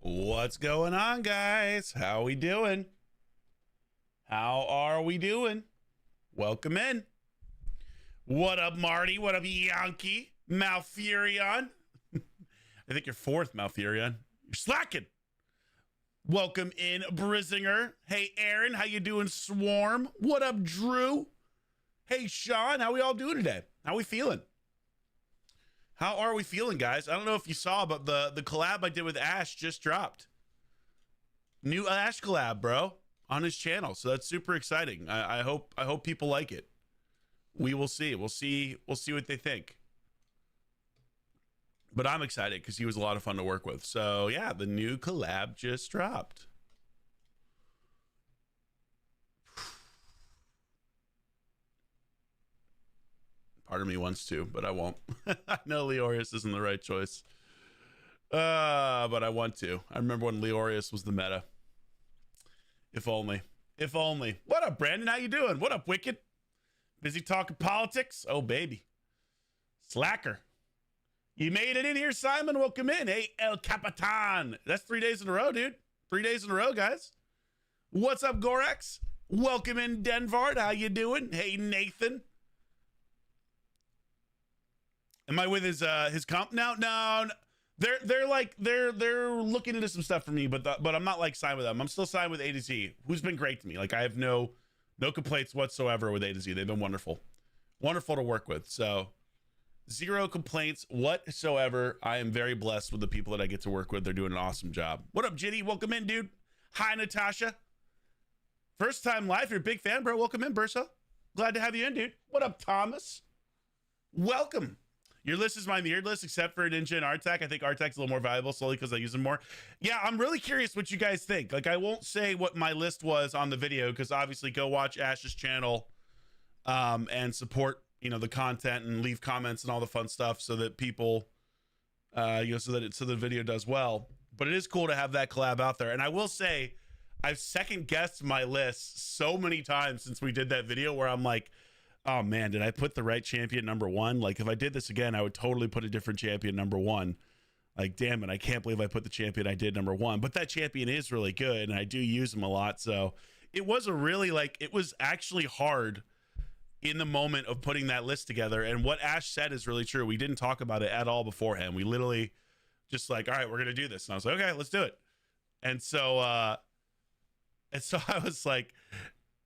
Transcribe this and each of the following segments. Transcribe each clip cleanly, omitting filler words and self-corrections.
What's going on, guys? How we doing? How are we doing? Welcome in. What up, Marty? What up, Yankee? Malfurion? I think you're fourth, Malfurion. You're slacking. Welcome in, Brizinger. Hey, Aaron. How you doing, Swarm? What up, Drew? Hey, Sean. How we all doing today? How we feeling? How are we feeling, guys? I don't know if you saw, but the collab I did with Ash just dropped. New Ash collab, bro, on his channel. So that's super exciting. I hope people like it. We will see. We'll see what they think. But I'm excited because he was a lot of fun to work with. So yeah, the new collab just dropped. Part of me wants to, but I won't. I know Leorius isn't the right choice. But I want to. I remember when Leorius was the meta. If only. If only. What up, Brandon? How you doing? What up, Wicked? Busy talking politics? Oh, baby. Slacker. You made it in here, Simon. Welcome in. Hey, El Capitan. That's 3 days in a row, dude. 3 days in a row, guys. What's up, Gorex? Welcome in, Denvard. How you doing? Hey, Nathan. Am I with his comp now? No. They're looking into some stuff for me, but I'm not like signed with them. I'm still signed with A to Z, who's been great to me. Like I have no complaints whatsoever with A to Z. They've been wonderful to work with. So zero complaints whatsoever. I am very blessed with the people that I get to work with. They're doing an awesome job. What up, Ginny? Welcome in, dude. Hi, Natasha. First time live. You're a big fan, bro. Welcome in, Bursa. Glad to have you in, dude. What up, Thomas? Welcome. Your list is my mirrored list, except for Ninja and Artak. I think Artak's a little more valuable solely because I use them more. Yeah, I'm really curious what you guys think. Like, I won't say what my list was on the video because obviously go watch Ash's channel and support, the content and leave comments and all the fun stuff so that people, so the video does well. But it is cool to have that collab out there. And I will say, I've second guessed my list so many times since we did that video where I'm like, oh man, did I put the right champion number one? Like if I did this again, I would totally put a different champion number one. Like, damn it, I can't believe I put the champion I did number one. But that champion is really good and I do use him a lot. So it was it was actually hard in the moment of putting that list together. And what Ash said is really true. We didn't talk about it at all beforehand. We literally just like, all right, we're gonna do this. And I was like, okay, let's do it. And so I was like,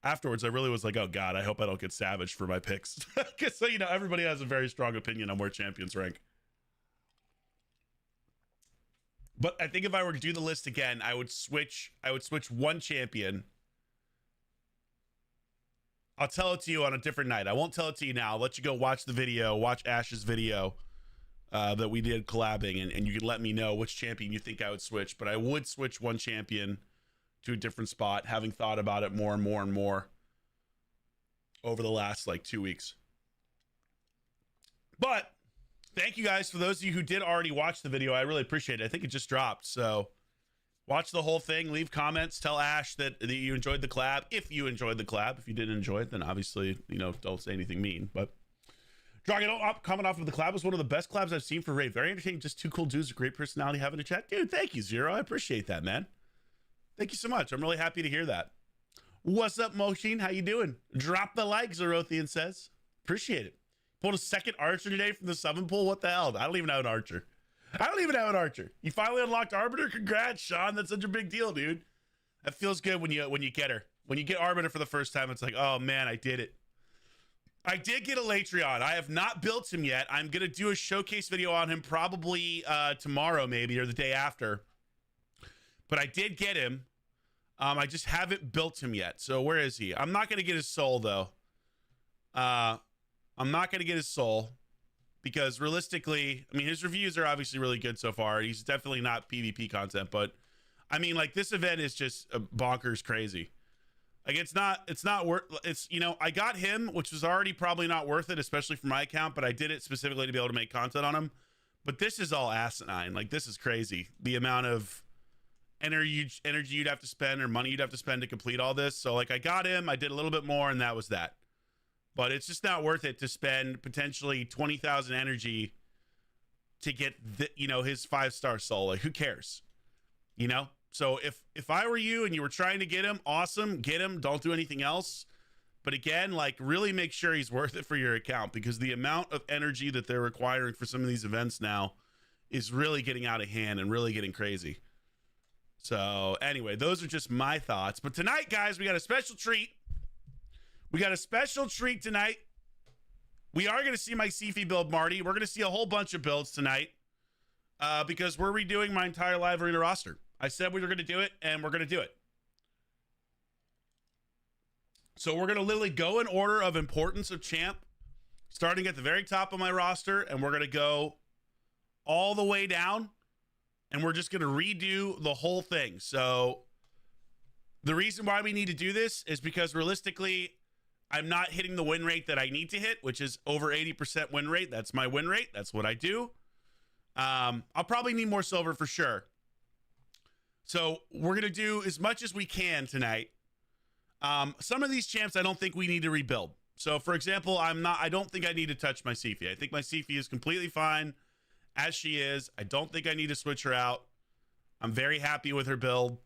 afterwards, I really was like, oh God, I hope I don't get savaged for my picks. Because, everybody has a very strong opinion on where champions rank. But I think if I were to do the list again, I would switch one champion. I'll tell it to you on a different night. I won't tell it to you now. I'll let you go watch the video, watch Ash's video that we did collabing, and you can let me know which champion you think I would switch. But I would switch one champion to a different spot, having thought about it more and more and more over the last 2 weeks. But thank you guys for those of you who did already watch the video. I really appreciate it. I think it just dropped. So watch the whole thing, leave comments, tell Ash that you enjoyed the collab. If you enjoyed the collab, if you didn't enjoy it, then obviously, don't say anything mean. But Drock, coming off of the collab was one of the best collabs I've seen for Raid. Very entertaining. Just two cool dudes, a great personality having a chat. Dude, thank you, Zero. I appreciate that, man. Thank you so much. I'm really happy to hear that. What's up, Moshin? How you doing? Drop the like, Zerothian says. Appreciate it. Pulled a second archer today from the summon pool. What the hell? I don't even have an archer. You finally unlocked Arbiter. Congrats, Sean. That's such a big deal, dude. That feels good when you get her. When you get Arbiter for the first time, it's like, oh man, I did it. I did get a Latreon. I have not built him yet. I'm going to do a showcase video on him probably tomorrow maybe or the day after. But I did get him. I just haven't built him yet. So where is he? I'm not going to get his soul, though. I'm not going to get his soul. Because realistically, his reviews are obviously really good so far. He's definitely not PvP content. But, this event is just bonkers crazy. It's not worth... I got him, which was already probably not worth it, especially for my account. But I did it specifically to be able to make content on him. But this is all asinine. This is crazy. The amount of energy you'd have to spend or money you'd have to spend to complete all this. So I got him, I did a little bit more, and that was that. But it's just not worth it to spend potentially 20,000 energy to get his 5-star soul. Who cares? you know? So if I were you and you were trying to get him, awesome, get him. Don't do anything else. But again, like, really make sure he's worth it for your account, because the amount of energy that they're requiring for some of these events now is really getting out of hand and really getting crazy. So anyway, those are just my thoughts. But tonight, guys, we got a special treat. We got a special treat tonight. We are going to see my Sifi build, Marty. We're going to see a whole bunch of builds tonight because we're redoing my entire live arena roster. I said we were going to do it, and we're going to do it. So we're going to literally go in order of importance of champ, starting at the very top of my roster, and we're going to go all the way down, and we're just going to redo the whole thing. So the reason why we need to do this is because realistically, I'm not hitting the win rate that I need to hit, which is over 80% win rate. That's my win rate. That's what I do. I'll probably need more silver for sure. So we're going to do as much as we can tonight. Some of these champs, I don't think we need to rebuild. So for example, I don't think I need to touch my Sifi. I think my Sifi is completely fine as she is. I don't think I need to switch her out. I'm very happy with her build.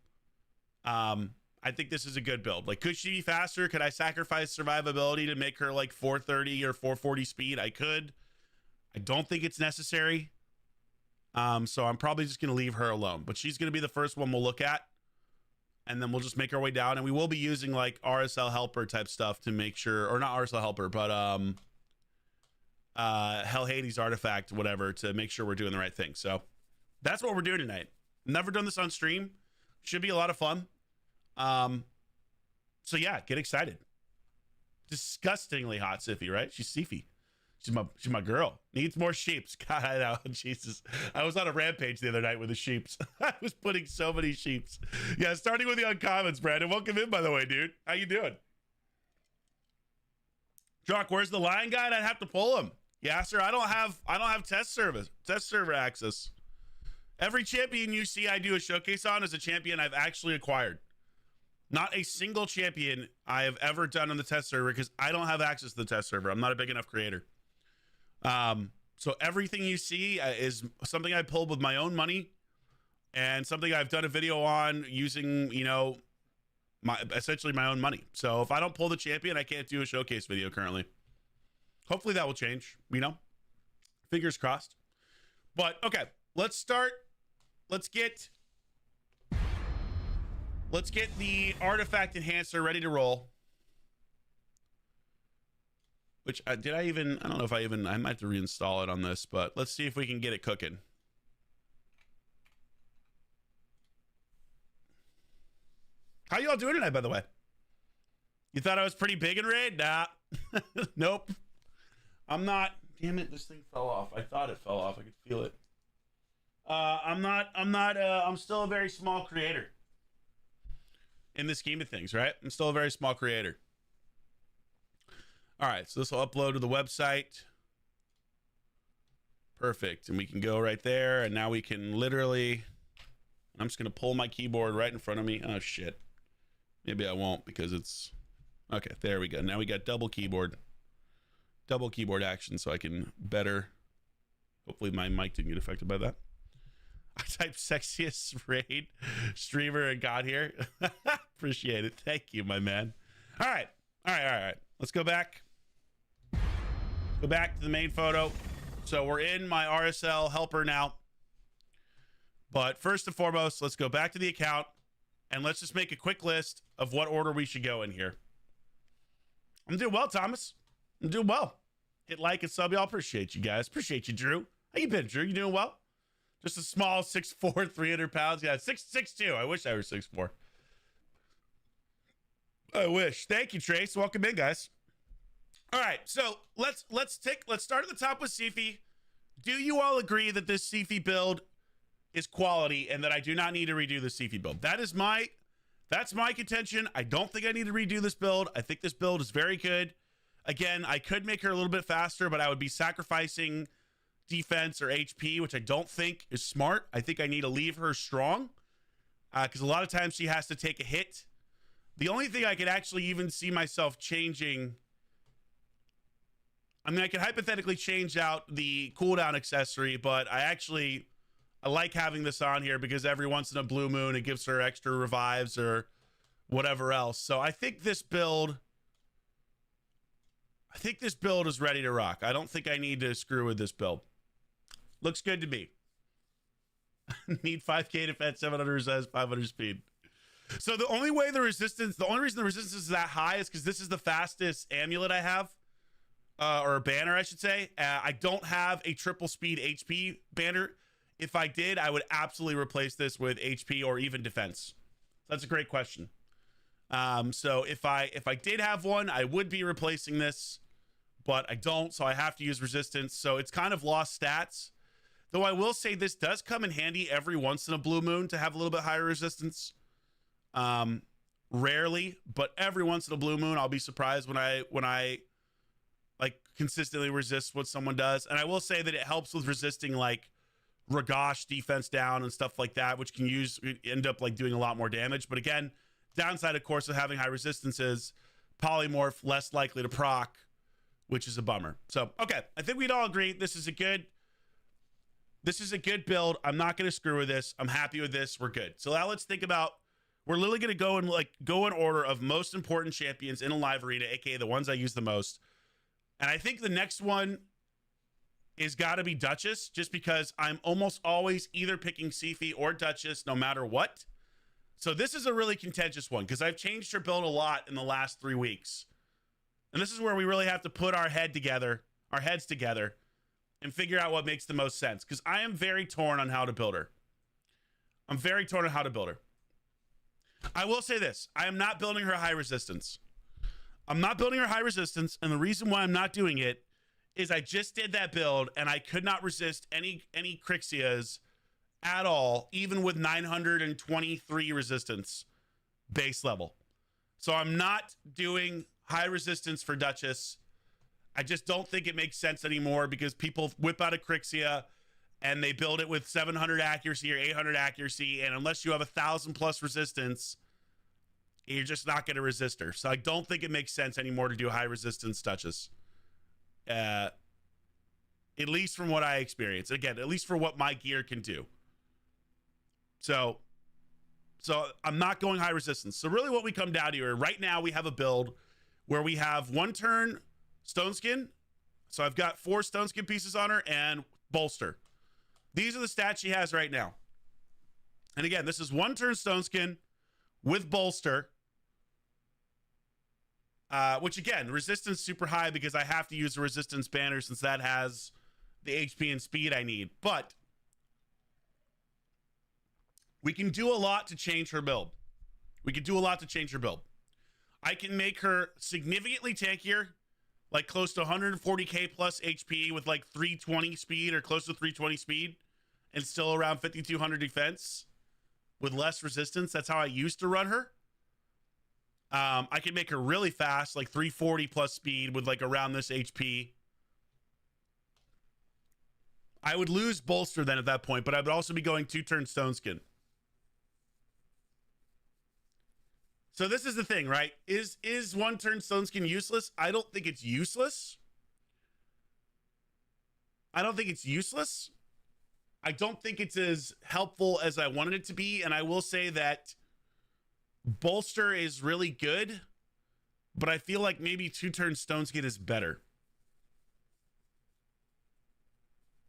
I think this is a good build. Like, could she be faster? Could I sacrifice survivability to make her like 430 or 440 speed? I could. I don't think it's necessary. So I'm probably just going to leave her alone. But she's going to be the first one we'll look at. And then we'll just make our way down. And we will be using like RSL helper type stuff to make sure, or not RSL helper, but Hell Hades artifact, whatever, to make sure we're doing the right thing. So that's what we're doing tonight. Never done this on stream. Should be a lot of fun. So yeah, get excited. Disgustingly hot Sifi, right? She's Sifi. She's my girl. Needs more sheeps. God, I know. Jesus. I was on a rampage the other night with the sheeps. I was putting so many sheeps. Yeah, starting with the uncommons, Brandon. Welcome in, by the way, dude. How you doing? Drock, where's the lion guide? I'd have to pull him. Yeah, sir. I don't have test server access. Every champion you see I do a showcase on is a champion I've actually acquired. Not a single champion I have ever done on the test server because I don't have access to the test server. I'm not a big enough creator. So everything you see is something I pulled with my own money and something I've done a video on using, you know, essentially my own money. So if I don't pull the champion, I can't do a showcase video currently. Hopefully that will change, you know, fingers crossed. But okay, let's start. Let's get the artifact enhancer ready to roll. Which I don't know if I might have to reinstall it on this, but let's see if we can get it cooking. How y'all doing tonight, by the way? You thought I was pretty big in raid? Nah. Nope. I'm not. Damn it, this thing fell off. I thought it fell off. I could feel it. I'm still a very small creator. In the scheme of things, right? I'm still a very small creator. All right, so this will upload to the website. Perfect, and we can go right there, and now we can literally, I'm just gonna pull my keyboard right in front of me. Oh shit, maybe I won't because it's, okay, there we go. Now we got double keyboard action so I can better, hopefully my mic didn't get affected by that. I typed sexiest raid streamer and got here. Appreciate it. Thank you, my man. All right. Let's go back. Go back to the main photo. So we're in my RSL helper now. But first and foremost, let's go back to the account and let's just make a quick list of what order we should go in here. I'm doing well, Thomas. I'm doing well. Hit like and sub, y'all. Appreciate you guys. Appreciate you, Drew. How you been, Drew? You doing well? Just a small 6'4", 300 pounds. Yeah, 6'2". I wish I were 6'4". I wish. Thank you, Trace. Welcome in, guys. All right, so let's start at the top with Sifi. Do you all agree that this Sifi build is quality and that I do not need to redo the Sifi build? That's my contention. I don't think I need to redo this build. I think this build is very good. Again, I could make her a little bit faster, but I would be sacrificing defense or HP, which I don't think is smart. I think I need to leave her strong because a lot of times she has to take a hit. The only thing I could actually even see myself changing, I mean, I could hypothetically change out the cooldown accessory, but I actually I like having this on here because every once in a blue moon, it gives her extra revives or whatever else. So I think this build is ready to rock. I don't think I need to screw with this build. Looks good to me. Need 5k defense, 700 resist, 500 speed. So the only reason the resistance is that high is because this is the fastest amulet I have. Or a banner, I should say. I don't have a triple speed HP banner. If I did, I would absolutely replace this with HP or even defense. That's a great question. So if I did have one, I would be replacing this, but I don't, so I have to use resistance. So it's kind of lost stats. Though I will say this does come in handy every once in a blue moon to have a little bit higher resistance. Rarely, but every once in a blue moon, I'll be surprised when I like consistently resist what someone does. And I will say that it helps with resisting like Ragash defense down and stuff like that, which can end up like doing a lot more damage. But again, downside, of course, of having high resistance is polymorph less likely to proc, which is a bummer. So, okay, I think we'd all agree this is a good build. I'm not going to screw with this. I'm happy with this. We're good. So now let's think about, we're literally going to go in order of most important champions in a live arena, aka the ones I use the most. And I think the next one is got to be Duchess, just because I'm almost always either picking Sifi or Duchess no matter what. So this is a really contentious one because I've changed her build a lot in the last 3 weeks. And this is where we really have to put our heads together and figure out what makes the most sense, because I am very torn on how to build her. I will say this. I am not building her high resistance. And the reason why I'm not doing it is I just did that build and I could not resist any Crixias at all, even with 923 resistance base level. So I'm not doing high resistance for Duchess. I just don't think it makes sense anymore because people whip out a Crixia and they build it with 700 accuracy or 800 accuracy. And unless you have 1,000+ resistance, you're just not going to resist her. So I don't think it makes sense anymore to do high resistance Duchess. At least from what I experience. Again, at least for what my gear can do. So I'm not going high resistance. So really what we come down to here, right now we have a build where we have 1 turn Stone Skin. So I've got 4 Stone Skin pieces on her and Bolster. These are the stats she has right now. And again, this is 1 turn Stone Skin with Bolster. Which again, resistance super high because I have to use the resistance banner since that has the HP and speed I need. But we can do a lot to change her build. I can make her significantly tankier, like close to 140k plus HP with like 320 speed or close to 320 speed and still around 5200 defense with less resistance. That's how I used to run her. I can make her really fast, like 340 plus speed with like around this HP. I would lose Bolster then at that point, but I would also be going 2-turn Stone Skin. So this is the thing, right? Is 1-turn Stone Skin useless? I don't think it's useless. I don't think it's as helpful as I wanted it to be. And I will say that Bolster is really good, but I feel like maybe 2-turn Stone Skin is better.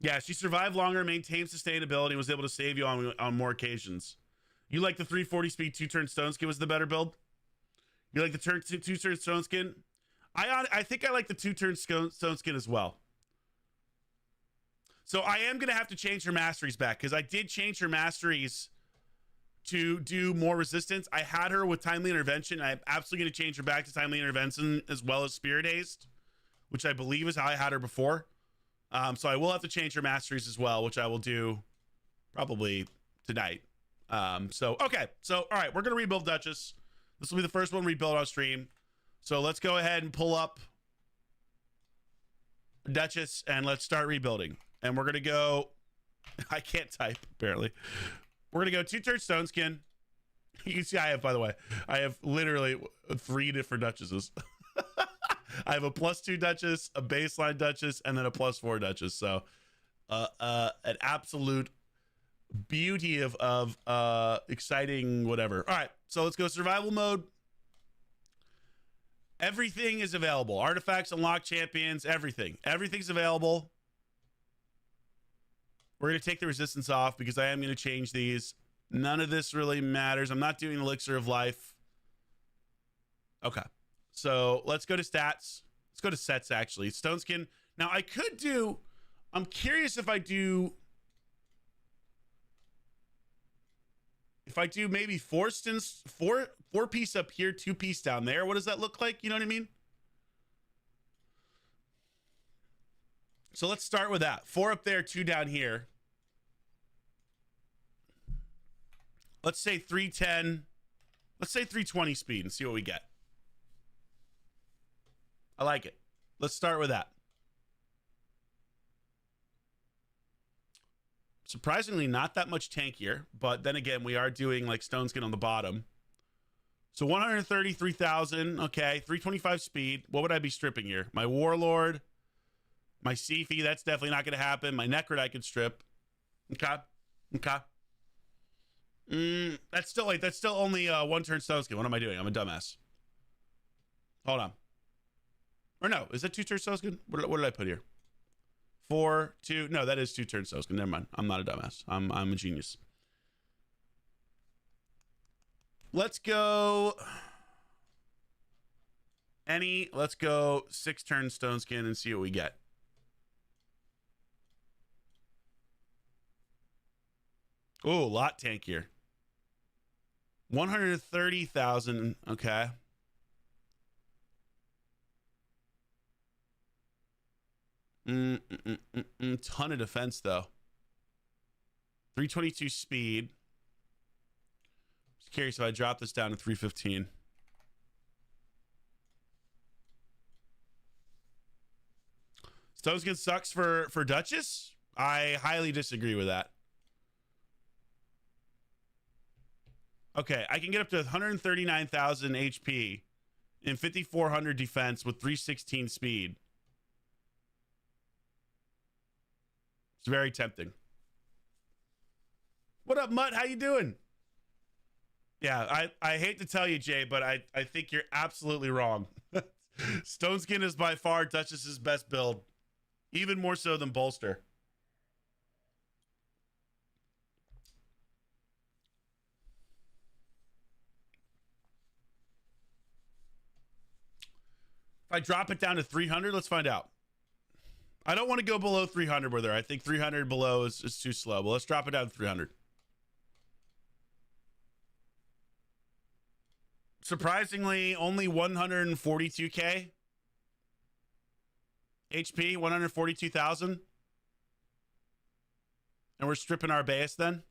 Yeah, she survived longer, maintained sustainability, was able to save you on more occasions. You like the 340 speed 2-turn Stone Skin was the better build? You like the 2-turn Stone Skin? I think I like the 2-turn Stone Skin as well. So I am going to have to change her masteries back because I did change her masteries to do more resistance. I had her with Timely Intervention. I'm absolutely going to change her back to Timely Intervention as well as Spirit Haste, which I believe is how I had her before. So I will have to change her masteries as well, which I will do probably tonight. Okay. So, all right, we're going to rebuild Duchess. This will be the first one rebuild on stream. So let's go ahead and pull up Duchess and let's start rebuilding. And we're going to go, I can't type apparently. We're going to go 2-turn Stone Skin. You can see I have, by the way, I have literally 3 different Duchesses. I have a +2 Duchess, a baseline Duchess, and then a +4 Duchess. So an absolute beauty of exciting whatever. All right, so let's go survival mode. Everything is available. Artifacts, unlock champions, everything's available. We're going to take the resistance off because I am going to change these. None of this really matters. I'm not doing elixir of life. Okay, so let's go to stats. Let's go to sets, actually. Stone skin. Now I could do, I'm curious if I do maybe four piece up here, 2 piece down there. What does that look like? You know what I mean? So let's start with that. 4 up there, 2 down here. Let's say 310. Let's say 320 speed and see what we get. I like it. Let's start with that. Surprisingly, not that much tankier, but then again, we are doing like stone skin on the bottom. So 133,000. Okay, 325 speed. What would I be stripping here? My Warlord, my Sifi. That's definitely not going to happen. My Necrit I could strip. Okay. Okay. That's still only 1 turn stone skin. What am I doing? I'm a dumbass. Hold on. Or no, is that 2 turn stone skin? What did I put here? 4, 2. No, that is 2 turn stone skin. Never mind. I'm not a dumbass. I'm a genius. Let's go. Let's go 6 turn stone skin and see what we get. Oh, a lot tankier. 130,000. Okay. Ton of defense though. 322 speed. Just curious if I drop this down to 315. Stone skin sucks for Duchess. I highly disagree with that. Okay, I can get up to 139,000 HP and 5,400 defense with 316 speed. It's very tempting. What up, Mutt? How you doing? Yeah, I hate to tell you, Jay, but I think you're absolutely wrong. Stone skin is by far Duchess's best build. Even more so than bolster. If I drop it down to 300, let's find out. I don't want to go below 300 with her. I think 300 below is too slow. But let's drop it down to 300. Surprisingly, only 142k HP, 142,000. And we're stripping our base then.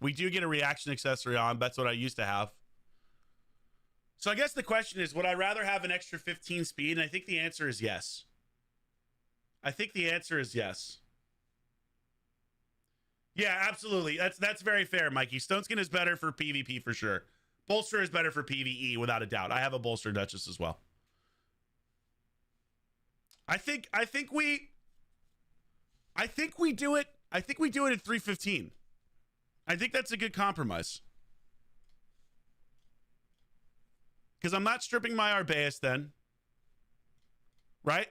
We do get a reaction accessory on. That's what I used to have. So I guess the question is, would I rather have an extra 15 speed? And I think the answer is yes. I think the answer is yes. Yeah, absolutely. That's very fair, Mikey. Stone skin is better for PvP for sure. Bolster is better for PvE without a doubt. I have a bolster Duchess as well. I think we do it. I think we do it at 315. I think that's a good compromise. Because I'm not stripping my Arbaeus then. Right?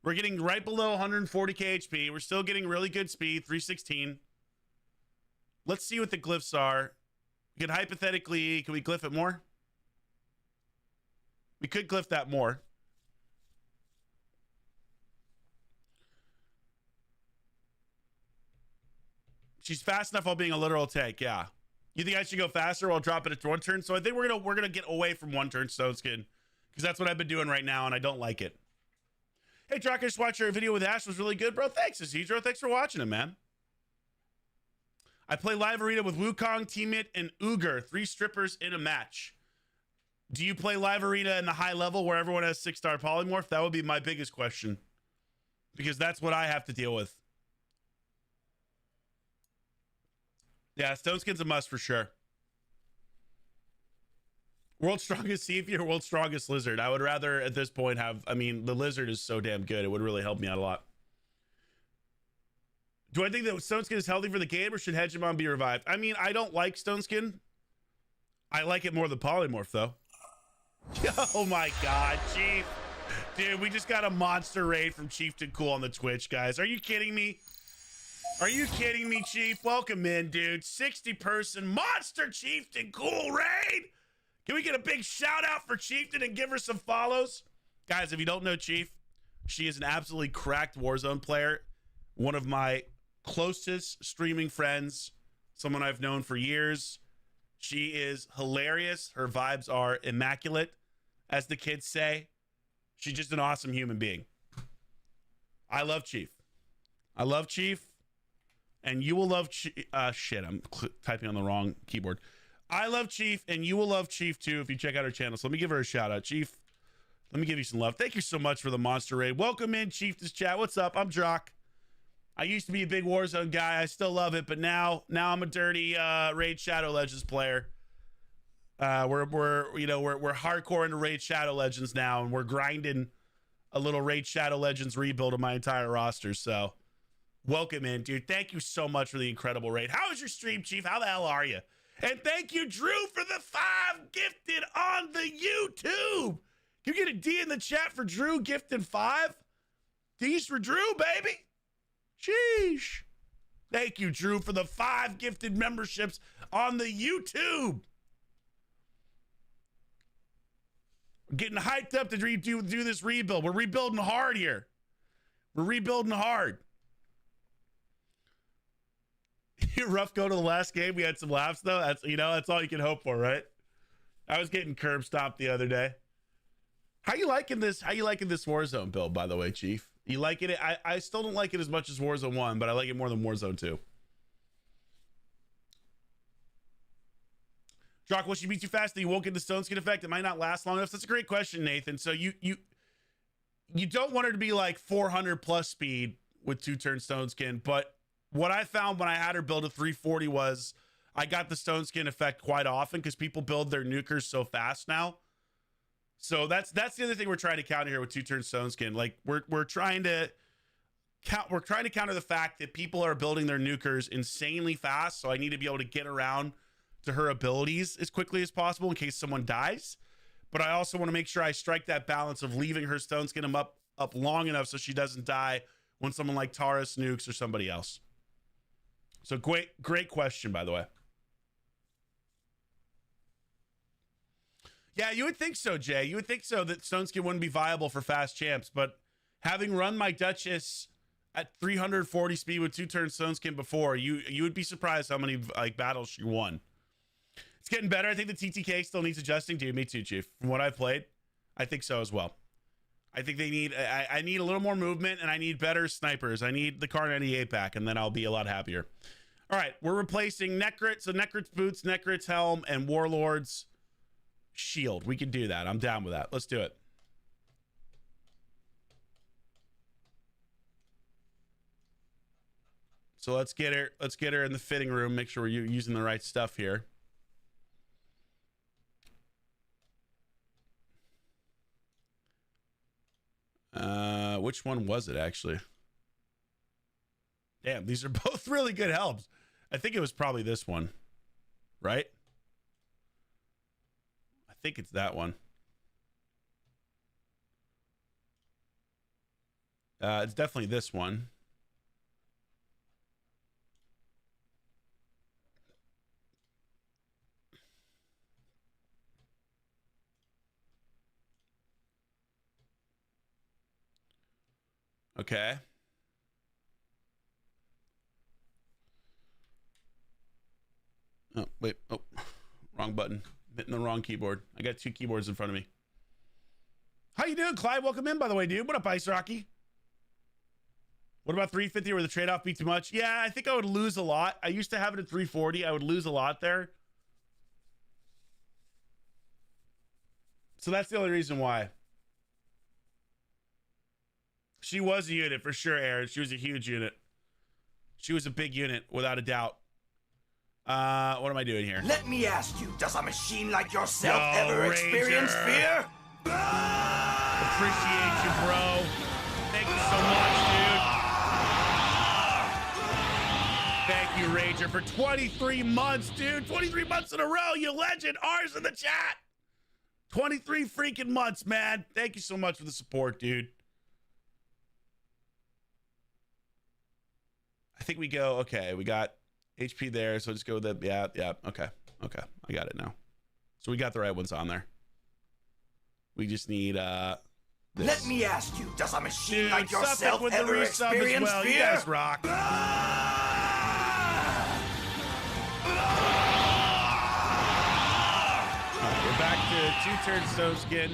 We're getting right below 140k HP. We're still getting really good speed, 316. Let's see what the glyphs are. We could hypothetically, can we glyph it more? We could glyph that more. She's fast enough while being a literal tank, yeah. You think I should go faster while dropping it to 1 turn? So I think we're gonna get away from 1 turn stone skin. Because that's what I've been doing right now, and I don't like it. Hey, Drock, I just watched your video with Ash. It was really good, bro. Thanks, Isidro. Thanks for watching it, man. I play live arena with Wukong, Teammate, and Uger. 3 strippers in a match. Do you play live arena in the high level where everyone has 6-star polymorph? That would be my biggest question. Because that's what I have to deal with. Yeah, stone skin's a must for sure. World's strongest Sifi or world's strongest lizard? I would rather at this point have, I mean, the lizard is so damn good. It would really help me out a lot. Do I think that Stone Skin is healthy for the game, or should Hegemon be revived? I mean, I don't like Stone Skin. I like it more than Polymorph, though. Oh my God, Chief. Dude, we just got a monster raid from Chieftain Cool on the Twitch, guys. Are you kidding me? Are you kidding me, Chief? Welcome in, dude. 60-person monster Chieftain Cool raid. Can we get a big shout out for Chieftain and give her some follows? Guys, if you don't know Chief, she is an absolutely cracked Warzone player. One of my closest streaming friends, someone I've known for years. She is hilarious. Her vibes are immaculate, as the kids say. She's just an awesome human being. I love Chief. I love Chief. And you will love shit, I'm typing on the wrong keyboard. I love Chief, and you will love Chief too if you check out her channel. So let me give her a shout out. Chief, let me give you some love. Thank you so much for the monster raid. Welcome in, Chief, to chat. What's up? I'm Drock. I used to be a big Warzone guy. I still love it, but now I'm a dirty RaidShadowLegends player. We're hardcore into RaidShadowLegends now, and we're grinding a little RaidShadowLegends rebuild of my entire roster. So welcome in, dude. Thank you so much for the incredible raid. How was your stream, Chief? How the hell are you? And thank you, Drew, for the 5 gifted on the YouTube. You get a D in the chat for Drew gifting 5? D's for Drew, baby. Sheesh. Thank you, Drew, for the 5 gifted memberships on the YouTube. We're getting hyped up to do this rebuild. We're rebuilding hard here. We're rebuilding hard. Rough go to the last game. We had some laughs, though. That's all you can hope for, right? I was getting curb stomped the other day. How you liking this Warzone build, by the way, Chief? You liking it? I still don't like it as much as Warzone 1, but I like it more than Warzone 2. Drock, will she be too fast that you won't get the Stone Skin effect? It might not last long enough. That's a great question, Nathan. So you don't want her to be like 400 plus speed with 2-turn Stone Skin, but what I found when I had her build a 340 was I got the Stone Skin effect quite often because people build their nukers so fast now. So that's the other thing we're trying to counter here with 2-turn Stone Skin. Like we're trying to counter the fact that people are building their nukers insanely fast. So I need to be able to get around to her abilities as quickly as possible in case someone dies. But I also want to make sure I strike that balance of leaving her Stone Skin up long enough so she doesn't die when someone like Taurus nukes or somebody else. So great question, by the way. Yeah, you would think so, Jay. You would think so that Stone Skin wouldn't be viable for fast champs, but having run my Duchess at 340 speed with 2-turn Stone Skin before, you would be surprised how many battles she won. It's getting better. I think the TTK still needs adjusting. Dude, me too, Chief. From what I've played, I think so as well. I think they need I need a little more movement, and I need better snipers. I need the Car 98 back, and then I'll be a lot happier. All right, we're replacing Necrit. So Necrit's boots, Necrit's helm, and Warlord's shield. We can do that. I'm down with that. Let's do it. So let's get her in the fitting room. Make sure we're using the right stuff here. Which one was it actually? Damn, these are both really good helps. I think it was probably this one, right? I think it's that one. It's definitely this one. Okay. Oh, wait. Oh, wrong button. Hitting the wrong keyboard. I got 2 keyboards in front of me. How you doing, Clyde? Welcome in, by the way, dude. What up, Ice Rocky? What about 350 where the trade-off be too much? Yeah, I think I would lose a lot. I used to have it at 340. I would lose a lot there. So that's the only reason why. She was a unit for sure, Aaron. She was a huge unit. She was a big unit, without a doubt. What am I doing here? Let me ask you, does a machine like yourself ever experience fear? Appreciate you, bro. Thank you so much, dude. you, Rager, for 23 months, dude. 23 months in a row, you legend. R's in the chat. 23 freaking months, man. Thank you so much for the support, dude. I think we go, okay, we got HP there, so just go with the, yeah, okay, I got it now. So we got the right ones on there. We just need, this. Let me ask you, does a machine like Suffolk yourself with ever the resub experience as well. fear? You guys rock. We're back to two-turn stone skin.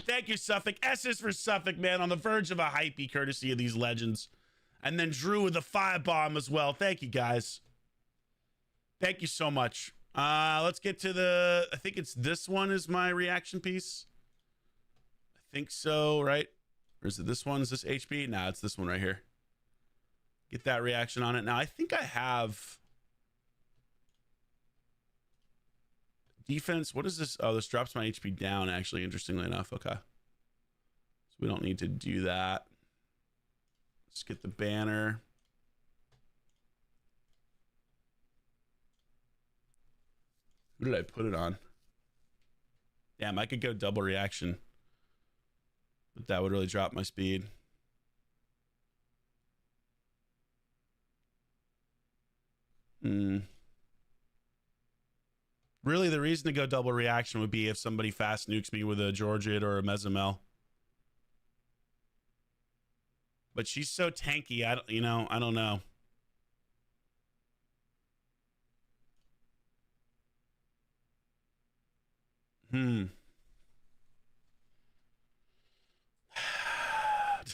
Thank you, Suffolk. S is for Suffolk, man. On the verge of a hypey, courtesy of these legends. And then Drew with the firebomb as well. Thank you, guys. Thank you so much. Let's get to the... I think it's this one is my reaction piece. I think so, right? Or is it this one? Is this HP? Nah, it's this one right here. Get that reaction on it. Now, I think I have... Defense, what is this? Oh, this drops my HP down, actually, interestingly enough. Okay. So we don't need to do that. Let's get the banner. Who did I put it on? Damn, I could go double reaction. But that would really drop my speed. Really, the reason to go double reaction would be if somebody fast nukes me with a Georgid or a Mesamel. But she's so tanky, I don't know. Did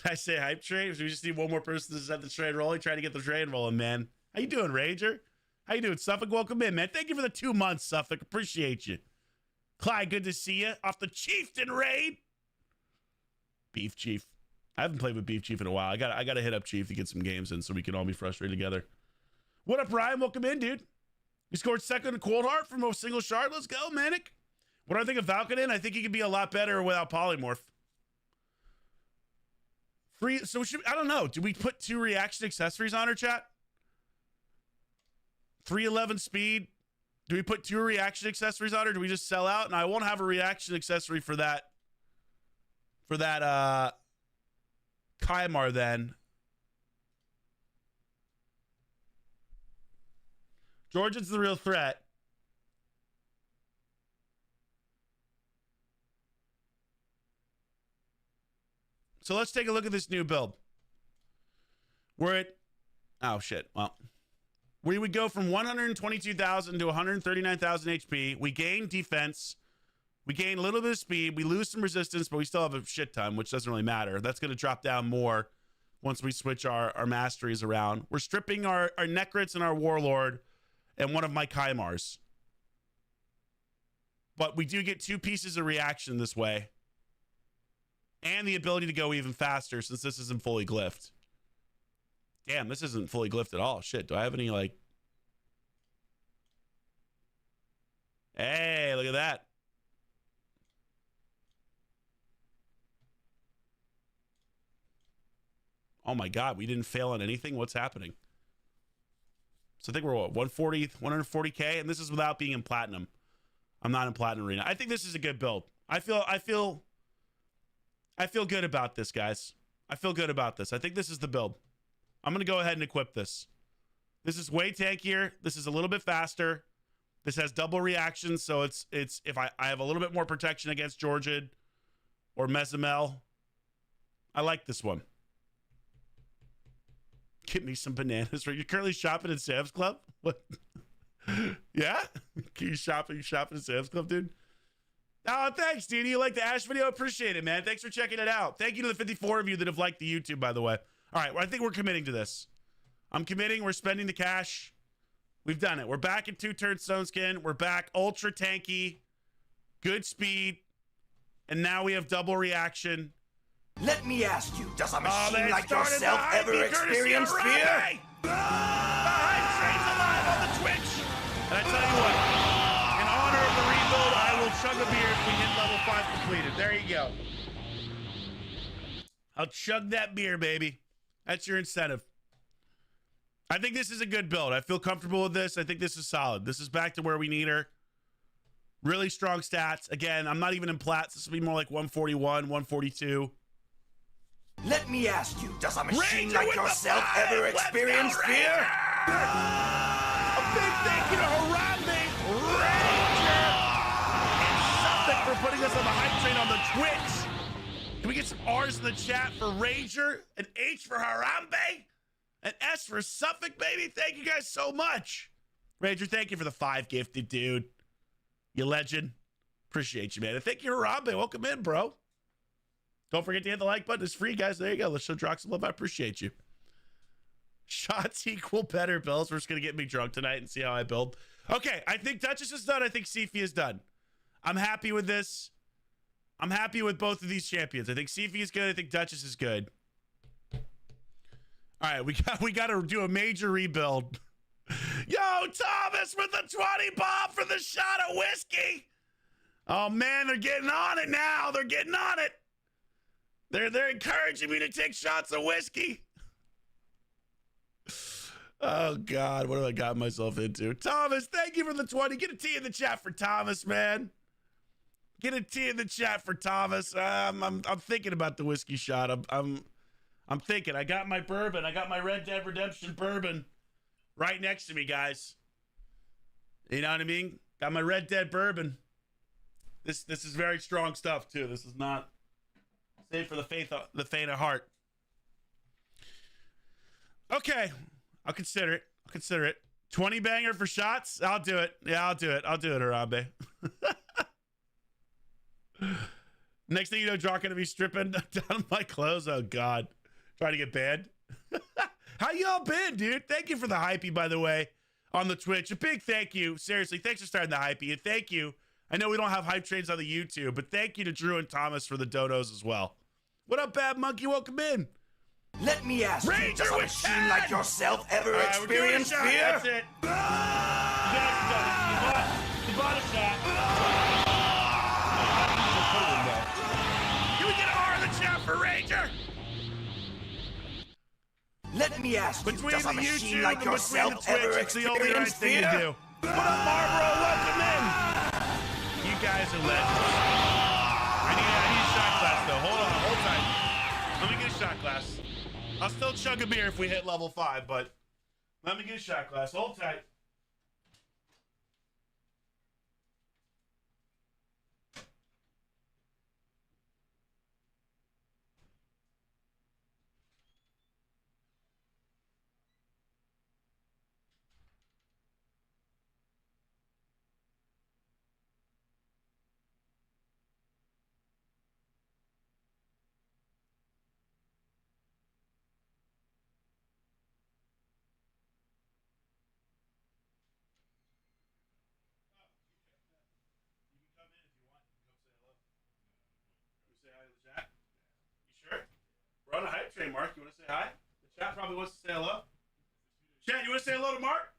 I say hype train? We just need one more person to set the train rolling. Trying to get the train rolling, man. How you doing, Ranger? How you doing, Suffolk? Welcome in, man. Thank you for the 2 months, Suffolk. Appreciate you. Clyde, good to see you. Off the Chieftain raid. Beef Chief. I haven't played with Beef Chief in a while. I gotta hit up Chief to get some games in so we can all be frustrated together. What up, Ryan? Welcome in, dude. You scored second in Cold Heart from a single shard. Let's go, Manic. What do I think of Valkanen? I think he could be a lot better without Polymorph. Free. So I don't know. Do we put 2 reaction accessories on her, chat? 311 speed. Do we put 2 reaction accessories on her? Do we just sell out? And I won't have a reaction accessory for that. Kymar then. Georgid's the real threat. So let's take a look at this new build. We're at... Oh, shit. Well, we would go from 122,000 to 139,000 HP. We gain defense. We gain a little bit of speed. We lose some resistance, but we still have a shit ton, which doesn't really matter. That's going to drop down more once we switch our masteries around. We're stripping our Necrits and our Warlord and one of my Kymars. But we do get 2 pieces of reaction this way. And the ability to go even faster since this isn't fully glyphed. Damn, this isn't fully glyphed at all. Shit, do I have any, like... Hey, look at that. Oh my God, we didn't fail on anything? What's happening? So I think we're what, 140K? And this is without being in Platinum. I'm not in Platinum Arena. I think this is a good build. I feel good about this, guys. I feel good about this. I think this is the build. I'm going to go ahead and equip this. This is way tankier. This is a little bit faster. This has double reactions, so it's if I have a little bit more protection against Georgid or Mesamel. I like this one. Get me some bananas. You're currently shopping at Sam's Club? What? Yeah? You shopping at Sam's Club, dude? Oh, thanks, dude. You like the Ash video? Appreciate it, man. Thanks for checking it out. Thank you to the 54 of you that have liked the YouTube, by the way. All right, well, I think we're committing to this. I'm committing. We're spending the cash. We've done it. We're back in 2-turn stone skin. We're back ultra tanky, good speed, and now we have double reaction. Let me ask you, does a machine like yourself ever experience fear? The hype train's alive on the Twitch. And I tell you what, in honor of the rebuild, I will chug a beer if we hit level 5 completed. There you go. I'll chug that beer, baby. That's your incentive. I think this is a good build. I feel comfortable with this. I think this is solid. This is back to where we need her. Really strong stats. Again, I'm not even in plats. This will be more like 141, 142. Let me ask you, does a machine Ranger like with the yourself five! ever Let's experience go, fear? A big thank you to Harambe, Ranger, and Suffolk for putting us on the hype train on the Twitch. Can we get some R's in the chat for Ranger, an H for Harambe, an S for Suffolk, baby? Thank you guys so much. Ranger, thank you for the 5 gifted, dude. You legend. Appreciate you, man. And thank you, Harambe. Welcome in, bro. Don't forget to hit the like button. It's free, guys. There you go. Let's show Drock some love. I appreciate you. Shots equal better builds. We're just going to get me drunk tonight and see how I build. Okay, I think Duchess is done. I think Sifi is done. I'm happy with this. I'm happy with both of these champions. I think Sifi is good. I think Duchess is good. All right, we got to do a major rebuild. Yo, Thomas with the 20 bomb for the shot of whiskey. Oh, man, they're getting on it now. They're getting on it. They're encouraging me to take shots of whiskey. Oh, God, what have I got myself into? Thomas, thank you for the 20. Get a T in the chat for Thomas, man. Get a T in the chat for Thomas. I'm thinking about the whiskey shot. I'm thinking. I got my bourbon. I got my Red Dead Redemption bourbon right next to me, guys. You know what I mean? Got my Red Dead bourbon. This is very strong stuff, too. This is not safe for the faint of heart. Okay. I'll consider it. 20 banger for shots? I'll do it. Yeah, I'll do it, Harambe. Next thing you know, Drock gonna be stripping down my clothes. Oh, God. Trying to get banned. How y'all been, dude? Thank you for the hypey, by the way, on the Twitch. A big thank you. Seriously, thanks for starting the hypey. And thank you. I know we don't have hype trains on the YouTube, but thank you to Drew and Thomas for the donos as well. What up, Bad Monkey? Welcome in. Let me ask Ranger you, does a with machine 10! like yourself ever All right, we're doing a experience shot. fear? That's it. You bought a shot. Can we get an R in the chat for Ranger? Let me ask you, Between does the a machine YouTube like and between yourself the ever Twitch, it's the only right experience thing to fear? do. What up, Marlboro? Welcome in. You guys are legends. I need a shot glass, though. Hold on. Hold tight. Let me get a shot glass. I'll still chug a beer if we hit level 5, but let me get a shot glass. Hold tight. We're on a hype train, Mark. You want to say hi? The chat probably wants to say hello. Chat, you want to say hello to Mark?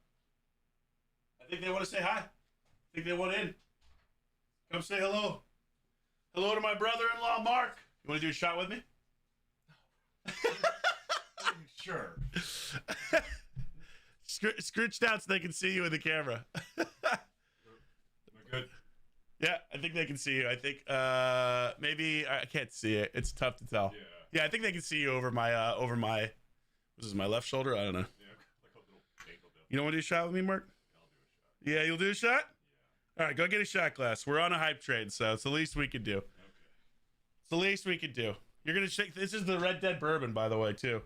I think they want to say hi. I think they want in. Come say hello. Hello to my brother-in-law, Mark. You want to do a shot with me? Sure. Scritched out so they can see you in the camera. Am I good? Yeah, I think they can see you. I think maybe I can't see it. It's tough to tell. Yeah, I think they can see you over my this is my left shoulder. I don't know. Yeah, like a little ankle down. You don't want to do a shot with me, Mark? I'll do a shot. Yeah, you'll do a shot? Yeah. All right, go get a shot glass. We're on a hype trade, so it's the least we can do. Okay. It's the least we can do. You're gonna shake. This is the Red Dead bourbon, by the way, too.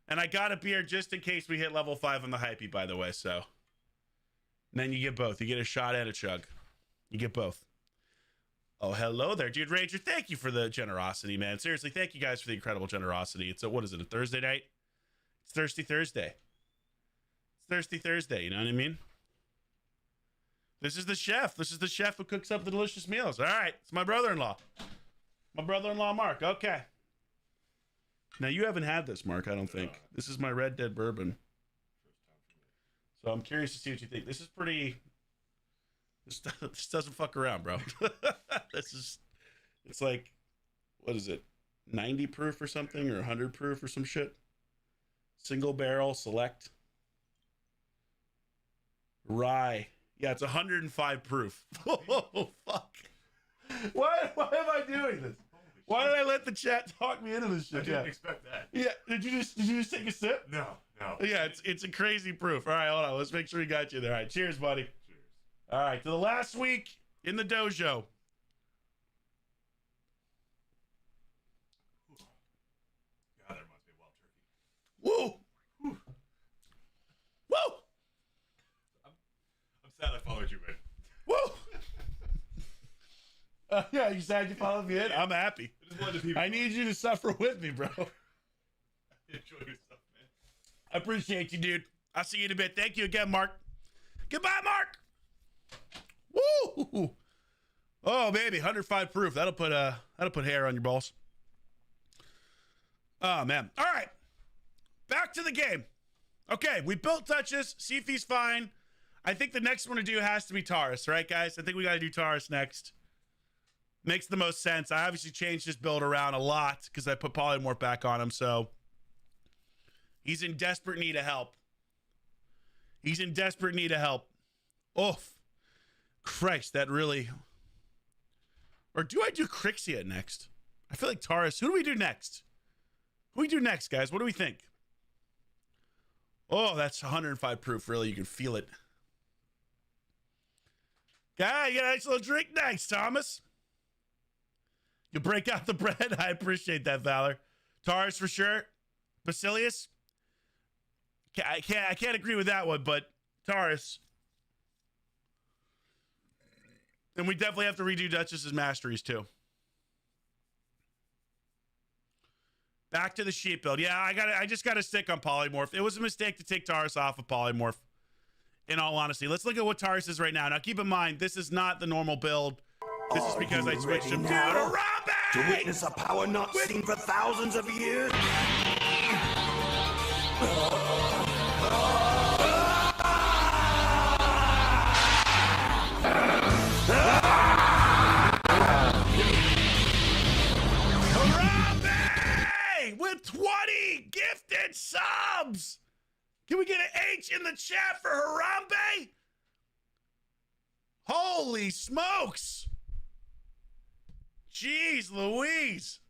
And I got a beer just in case we hit level 5 on the hypey, by the way. So, and then you get both. You get a shot and a chug. You get both. Oh, hello there, dude. Ranger, thank you for the generosity, man. Seriously, thank you guys for the incredible generosity. It's what is it, a Thursday night? It's Thirsty Thursday. It's Thirsty Thursday, you know what I mean? This is the chef. This is the chef who cooks up the delicious meals. All right, it's my brother-in-law. My brother-in-law, Mark. Okay. Now, you haven't had this, Mark, I don't think. This is my Red Dead bourbon. So I'm curious to see what you think. This is pretty... This doesn't fuck around, bro. It's like, what is it? 90 proof or something, or 100 proof or some shit. Single barrel select. Rye. Yeah, it's 105 proof. Oh, fuck. Why am I doing this? Why did I let the chat talk me into this shit? I didn't expect that. Yeah. Did you just take a sip? No. Yeah, it's a crazy proof. All right, hold on. Let's make sure we got you there. All right, cheers, buddy. Cheers. All right, to the last week in the dojo. God, that reminds me of wild turkey. Woo! Woo! I'm sad I followed you, man. Woo! Yeah, you sad you followed me in? I'm happy. I just wanted people. I need you to suffer with me, bro. Enjoy yourself, man. I appreciate you, dude. I'll see you in a bit. Thank you again, Mark. Goodbye, Mark. Woo! Oh, baby, 105 proof. That'll put hair on your balls. Oh, man. All right. Back to the game. Okay, we built Duchess. Sifi's fine. I think the next one to do has to be Taurus, right, guys? I think we got to do Taurus next. Makes the most sense. I obviously changed his build around a lot because I put polymorph back on him, so he's in desperate need of help. He's in desperate need of help. Oh, Christ, that really... Or do I do Crixia next? I feel like Taurus. Who do we do next? Who do we do next, guys? What do we think? Oh, that's 105 proof. Really, you can feel it. Guy, you got a nice little drink. Nice, Thomas. You break out the bread. I appreciate that, Valor. Taurus for sure. Basilius. I can't agree with that one, but Taurus. And we definitely have to redo Duchess's masteries too. Back to the sheep build. Yeah, I just gotta stick on polymorph. It was a mistake to take Taurus off of polymorph. In all honesty, let's look at what Taurus is right now. Now, keep in mind, this is not the normal build. This is because I switched him to Harambe! To witness a power not seen for thousands of years? Harambe! With 20 gifted subs! Can we get an H in the chat for Harambe? Holy smokes! Jeez Louise.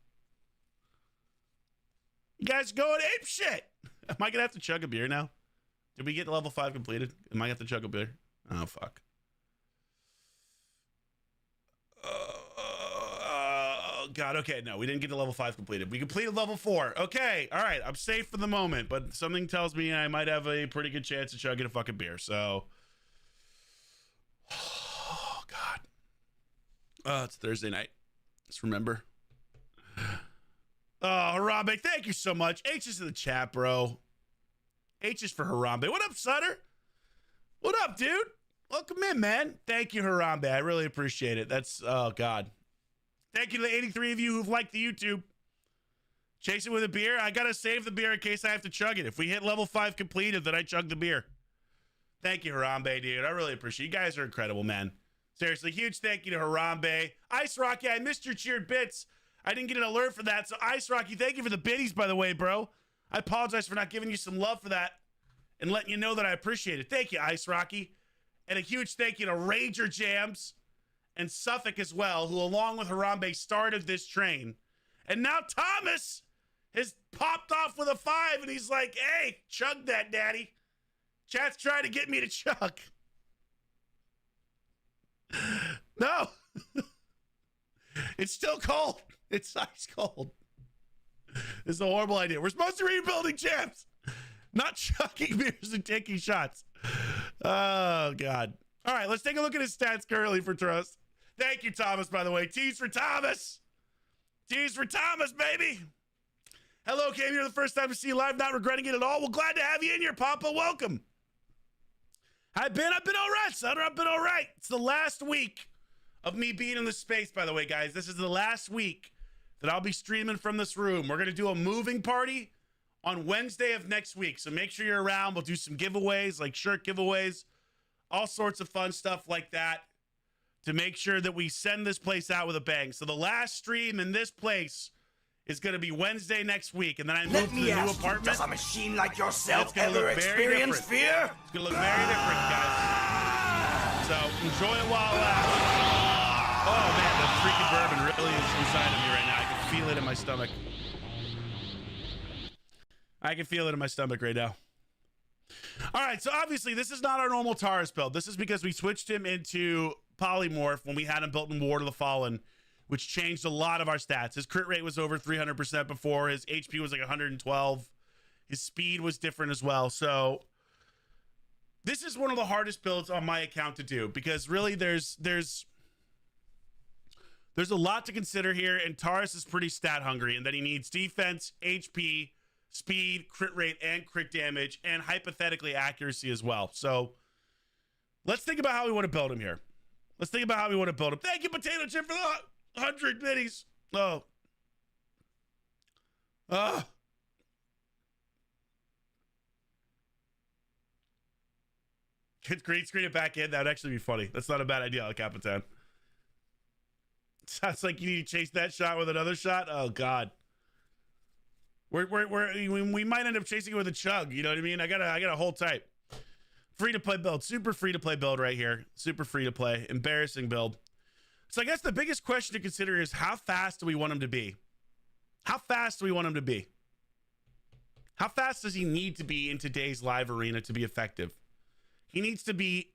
You guys going ape shit. Am I gonna have to chug a beer now? Did we get level 5 completed? Am I gonna have to chug a beer? Oh fuck. Oh god, okay, no, we didn't get to level 5 completed. We completed level 4. Okay, all right, I'm safe for the moment, but something tells me I might have a pretty good chance of chugging a fucking beer, so. Oh god. Oh, it's Thursday night. Just remember. Oh, Harambe, thank you so much. H is in the chat, bro. H is for Harambe. What up, Sutter? What up, dude? Welcome in, man. Thank you, Harambe. I really appreciate it. That's, oh, God. Thank you to the 83 of you who've liked the YouTube. Chase it with a beer. I got to save the beer in case I have to chug it. If we hit level 5 completed, then I chug the beer. Thank you, Harambe, dude. I really appreciate it. You guys are incredible, man. Seriously, huge thank you to Harambe. Ice Rocky, I missed your cheered bits. I didn't get an alert for that. So, Ice Rocky, thank you for the biddies, by the way, bro. I apologize for not giving you some love for that and letting you know that I appreciate it. Thank you, Ice Rocky. And a huge thank you to Ranger Jams and Suffolk as well, who, along with Harambe, started this train. And now Thomas has popped off with a 5, and he's like, hey, chug that, daddy. Chat's trying to get me to chug. No. It's still cold. It's ice cold. This is a horrible idea. We're supposed to be rebuilding champs, not chugging beers and taking shots. Oh, God. All right, let's take a look at his stats currently for Trust. Thank you, Thomas, by the way. T's for Thomas. T's for Thomas, baby. Hello, came here the first time to see you live, not regretting it at all. Well, glad to have you in here, Papa. Welcome. I've been all right, Sutter. I've been all right. It's the last week of me being in this space, by the way, guys. This is the last week that I'll be streaming from this room. We're going to do a moving party on Wednesday of next week. So make sure you're around. We'll do some giveaways, like shirt giveaways, all sorts of fun stuff like that to make sure that we send this place out with a bang. So the last stream in this place is going to be Wednesday next week, and then I move Let to me the new ask you, apartment. does a machine like yourself gonna ever look very experience different. fear? It's going to look very different, guys. So enjoy it while it lasts. Oh, man, the freaking bourbon really is inside of me right now. I can feel it in my stomach. I can feel it in my stomach right now. All right, so obviously this is not our normal Taurus build. This is because we switched him into Polymorph when we had him built in War to the Fallen, which changed a lot of our stats. His crit rate was over 300% before. His HP was like 112. His speed was different as well. So this is one of the hardest builds on my account to do because really there's a lot to consider here, and Taurus is pretty stat hungry, and that he needs defense, HP, speed, crit rate, and crit damage, and hypothetically accuracy as well. So let's think about how we want to build him here. Let's think about how we want to build him. Thank you, Potato Chip, for the 100 minis. Oh. Could green screen it back in? That would actually be funny. That's not a bad idea, Capitan. Sounds like you need to chase that shot with another shot. Oh, God. We might end up chasing it with a chug. You know what I mean? I gotta hold tight. Free to play build, super free to play build right here. Super free to play, embarrassing build. So I guess the biggest question to consider is how fast do we want him to be? How fast do we want him to be? How fast does he need to be in today's live arena to be effective? He needs to be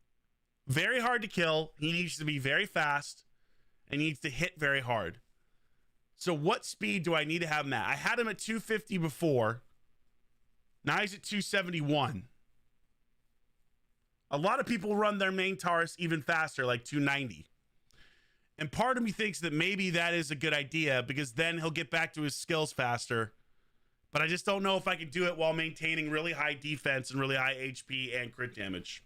very hard to kill. He needs to be very fast, and he needs to hit very hard. So what speed do I need to have him at? I had him at 250 before. Now he's at 271. A lot of people run their main Taurus even faster, like 290. And part of me thinks that maybe that is a good idea because then he'll get back to his skills faster. But I just don't know if I can do it while maintaining really high defense and really high HP and crit damage.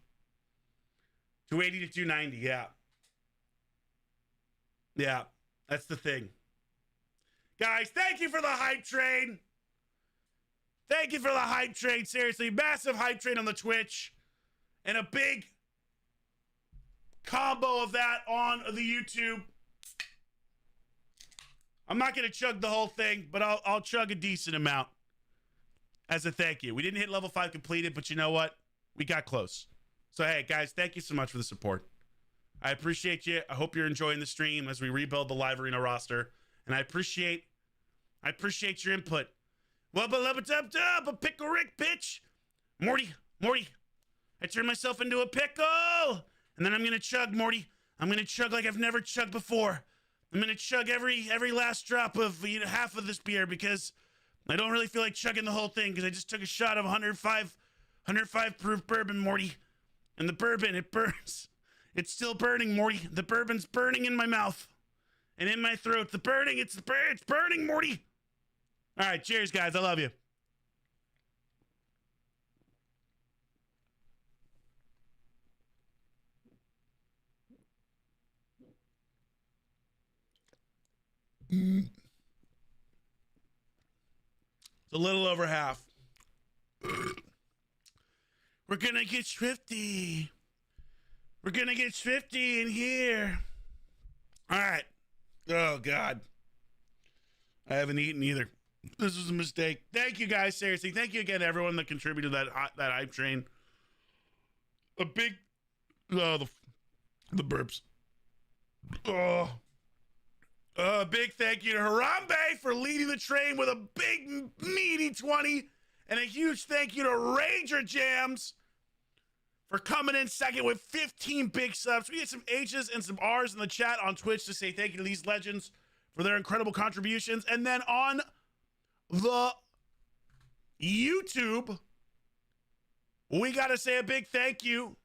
280 to 290, yeah. Yeah, that's the thing. Guys, thank you for the hype train. Thank you for the hype train. Seriously, massive hype train on the Twitch. And a big combo of that on the YouTube. I'm not going to chug the whole thing, but I'll chug a decent amount as a thank you. We didn't hit level 5 completed, but you know what? We got close. So, hey, guys, thank you so much for the support. I appreciate you. I hope you're enjoying the stream as we rebuild the live arena roster. And I appreciate your input. Wubba-lubba-dub-dub, a pickle Rick, bitch. Morty, I turned myself into a pickle. And then I'm going to chug, Morty. I'm going to chug like I've never chugged before. I'm going to chug every last drop of half of this beer because I don't really feel like chugging the whole thing because I just took a shot of 105 proof bourbon, Morty. And the bourbon, it burns. It's still burning, Morty. The bourbon's burning in my mouth. And in my throat, it's burning, Morty. All right, cheers, guys. I love you. It's a little over half. We're gonna get swifty. We're gonna get swifty in here. All right. Oh, God. I haven't eaten either. This was a mistake. Thank you, guys. Seriously. Thank you again to everyone that contributed to that hype train. A big... Oh, the burps. Oh. A big thank you to Harambe for leading the train with a big, meaty 20. And a huge thank you to Ranger Jams for coming in second with 15 big subs. We get some H's and some R's in the chat on Twitch to say thank you to these legends for their incredible contributions. And then on the YouTube, we got to say a big thank you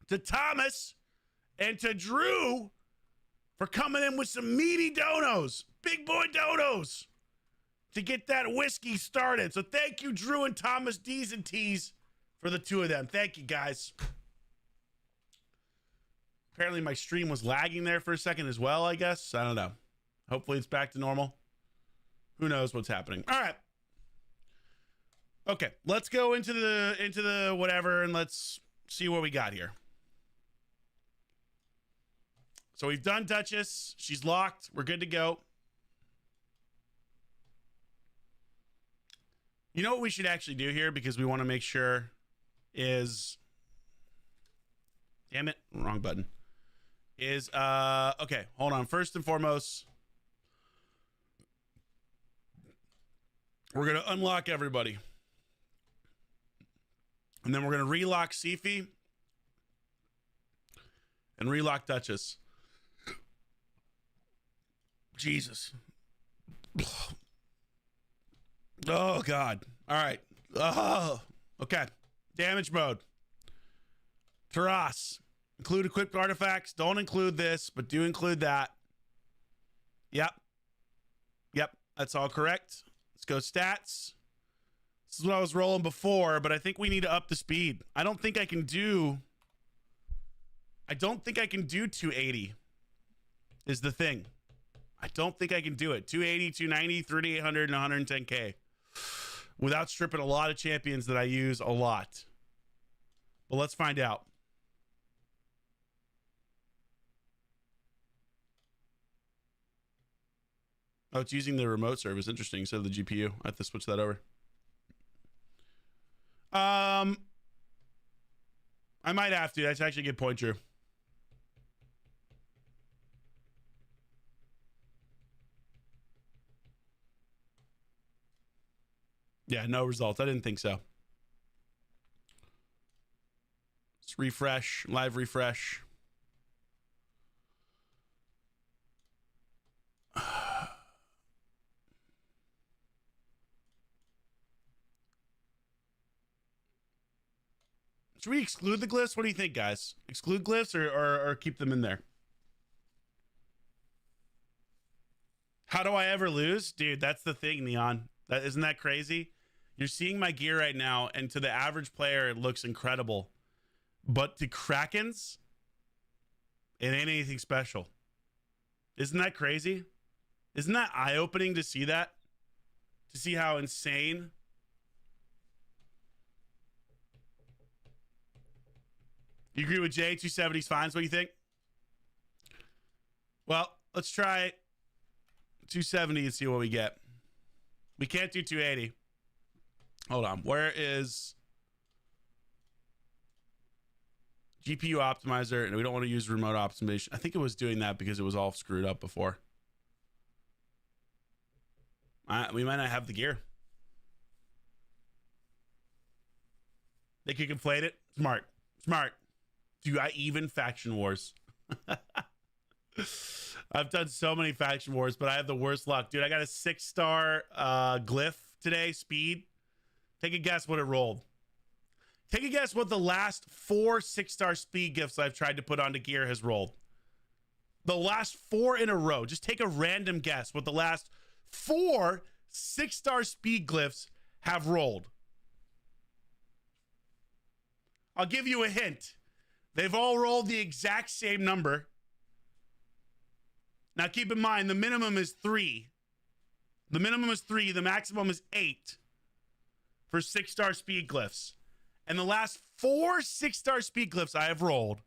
to Thomas and to Drew for coming in with some meaty donos, big boy donos, to get that whiskey started. So thank you, Drew and Thomas, D's and T's, for the two of them. Thank you, guys. Apparently my stream was lagging there for a second as well, I guess. I don't know. Hopefully it's back to normal. Who knows what's happening. All right. Okay, let's go into the whatever and let's see what we got here. So we've done Duchess. She's locked. We're good to go. You know what we should actually do here, because we want to make sure is, damn it, wrong button, is, okay, hold on. First and foremost, we're going to unlock everybody. And then we're going to relock Sifi and relock Duchess. Jesus. Oh, God. All right. Oh, okay. Damage mode. Taurus. Include equipped artifacts. Don't include this, but do include that. Yep. Yep. That's all correct. Let's go stats. This is what I was rolling before, but I think we need to up the speed. I don't think I can do 280 is the thing. I don't think I can do it. 280, 290, 3,800, and 110K without stripping a lot of champions that I use a lot. But let's find out. Oh, it's using the remote service. Interesting. Instead of the GPU. I have to switch that over. I might have to. That's actually a good point, Drew. Yeah, no results. I didn't think so. Let's refresh. Live refresh. Should we exclude the glyphs? What do you think, guys? Exclude glyphs or keep them in there? How do I ever lose? Dude, that's the thing, Neon. Isn't that crazy? You're seeing my gear right now, and to the average player, it looks incredible. But to Krakens, it ain't anything special. Isn't that crazy? Isn't that eye-opening to see that? To see how insane... You agree with Jay? 270's fine. So what do you think? Well, let's try 270 and see what we get. We can't do 280. Hold on. Where is GPU optimizer? And we don't want to use remote optimization. I think it was doing that because it was all screwed up before. We might not have the gear. They could conflate it. Smart. Smart. Do I even faction wars? I've done so many faction wars, but I have the worst luck. Dude, I got a 6-star glyph today, speed. Take a guess what it rolled. Take a guess what the last 4 6-star speed gifts I've tried to put onto gear has rolled. The last 4 in a row. Just take a random guess what the last 4 6-star speed glyphs have rolled. I'll give you a hint. They've all rolled the exact same number. Now, keep in mind, the minimum is 3. The minimum is 3. The maximum is 8 for 6-star speed glyphs. And the last 4 6-star speed glyphs I have rolled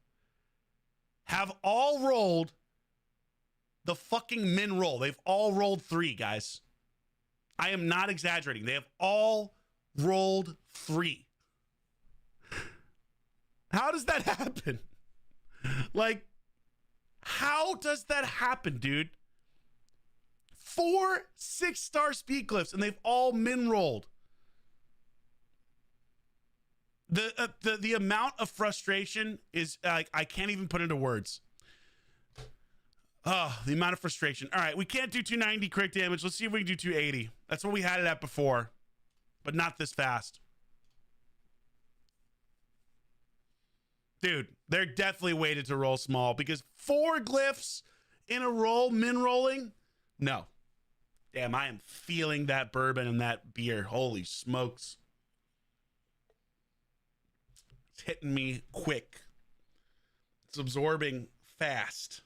have all rolled the fucking min roll. They've all rolled 3, guys. I am not exaggerating. They have all rolled 3. How does that happen? Like, how does that happen, dude? 4 6-star speed glyphs, and they've all min rolled. The amount of frustration is like I can't even put into words. Oh, the amount of frustration. All right, we can't do 290 crit damage. Let's see if we can do 280. That's what we had it at before, but not this fast. Dude, they're definitely weighted to roll small because 4 glyphs in a roll, min rolling? No. Damn, I am feeling that bourbon and that beer. Holy smokes. It's hitting me quick. It's absorbing fast.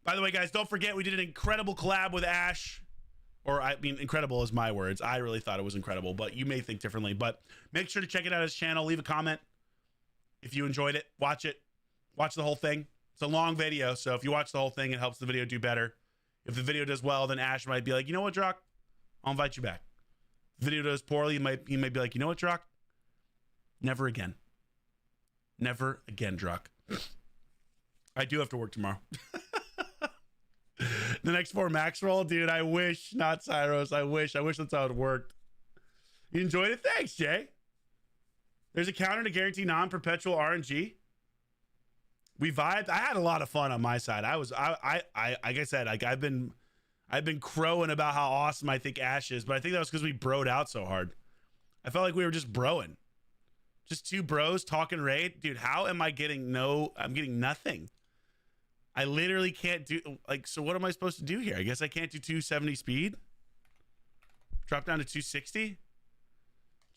By the way, guys, don't forget we did an incredible collab with Ash. Or, I mean, incredible is my words. I really thought it was incredible, but you may think differently. But make sure to check it out on his channel. Leave a comment. If you enjoyed it, watch it. Watch the whole thing. It's a long video, so if you watch the whole thing, it helps the video do better. If the video does well, then Ash might be like, you know what, Drock? I'll invite you back. Video does poorly, you might be like, you know what, Drock? Never again. Never again, Drock. I do have to work tomorrow. The next 4 max roll, dude. I wish, not Cyros. I wish that's how it worked. You enjoyed it? Thanks, Jay. There's a counter to guarantee non-perpetual RNG. We vibed. I had a lot of fun on my side. Like I said, like I've been crowing about how awesome I think Ash is, but I think that was because we broed out so hard. I felt like we were just broing. Just 2 bros talking raid. Dude, how am I getting I'm getting nothing. I literally can't do, like, so what am I supposed to do here? I guess I can't do 270 speed? Drop down to 260?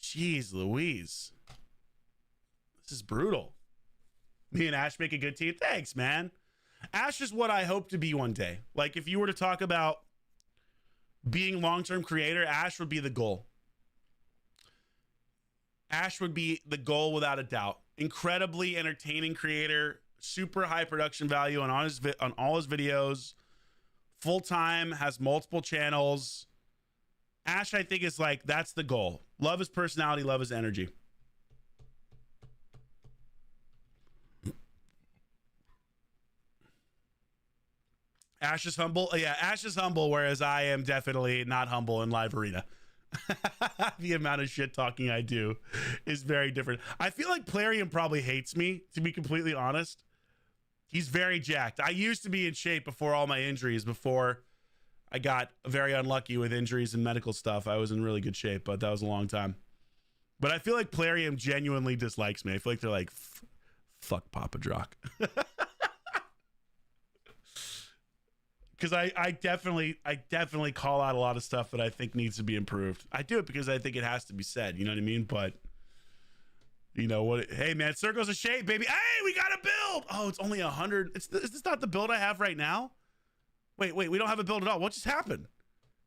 Jeez Louise. This is brutal. Me and Ash make a good team. Thanks, man. Ash is what I hope to be one day. Like, if you were to talk about being long-term creator, Ash would be the goal. Ash would be the goal without a doubt. Incredibly entertaining creator, super high production value on all his videos, full-time, has multiple channels. Ash, I think, is like, that's the goal. Love his personality, love his energy. Ash is humble. Yeah, Ash is humble, whereas I am definitely not humble in live arena. The amount of shit talking I do is very different. I feel like Plarium probably hates me, to be completely honest. He's very jacked. I used to be in shape before all my injuries, before I got very unlucky with injuries and medical stuff. I was in really good shape, but that was a long time. But I feel like Plarium genuinely dislikes me. I feel like they're like, fuck Papa Drock. Because I definitely call out a lot of stuff that I think needs to be improved. I do it because I think it has to be said. You know what I mean? But you know what? Hey man, circles of shape, baby. Hey, we got a build. Oh, it's only 100. Is this not the build I have right now? Wait, we don't have a build at all. What just happened?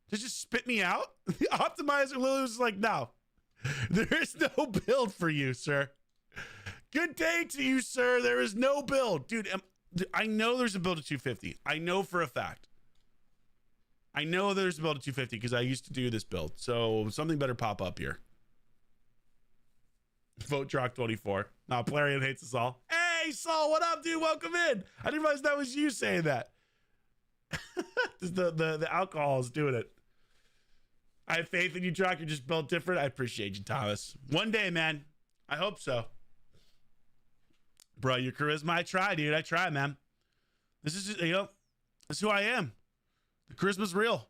Did it just spit me out? The optimizer literally was like, no, there is no build for you, sir. Good day to you, sir. There is no build, dude. I know there's a build of 250. I know for a fact. I know there's a build of 250 because I used to do this build. So something better pop up here. Vote Drock 24. Now Plarium hates us all. Hey, Saul, what up, dude? Welcome in. I didn't realize that was you saying that. the alcohol is doing it. I have faith in you, Drock. You're just built different. I appreciate you, Thomas. One day, man. I hope so. Bro, your charisma, I try, dude. I try, man. This is just, this is who I am. The charisma's real.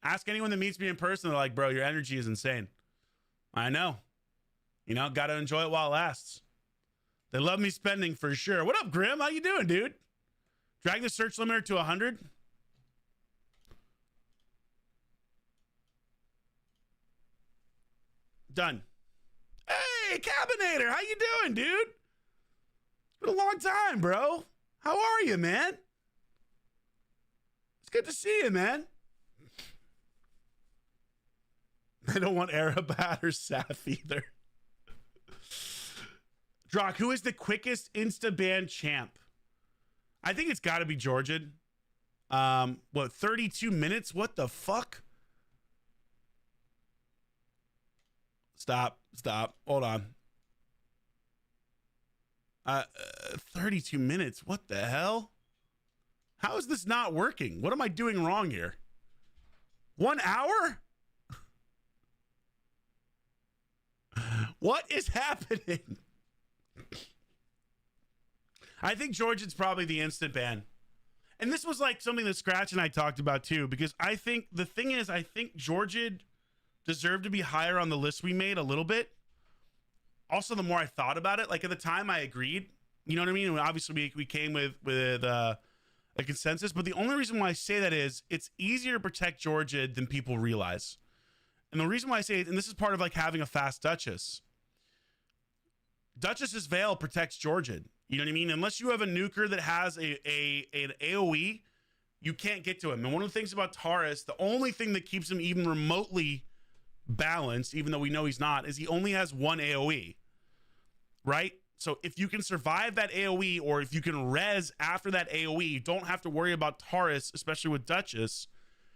Ask anyone that meets me in person. They're like, bro, your energy is insane. I know. You know, got to enjoy it while it lasts. They love me spending for sure. What up, Grim? How you doing, dude? Drag the search limiter to 100. Done. Hey, Cabinator. How you doing, dude? Been a long time, bro. How are you, man? It's good to see you, man. I don't want Arabat or Saf either. Drock, who is the quickest insta-ban champ? I think it's got to be Georgid. 32 minutes? What the fuck? Stop. Hold on. 32 minutes. What the hell? How is this not working? What am I doing wrong here? 1 hour? What is happening? I think Georgid's probably the instant ban. And this was like something that Scratch and I talked about too, because I think the thing is, I think Georgid deserved to be higher on the list we made a little bit. Also, the more I thought about it, like at the time I agreed, you know what I mean? And obviously we came with a consensus, but the only reason why I say that is it's easier to protect Georgid than people realize. And the reason why I say it, and this is part of like having a fast Duchess. Duchess's Veil protects Georgid. You know what I mean? Unless you have a nuker that has an AoE, you can't get to him. And one of the things about Taurus, the only thing that keeps him even remotely balanced, even though we know he's not, is he only has one AoE. Right? So if you can survive that AoE, or if you can res after that AoE, you don't have to worry about Taurus, especially with Duchess,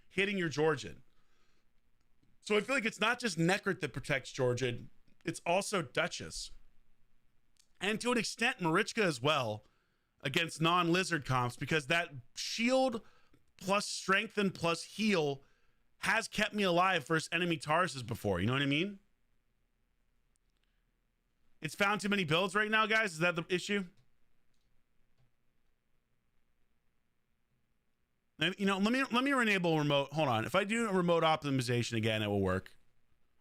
hitting your Georgid. So I feel like it's not just Necrit that protects Georgid, it's also Duchess. And to an extent, Marichka as well against non-lizard comps, because that shield plus strengthen plus heal has kept me alive versus enemy Tauruses before. You know what I mean? It's found too many builds right now, guys. Is that the issue? And, you know, let me enable remote. Hold on. If I do a remote optimization again, it will work.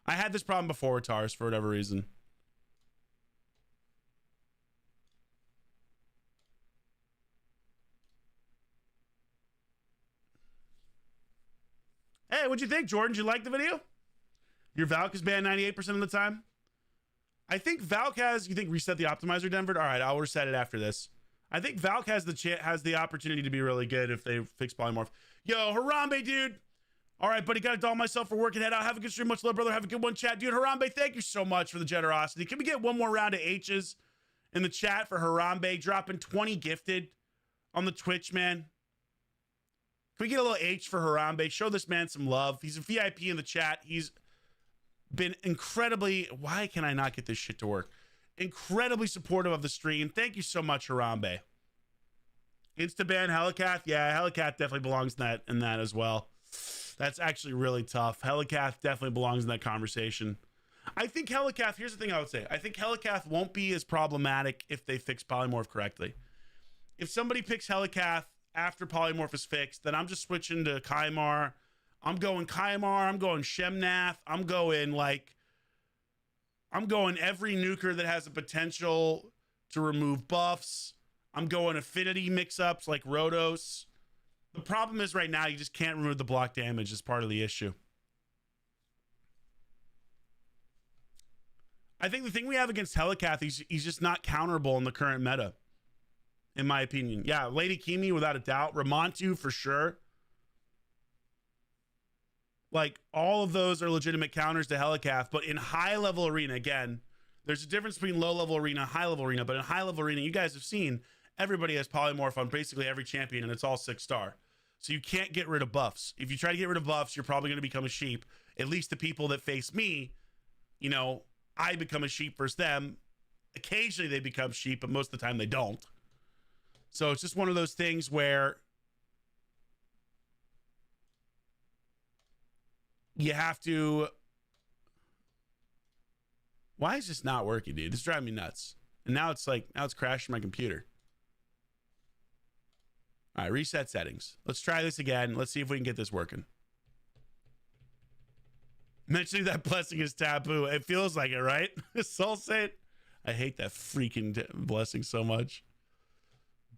I had this problem before with Taurus for whatever reason. Hey, what'd you think, Jordan? Did you like the video? Your Valk is banned 98% of the time. I think Valk has, you think reset the optimizer, Denver? All right, I'll reset it after this. I think Valk has the opportunity to be really good if they fix polymorph. Yo, Harambe, dude. All right, buddy, gotta doll myself for working. Head out. Have a good stream. Much love, brother. Have a good one, chat. Dude, Harambe, thank you so much for the generosity. Can we get one more round of H's in the chat for Harambe dropping 20 gifted on the Twitch, man? Can we get a little H for Harambe? Show this man some love. He's a VIP in the chat. He's been incredibly, why can I not get this shit to work? Incredibly supportive of the stream. Thank you so much, Harambe. Instaban Helicath. Yeah, Helicath definitely belongs in that as well. That's actually really tough. Helicath definitely belongs in that conversation. I think Helicath, here's the thing I would say. I think Helicath won't be as problematic if they fix polymorph correctly. If somebody picks Helicath after polymorph is fixed, then I'm just switching to Kymar. I'm going Kymar. I'm going Shemnath. I'm going every nuker that has a potential to remove buffs. I'm going affinity mix-ups like Rotos. The problem is right now you just can't remove the block damage as part of the issue. I think the thing we have against Helicath, he's just not counterable in the current meta, in my opinion. Yeah, Lady Kimi without a doubt. Ramontu for sure. Like, all of those are legitimate counters to Helicath, but in high-level arena, again, there's a difference between low-level arena and high-level arena, but in high-level arena, you guys have seen, everybody has polymorph on basically every champion, and it's all 6-star. So you can't get rid of buffs. If you try to get rid of buffs, you're probably going to become a sheep. At least the people that face me, you know, I become a sheep versus them. Occasionally they become sheep, but most of the time they don't. So it's just one of those things where you have to... Why is this not working, dude? It's driving me nuts. And now it's crashing my computer. All right, reset settings. Let's try this again. Let's see if we can get this working. Mentioning that blessing is taboo. It feels like it, right? Soul Saint. I hate that freaking blessing so much.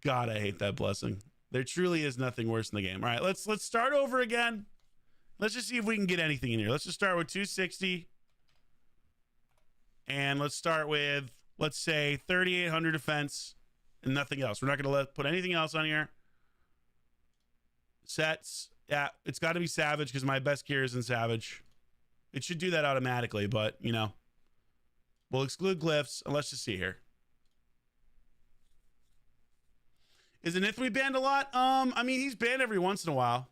God, I hate that blessing. There truly is nothing worse in the game. All right, let's start over again. Let's just see if we can get anything in here. Let's just start with 260. And let's start with, let's say, 3,800 defense and nothing else. We're not going to put anything else on here. Sets. Yeah, it's got to be Savage because my best gear is in Savage. It should do that automatically, but, you know. We'll exclude glyphs, and let's just see here. Is Anithri banned a lot? I mean, he's banned every once in a while.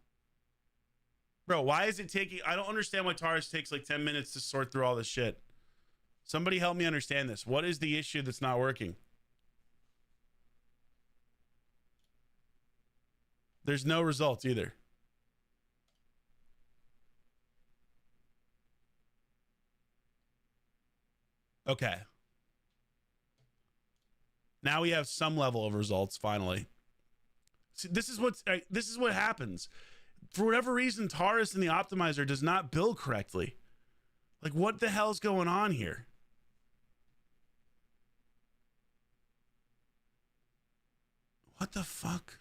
Bro, why is it taking... I don't understand why Taurus takes like 10 minutes to sort through all this shit. Somebody help me understand this. What is the issue that's not working? There's no results either. Okay. Now we have some level of results finally. See, this is what happens. For whatever reason, Taurus in the optimizer does not build correctly. Like, what the hell's going on here? What the fuck?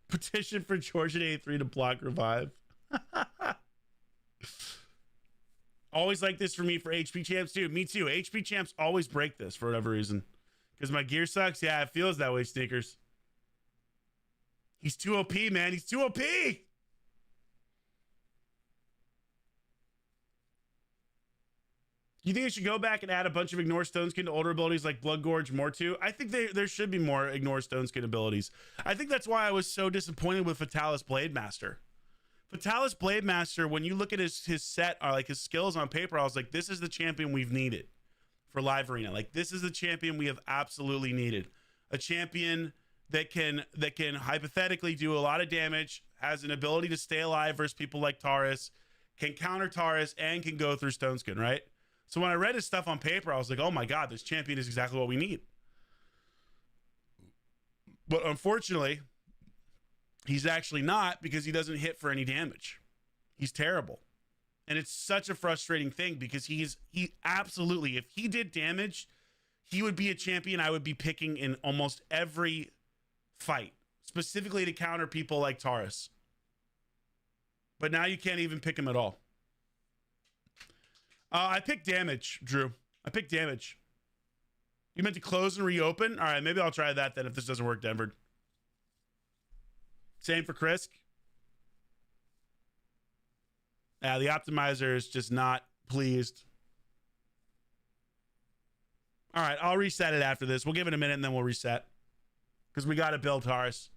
Petition for Georgid 83 to block revive. Always like this for me for HP champs too. Me too. HP champs always break this for whatever reason. Because my gear sucks. Yeah, it feels that way, Sneakers. He's too OP, man. He's too OP. You think they should go back and add a bunch of ignore stone skin to older abilities like Blood Gorge more too? I think there should be more ignore stone skin abilities. I think that's why I was so disappointed with Fatalis Blade Master. Fatalis Blade Master, when you look at his set or like his skills on paper, I was like, this is the champion we've needed for live arena. Like, this is the champion we have absolutely needed. A champion that can hypothetically do a lot of damage, has an ability to stay alive versus people like Taurus, can counter Taurus, and can go through stone skin, right? So when I read his stuff on paper, I was like, oh my God, this champion is exactly what we need. But unfortunately, he's actually not, because he doesn't hit for any damage. He's terrible. And it's such a frustrating thing because he absolutely, if he did damage, he would be a champion I would be picking in almost every fight, specifically to counter people like Taurus. But now you can't even pick him at all. I picked damage, Drew. I picked damage. You meant to close and reopen? All right, maybe I'll try that then if this doesn't work, Denver. Same for Krisk. Yeah, the optimizer is just not pleased. All right, I'll reset it after this. We'll give it a minute and then we'll reset. Because we got to build Taurus.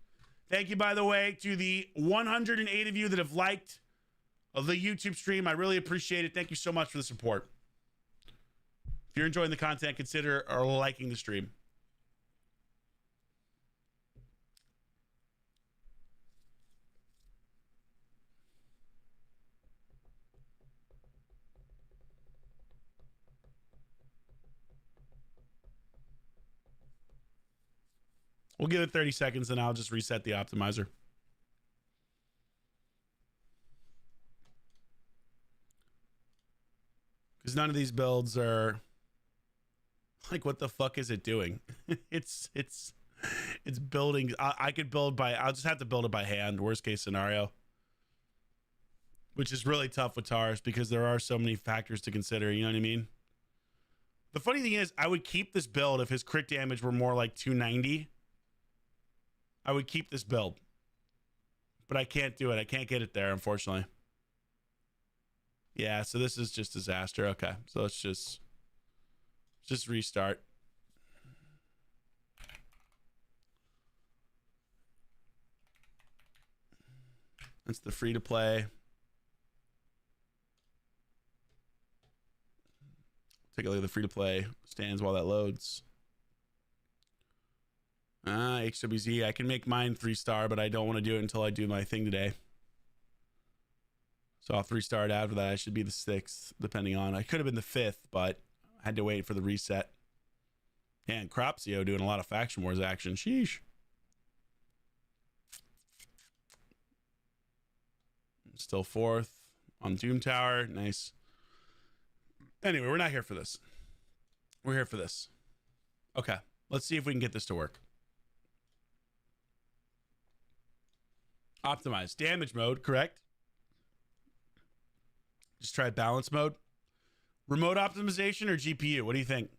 Thank you, by the way, to the 108 of you that have liked the YouTube stream. I really appreciate it. Thank you so much for the support. If you're enjoying the content, consider liking the stream. We'll give it 30 seconds and I'll just reset the optimizer. Because none of these builds are like, what the fuck is it doing? it's building. I could build by, I'll just have to build it by hand, worst case scenario. Which is really tough with Taurus because there are so many factors to consider, you know what I mean? The funny thing is, I would keep this build if his crit damage were more like 290. I would keep this build. But I can't do it. I can't get it there, unfortunately. Yeah, so this is just disaster. Okay, so let's just restart. That's the free to play. Take a look at the free to play stands while that loads. HWZ, I can make mine 3-star, but I don't want to do it until I do my thing today. So I'll 3-star it after that. I should be the 6th, depending on. I could have been the 5th, but I had to wait for the reset. Yeah, and Cropsio doing a lot of Faction Wars action. Sheesh. Still 4th on Doom Tower. Nice. Anyway, we're not here for this. We're here for this. Okay, let's see if we can get this to work. Optimize. Damage mode, correct? Just try balance mode. Remote optimization or GPU? What do you think?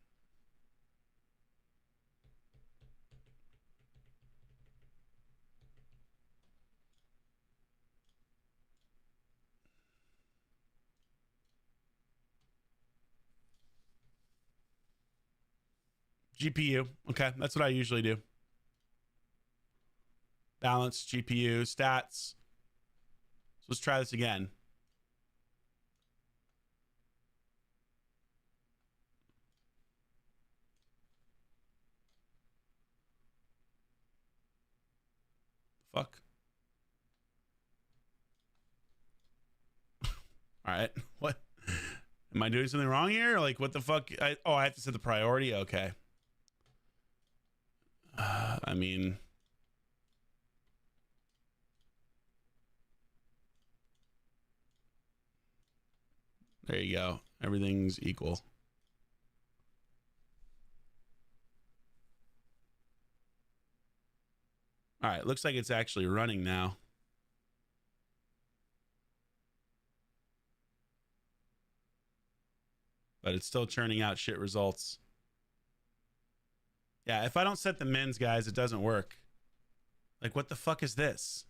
GPU. Okay, that's what I usually do. Balance, GPU, stats. So let's try this again. Fuck. All right. What? Am I doing something wrong here? Like, what the fuck? I have to set the priority? Okay. I mean... There you go. Everything's equal. All right. Looks like it's actually running now. But it's still churning out shit results. Yeah, if I don't set the mins, guys, it doesn't work. Like, what the fuck is this?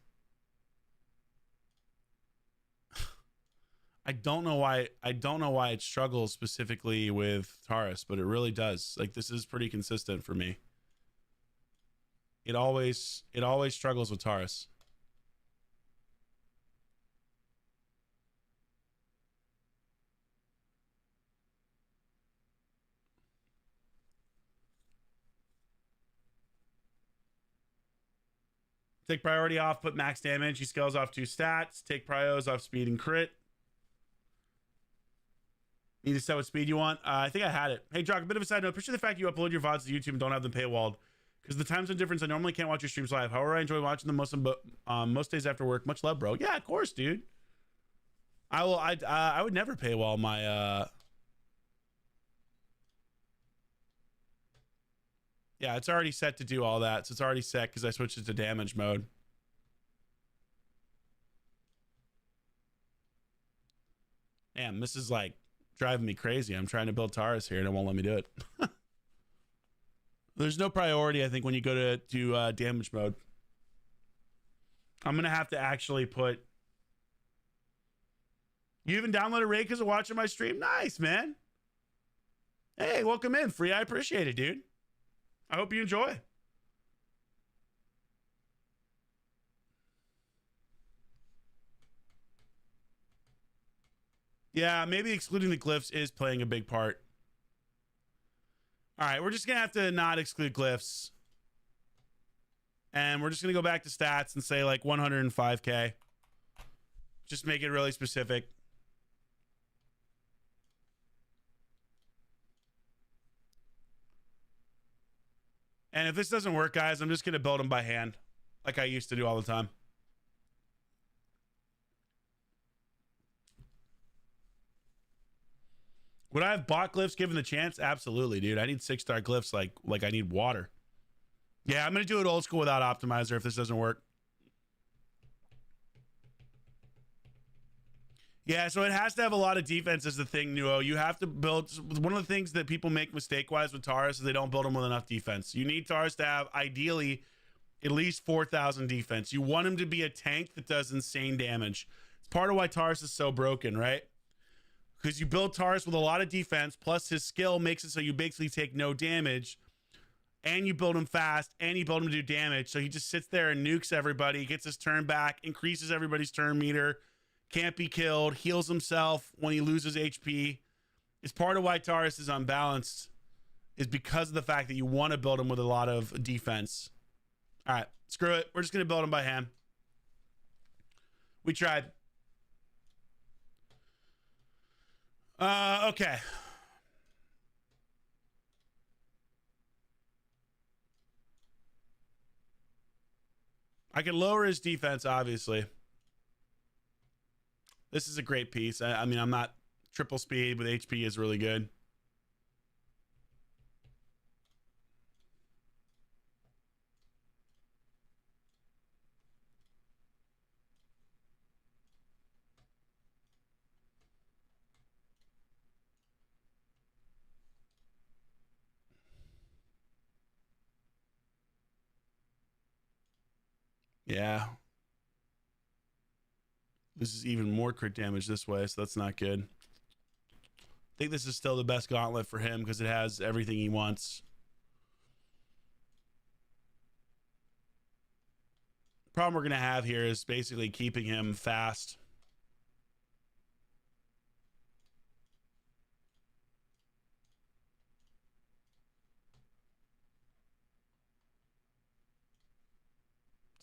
I don't know why. I don't know why it struggles specifically with Taurus, but it really does. Like, this is pretty consistent for me. It always struggles with Taurus. Take priority off, put max damage. He scales off 2 stats. Take prios off speed and crit. Need to set what speed you want. I think I had it. Hey, Drock, a bit of a side note. Appreciate the fact you upload your VODs to YouTube and don't have them paywalled. Because the time zone difference, I normally can't watch your streams live. However, I enjoy watching them most days after work. Much love, bro. Yeah, of course, dude. I would never paywall my Yeah, it's already set to do all that. So it's already set because I switched it to damage mode. Damn, this is like driving me crazy. I'm trying to build Taurus here and it won't let me do it. There's no priority, I think, when you go to do damage mode. I'm going to have to actually put... You even downloaded Raid because of watching my stream? Nice, man. Hey, welcome in. Free, I appreciate it, dude. I hope you enjoy. Yeah, maybe excluding the glyphs is playing a big part. All right, we're just going to have to not exclude glyphs. And we're just going to go back to stats and say like 105k. Just make it really specific. And if this doesn't work, guys, I'm just going to build them by hand like I used to do all the time. Would I have bought glyphs given the chance? Absolutely, dude. I need 6-star glyphs like I need water. Yeah, I'm going to do it old school without optimizer if this doesn't work. Yeah, so it has to have a lot of defense is the thing, Nuo. You have to build... One of the things that people make mistake-wise with Taurus is they don't build them with enough defense. You need Taurus to have, ideally, at least 4,000 defense. You want him to be a tank that does insane damage. It's part of why Taurus is so broken, right? Because you build Taurus with a lot of defense, plus his skill makes it so you basically take no damage, and you build him fast, and you build him to do damage. So he just sits there and nukes everybody, gets his turn back, increases everybody's turn meter, can't be killed, heals himself when he loses HP. It's part of why Taurus is unbalanced, is because of the fact that you want to build him with a lot of defense. All right, screw it. We're just going to build him by hand. We tried. Okay. I can lower his defense, obviously. This is a great piece. I mean, I'm not triple speed, but HP is really good. Yeah. This is even more crit damage this way, so that's not good. I think this is still the best gauntlet for him because it has everything he wants. Problem we're going to have here is basically keeping him fast.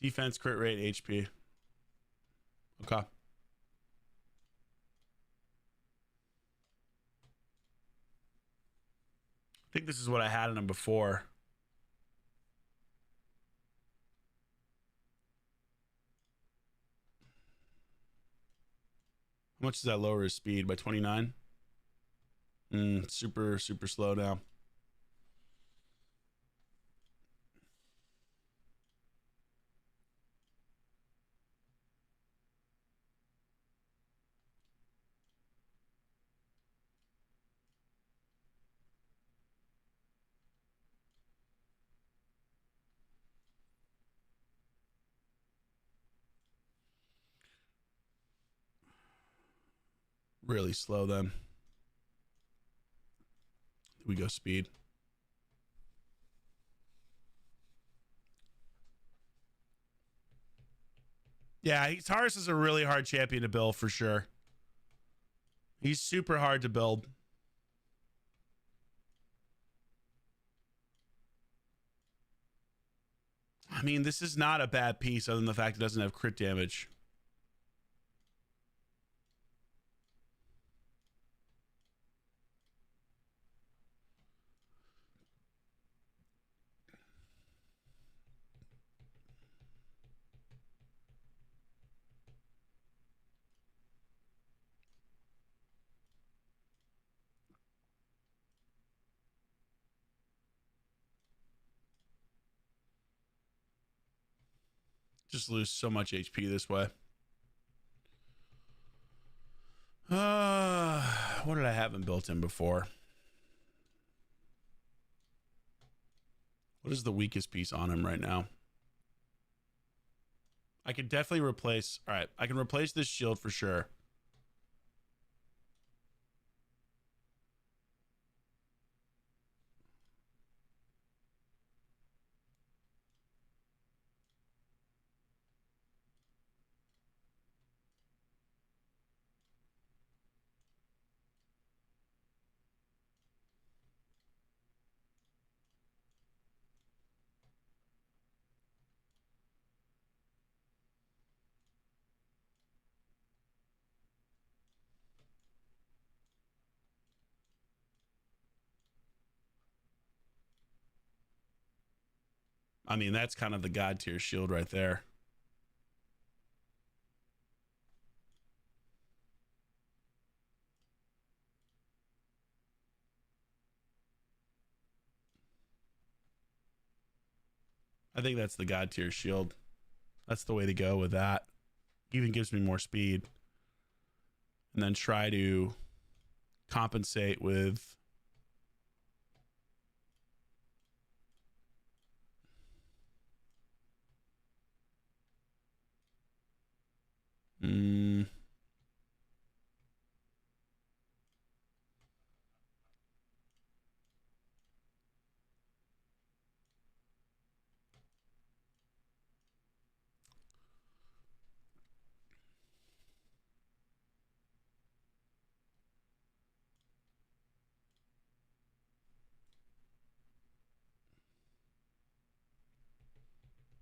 Defense, crit rate, HP. Okay. I think this is what I had in him before. How much does that lower his speed? By 29? Super slow now. really slow then. We go speed. Yeah, Taurus is a really hard champion to build for sure. He's super hard to build. I mean, this is not a bad piece other than the fact it doesn't have crit damage. Just lose so much HP this way. What did I have him built in before? What is the weakest piece on him right now? I could definitely replace. All right, I can replace this shield for sure. I mean, that's kind of the god tier shield right there. I think that's the god tier shield. That's the way to go with that. Even gives me more speed. And then try to compensate with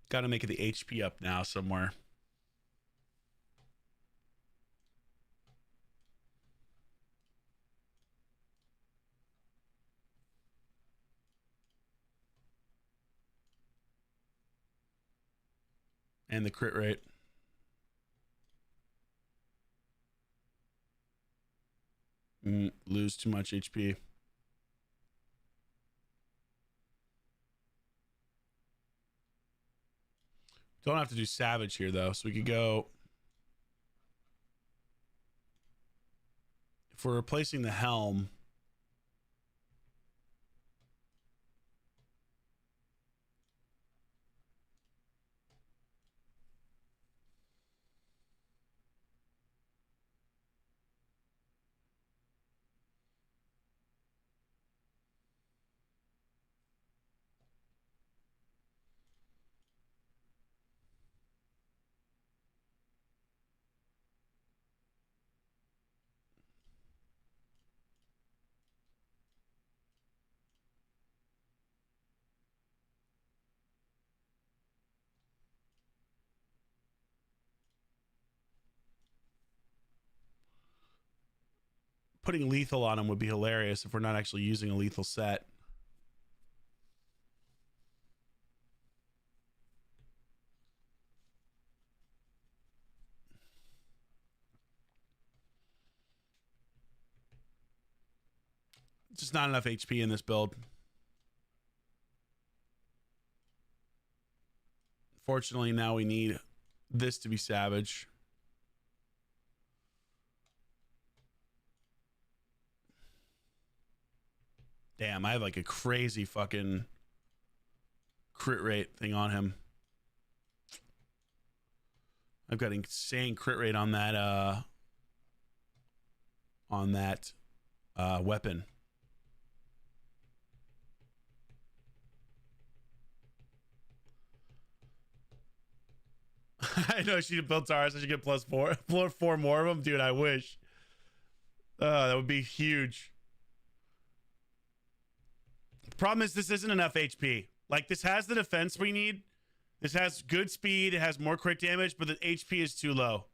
got to make it the HP up now somewhere. And the crit rate. Lose too much HP. Don't have to do Savage here, though. So we could go... If we're replacing the Helm... Putting lethal on him would be hilarious if we're not actually using a lethal set. Just not enough HP in this build. Fortunately, now we need this to be Savage. Damn, I have like a crazy fucking crit rate thing on him. I've got insane crit rate on that on that weapon. I know I should have built Taurus. I should get +4. Four more of them. Dude, I wish. That would be huge. The problem is this isn't enough HP. Like, this has the defense we need. This has good speed. It has more crit damage, but the HP is too low.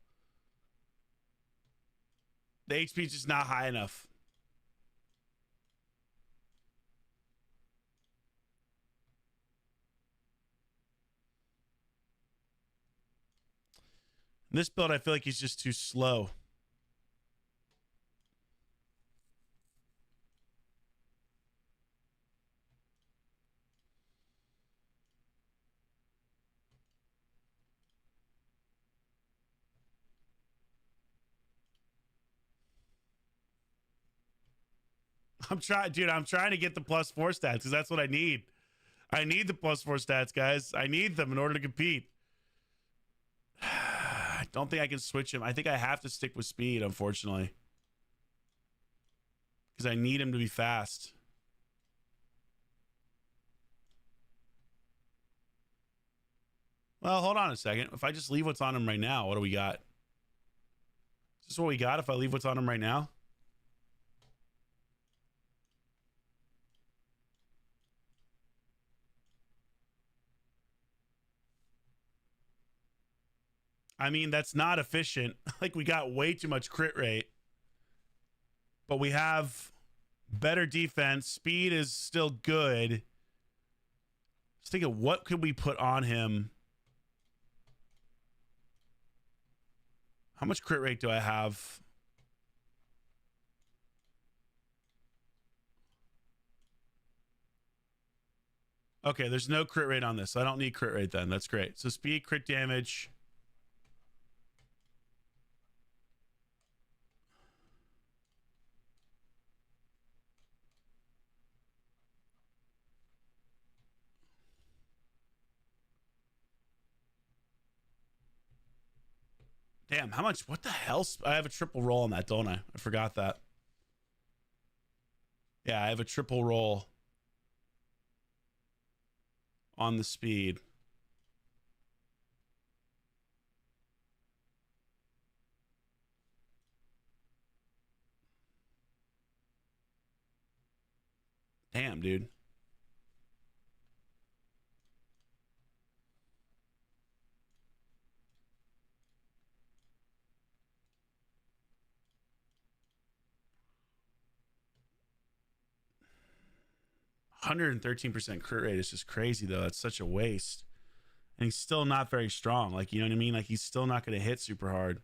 The HP is just not high enough. In this build, I feel like he's just too slow. I'm trying to get the +4 stats because that's what I need. I need the +4 stats, guys. I need them in order to compete. I don't think I can switch him. I think I have to stick with speed, unfortunately. Because I need him to be fast. Well, hold on a second. If I just leave what's on him right now, what do we got? Is this what we got if I leave what's on him right now? I mean, that's not efficient. Like, we got way too much crit rate. But we have better defense. Speed is still good. Just thinking, what could we put on him? How much crit rate do I have? Okay, there's no crit rate on this, so I don't need crit rate then. That's great. So speed, crit damage. Damn, how much? What the hell? I have a triple roll on that, don't I? I forgot that. Yeah, I have a triple roll on the speed. Damn, dude. %113% crit rate is just crazy, though. That's such a waste. And he's still not very strong. Like, you know what I mean? Like, he's still not going to hit super hard.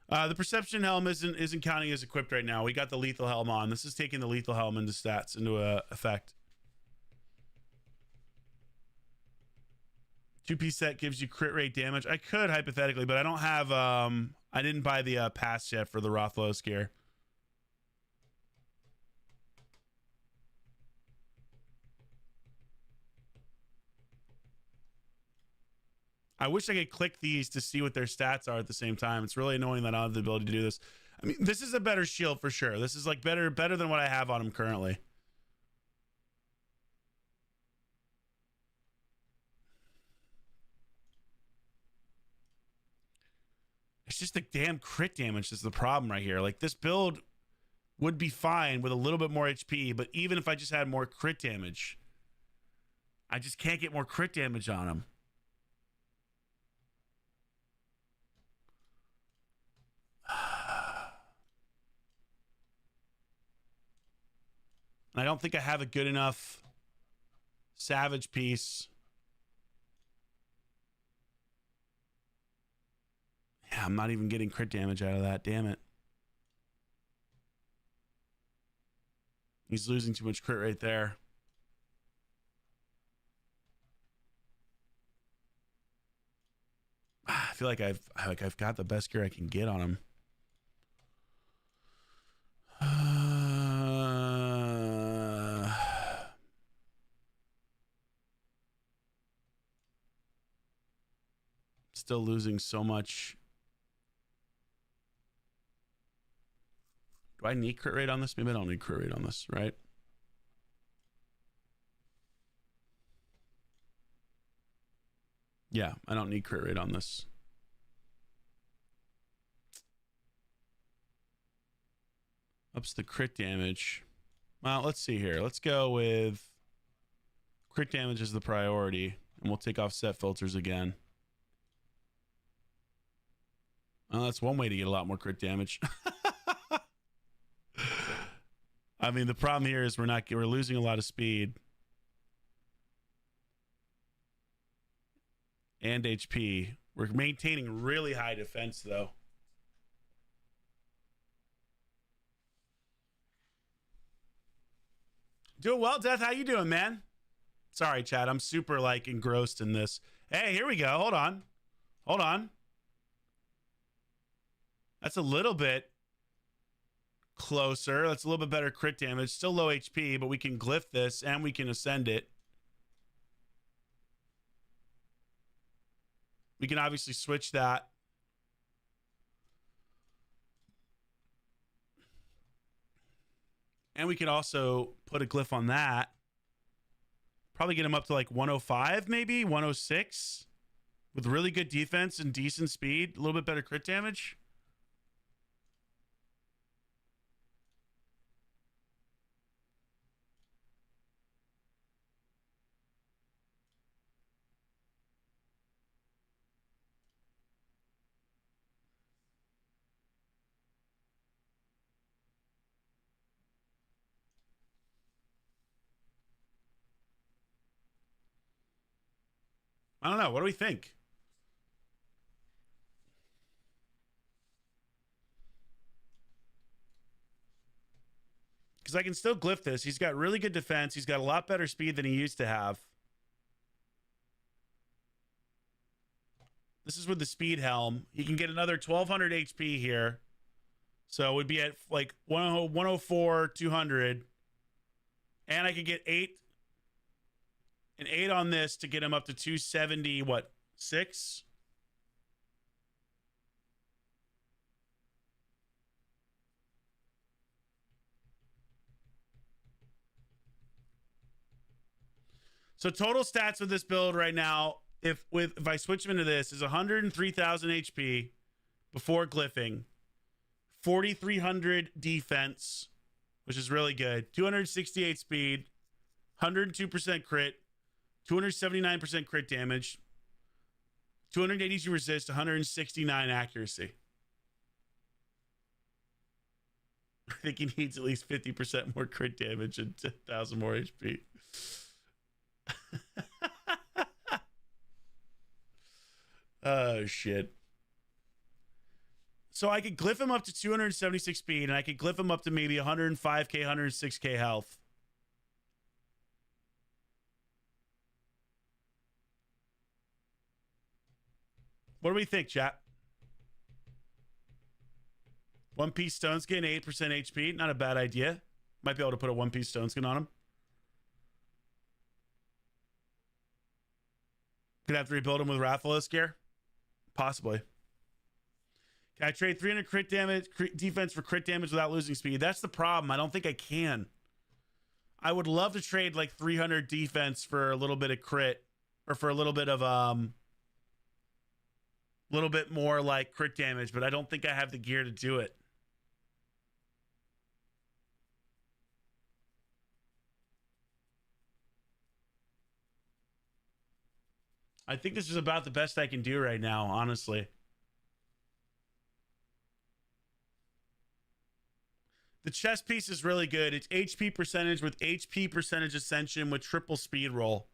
The perception helm isn't counting as equipped right now. We got the lethal helm on. This is taking the lethal helm into stats, into effect. 2-piece set gives you crit rate damage. I could hypothetically, but I don't have I didn't buy the pass yet for the Rothlos gear. I wish I could click these to see what their stats are at the same time. It's really annoying that I don't have the ability to do this. I mean, this is a better shield for sure. This is like better than what I have on him currently. It's just the damn crit damage is the problem right here. Like, this build would be fine with a little bit more HP, but even if I just had more crit damage, I just can't get more crit damage on him. I don't think I have a good enough Savage piece. Yeah, I'm not even getting crit damage out of that. Damn it. He's losing too much crit right there. I feel like I've got the best gear I can get on him. still losing so much. Do I need crit rate on this? Maybe I don't need crit rate on this, right? Yeah, I don't need crit rate on this. Ups the crit damage. Well, let's see here. Let's go with crit damage as the priority, and we'll take off set filters again. Well, that's one way to get a lot more crit damage. I mean, the problem here is we're losing a lot of speed and HP. We're maintaining really high defense though. Doing well, Death. How you doing, man? Sorry, Chad. I'm super like engrossed in this. Hey, here we go. Hold on. Hold on. That's a little bit closer. That's a little bit better crit damage. Still low HP, but we can glyph this and we can ascend it. We can obviously switch that. And we can also put a glyph on that. Probably get him up to like 105, maybe 106, with really good defense and decent speed. A little bit better crit damage. I don't know. What do we think? Because I can still glyph this. He's got really good defense. He's got a lot better speed than he used to have. This is with the speed helm. He can get another 1200 HP here. So it would be at like 104, 200. And I could get an 8 on this to get him up to 270, what, 6? So total stats with this build right now, if I switch him into this, is 103,000 HP before glyphing, 4,300 defense, which is really good, 268 speed, 102% crit, 279% crit damage, 282 resist, 169 accuracy. I think he needs at least 50% more crit damage and 10,000 more HP. Oh, shit. So I could glyph him up to 276 speed, and I could glyph him up to maybe 105k, 106k health. What do we think, chat? One Piece Stone Skin, 8% HP. Not a bad idea. Might be able to put a One Piece Stone Skin on him. Could have to rebuild him with Rathalos gear. Possibly. Can I trade 300 crit damage, defense for crit damage without losing speed? That's the problem. I don't think I can. I would love to trade like 300 defense for a little bit of crit, or for a little bit of little bit more like crit damage, but I don't think I have the gear to do it. I think this is about the best I can do right now, honestly. The chest piece is really good. It's HP percentage with HP percentage ascension with triple speed roll.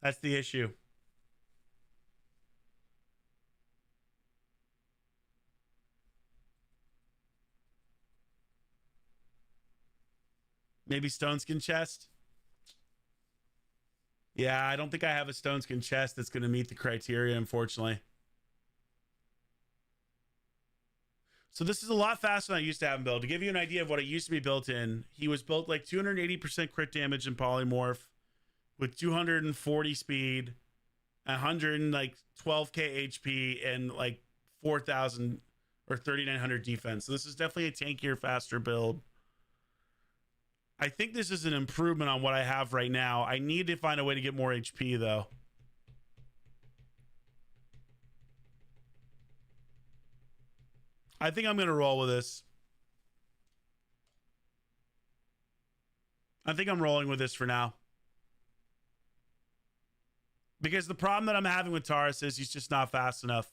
That's the issue. Maybe Stone Skin chest? Yeah, I don't think I have a Stone Skin chest that's going to meet the criteria, unfortunately. So this is a lot faster than I used to have him built. To give you an idea of what it used to be built in, he was built like 280% crit damage in polymorph with 240 speed, 112k HP and like 4,000 or 3,900 defense. So this is definitely a tankier, faster build. I think this is an improvement on what I have right now. I need to find a way to get more HP though. I think I'm going to roll with this. I think I'm rolling with this for now. Because the problem that I'm having with Taurus is he's just not fast enough.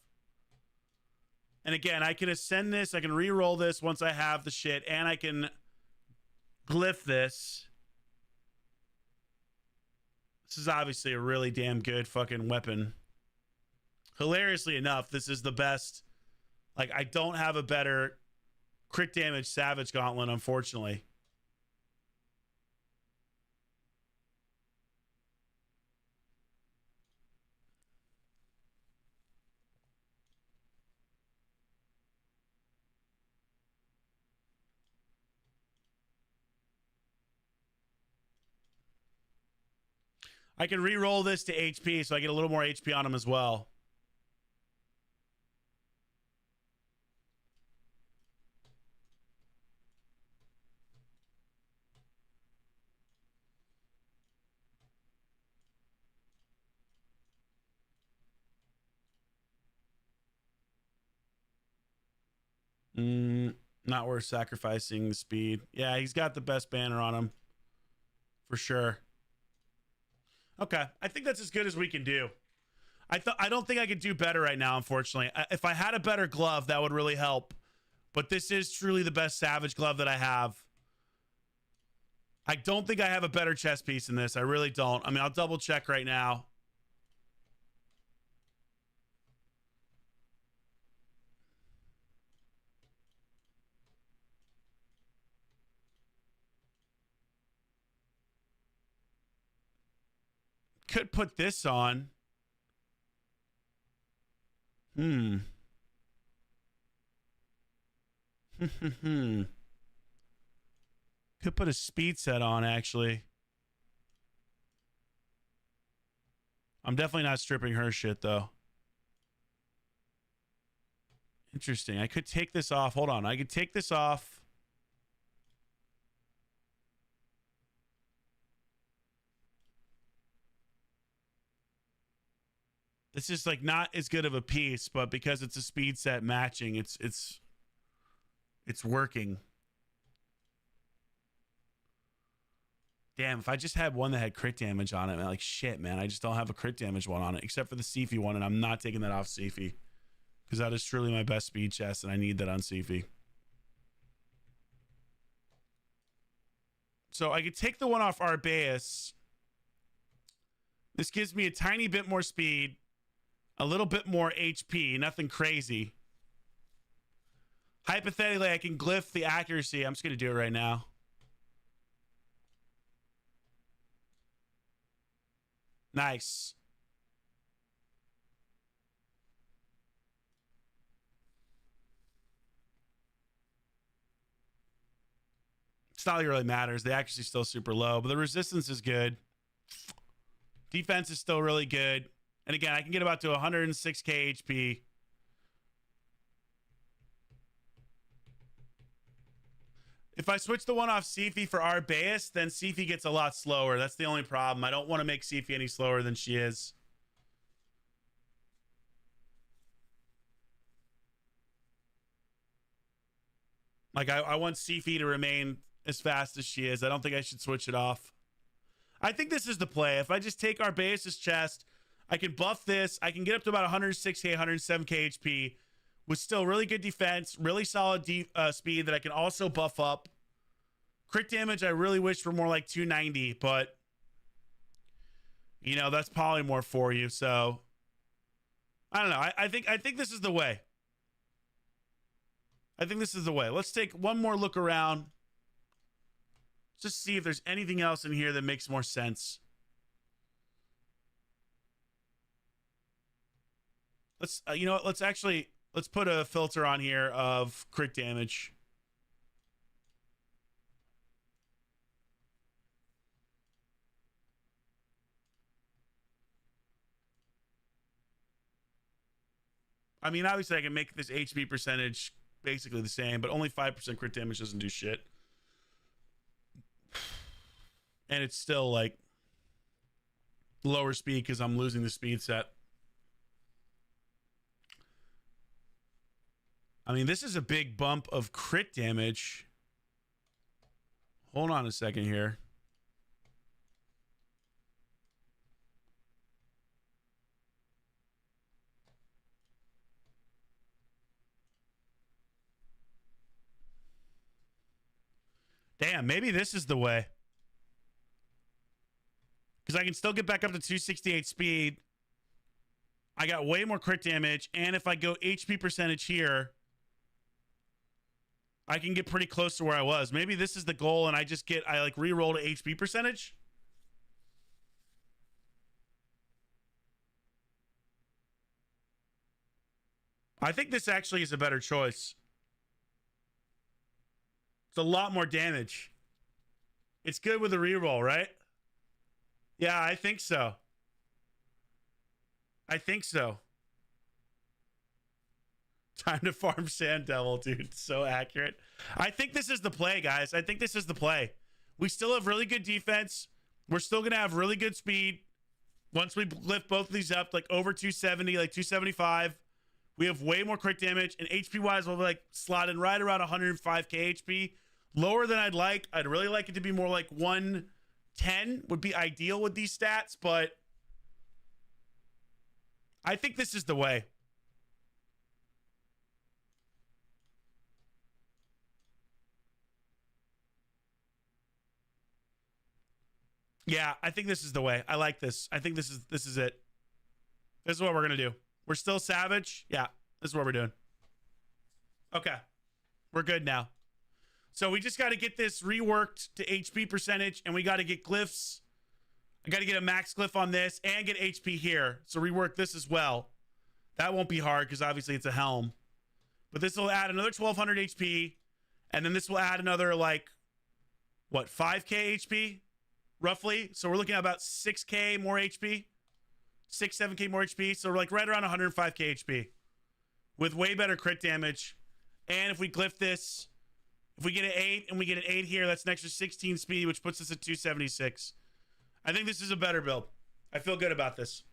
And again, I can ascend this. I can re-roll this once I have the shit. And I can glyph this. This is obviously a really damn good fucking weapon. Hilariously enough, this is the best. Like, I don't have a better crit damage Savage Gauntlet, unfortunately. I can re-roll this to HP, so I get a little more HP on him as well. Not worth sacrificing the speed. Yeah, he's got the best banner on him. For sure. Okay, I think that's as good as we can do. I don't think I could do better right now, unfortunately. If I had a better glove, that would really help. But this is truly the best Savage glove that I have. I don't think I have a better chest piece in this. I really don't. I mean, I'll double check right now. Could put this on. Could put a speed set on, actually. I'm definitely not stripping her shit, though. Interesting. I could take this off. Hold on. I could take this off. This is like not as good of a piece, but because it's a speed set matching, it's working. Damn, if I just had one that had crit damage on it, man, like shit, man, I just don't have a crit damage one on it, except for the Sifi one, and I'm not taking that off Sifi. Because that is truly my best speed chest, and I need that on Sifi. So I could take the one off Arbaeus. This gives me a tiny bit more speed, a little bit more HP, nothing crazy. Hypothetically, I can glyph the accuracy. I'm just going to do it right now. Nice. It's not like it really matters. The accuracy is still super low, but the resistance is good. Defense is still really good. And again, I can get about to 106k HP. If I switch the one off Sifi for Arbaeus, then Sifi gets a lot slower. That's the only problem. I don't want to make Sifi any slower than she is. Like, I want Sifi to remain as fast as she is. I don't think I should switch it off. I think this is the play. If I just take Arbaeus' chest, I can buff this. I can get up to about 106k, 107k HP with still really good defense, really solid speed that I can also buff up. Crit damage, I really wish for more like 290, but you know, that's polymorph for you. So I don't know. I think this is the way. I think this is the way. Let's take one more look around. Just see if there's anything else in here that makes more sense. Let's, you know what? Let's put a filter on here of crit damage. I mean, obviously I can make this HP percentage basically the same, but only 5% crit damage doesn't do shit. And it's still like lower speed because I'm losing the speed set. I mean, this is a big bump of crit damage. Hold on a second here. Damn, maybe this is the way. Because I can still get back up to 268 speed. I got way more crit damage. And if I go HP percentage here, I can get pretty close to where I was. Maybe this is the goal and I like re-roll to HP percentage. I think this actually is a better choice. It's a lot more damage. It's good with a reroll, right? Yeah, I think so. I think so. Time to farm Sand Devil, dude. So accurate. I think this is the play, guys. I think this is the play. We still have really good defense. We're still going to have really good speed. Once we lift both of these up, like over 270, like 275, we have way more crit damage. And HP-wise, we'll be like slotted right around 105k HP. Lower than I'd like. I'd really like it to be more like 110 would be ideal with these stats, but I think this is the way. Yeah, I think this is the way. I like this. I think this is it. This is what we're gonna do. We're still savage. Yeah, this is what we're doing. Okay, we're good now. So we just got to get this reworked to HP percentage, and we got to get glyphs. I got to get a max glyph on this and get HP here. So rework this as well. That won't be hard because obviously it's a helm. But this will add another 1200 HP, and then this will add another like what 5k HP. Roughly. So we're looking at about 6k more HP. 7k more HP. So we're like right around 105k HP. With way better crit damage. And if we glyph this, if we get an 8 and we get an 8 here, that's an extra 16 speed, which puts us at 276. I think this is a better build. I feel good about this.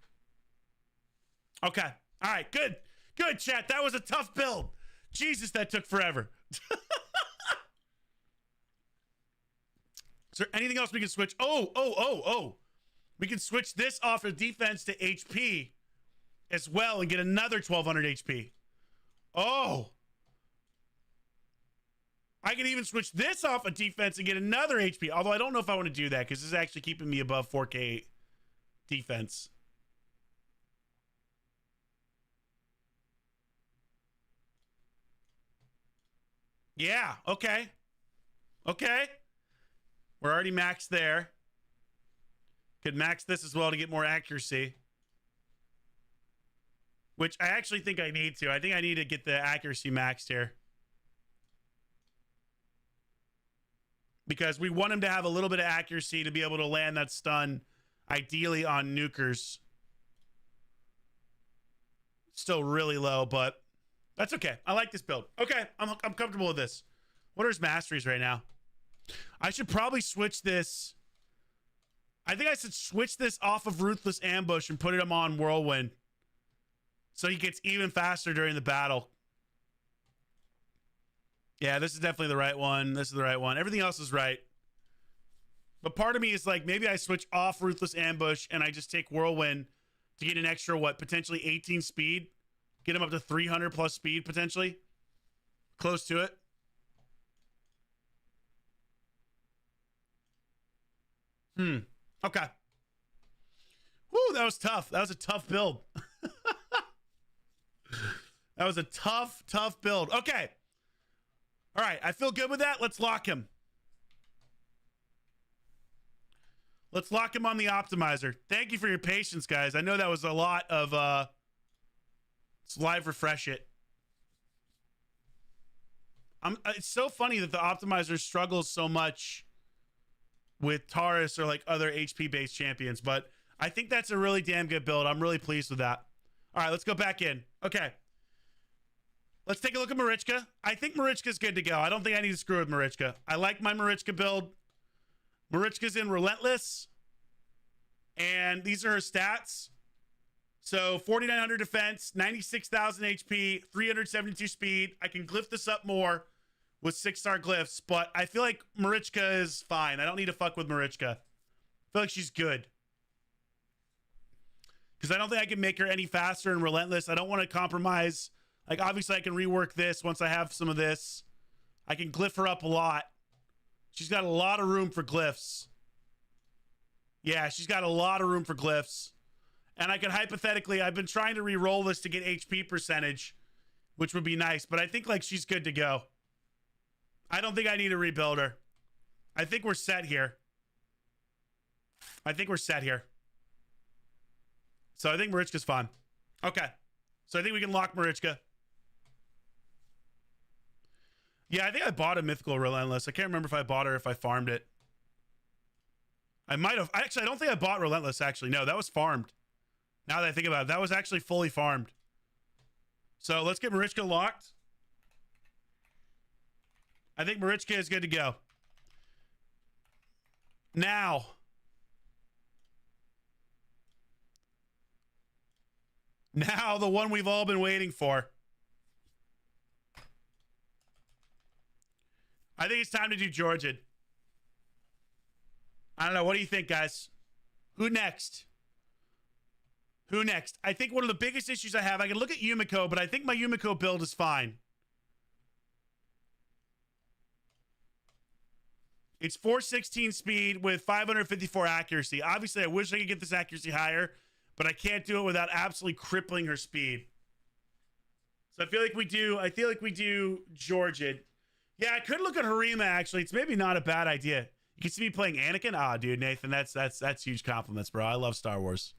Okay. All right. Good. Good, chat. That was a tough build. Jesus, that took forever. Is there anything else we can switch? Oh. We can switch this off of defense to HP as well and get another 1200 HP. Oh. I can even switch this off of defense and get another HP. Although I don't know if I want to do that because this is actually keeping me above 4k defense. Yeah. Okay. Okay. We're already maxed there. Could max this as well to get more accuracy. Which I actually think I need to. I think I need to get the accuracy maxed here. Because we want him to have a little bit of accuracy to be able to land that stun, ideally on nukers. Still really low, but that's okay. I like this build. Okay, I'm comfortable with this. What are his masteries right now? I should probably switch this. I think I should switch this off of Ruthless Ambush and put him on Whirlwind. So he gets even faster during the battle. Yeah, this is definitely the right one. This is the right one. Everything else is right. But part of me is like, maybe I switch off Ruthless Ambush and I just take Whirlwind to get an extra, what, potentially 18 speed? Get him up to 300 plus speed, potentially. Close to it. Okay. Woo, that was tough. That was a tough build. That was a tough build. Okay. All right, I feel good with that. Let's lock him. Let's lock him on the optimizer. Thank you for your patience, guys. I know that was a lot of let's live refresh it. It's so funny that the optimizer struggles so much with Taurus or like other HP based champions, but I think that's a really damn good build. I'm really pleased with that. All right, let's go back in. Okay. Let's take a look at Marichka. I think Marichka's good to go. I don't think I need to screw with Marichka. I like my Marichka build. Marichka's in Relentless. And these are her stats. So 4,900 defense, 96,000 HP, 372 speed. I can glyph this up more with 6-star glyphs, but I feel like Marichka is fine. I don't need to fuck with Marichka. I feel like she's good. Because I don't think I can make her any faster and Relentless. I don't want to compromise. Like, obviously, I can rework this once I have some of this. I can glyph her up a lot. She's got a lot of room for glyphs. Yeah, she's got a lot of room for glyphs. And I can hypothetically, I've been trying to re-roll this to get HP percentage, which would be nice. But I think, like, she's good to go. I don't think I need to rebuild her. I think we're set here. So I think Marichka's fine. Okay. So I think we can lock Marichka. Yeah, I think I bought a Mythical Relentless. I can't remember if I bought her or if I farmed it. I might have. Actually, I don't think I bought Relentless, actually. No, that was farmed. Now that I think about it, that was actually fully farmed. So let's get Marichka locked. I think Marichka is good to go. Now, the one we've all been waiting for. I think it's time to do Georgid. I don't know. What do you think, guys? Who next? I think one of the biggest issues I have, I can look at Yumiko, but I think my Yumiko build is fine. It's 416 speed with 554 accuracy. Obviously, I wish I could get this accuracy higher, but I can't do it without absolutely crippling her speed. So I feel like we do Georgid. Yeah, I could look at Harima, actually. It's maybe not a bad idea. You can see me playing Anakin. Ah, dude, Nathan, that's huge compliments, bro. I love Star Wars.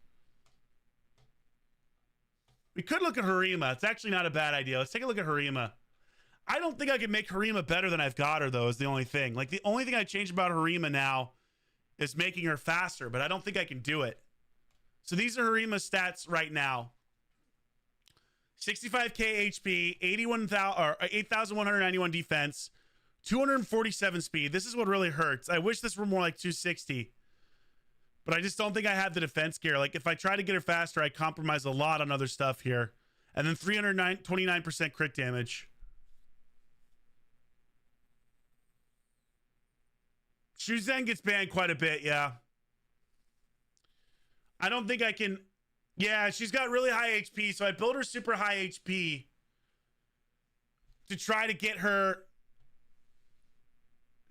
We could look at Harima. It's actually not a bad idea. Let's take a look at Harima. I don't think I can make Harima better than I've got her, though, is the only thing. Like, the only thing I changed about Harima now is making her faster, but I don't think I can do it. So these are Harima's stats right now. 65k HP, 8,191 defense, 247 speed. This is what really hurts. I wish this were more like 260. But I just don't think I have the defense gear. Like, if I try to get her faster, I compromise a lot on other stuff here. And then 29% crit damage. Shuzhen gets banned quite a bit, yeah. I don't think I can... Yeah, she's got really high HP, so I built her super high HP to try to get her...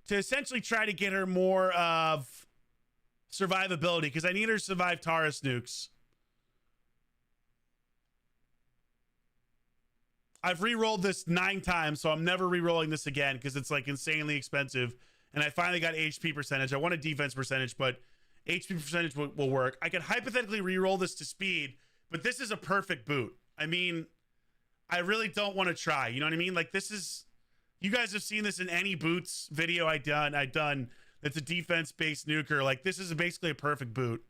To essentially try to get her more of survivability, because I need her to survive Taurus nukes. I've re-rolled this 9 times, so I'm never re-rolling this again because it's like insanely expensive. And I finally got HP percentage. I want a defense percentage, but HP percentage will work. I could hypothetically re-roll this to speed, but this is a perfect boot. I mean, I really don't want to try. You know what I mean? Like, this is... You guys have seen this in any boots video I've done that's a defense-based nuker. Like, this is basically a perfect boot.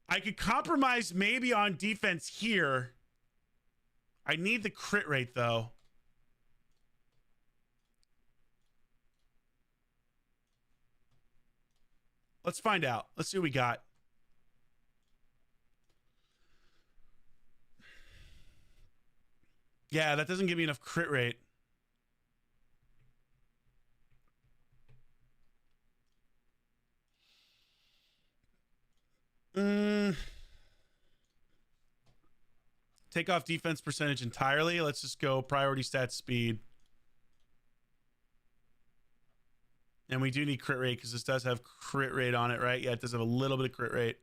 I could compromise maybe on defense here. I need the crit rate, though. Let's find out. Let's see what we got. Yeah, that doesn't give me enough crit rate. Take off defense percentage entirely. Let's just go priority stat speed. And we do need crit rate because this does have crit rate on it, right? Yeah, it does have a little bit of crit rate.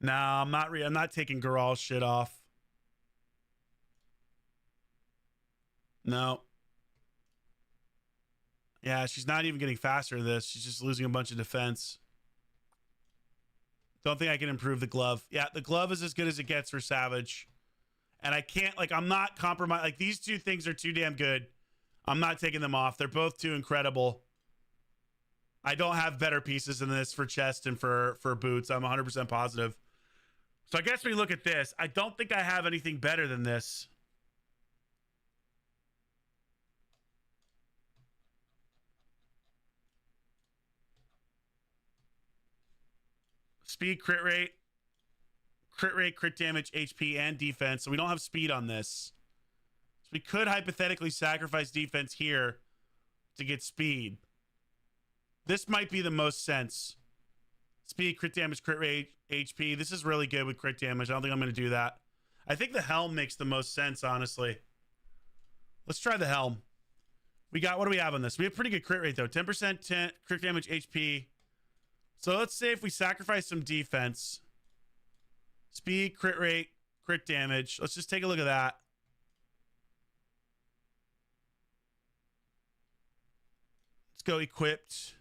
No, I'm not taking Garal's shit off. No. Yeah, she's not even getting faster in this. She's just losing a bunch of defense. Don't think I can improve the glove. Yeah, the glove is as good as it gets for Savage. And I can't, like, I'm not compromised. Like, these two things are too damn good. I'm not taking them off. They're both too incredible. I don't have better pieces than this for chest and for boots. I'm 100% positive. So I guess we look at this. I don't think I have anything better than this. Speed, crit rate, crit damage, HP, and defense. So we don't have speed on this. So we could hypothetically sacrifice defense here to get speed. This might be the most sense. Speed, crit damage, crit rate, HP. This is really good with crit damage. I don't think I'm going to do that. I think the helm makes the most sense, honestly. Let's try the helm. We got, what do we have on this? We have pretty good crit rate, though. 10%, 10 crit damage, HP. So let's say if we sacrifice some defense. Speed, crit rate, crit damage. Let's just take a look at that. Let's go equipped.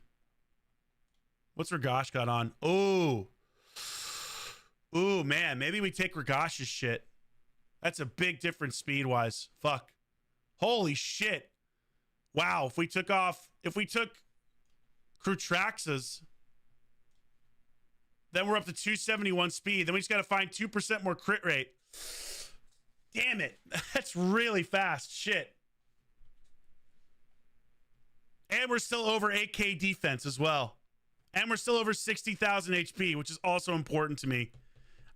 What's Ragash got on? Oh. Ooh, man. Maybe we take Ragash's shit. That's a big difference speed-wise. Fuck. Holy shit. Wow. If we took Krutrax's, then we're up to 271 speed. Then we just got to find 2% more crit rate. Damn it. That's really fast. Shit. And we're still over 8k defense as well. And we're still over 60,000 HP, which is also important to me.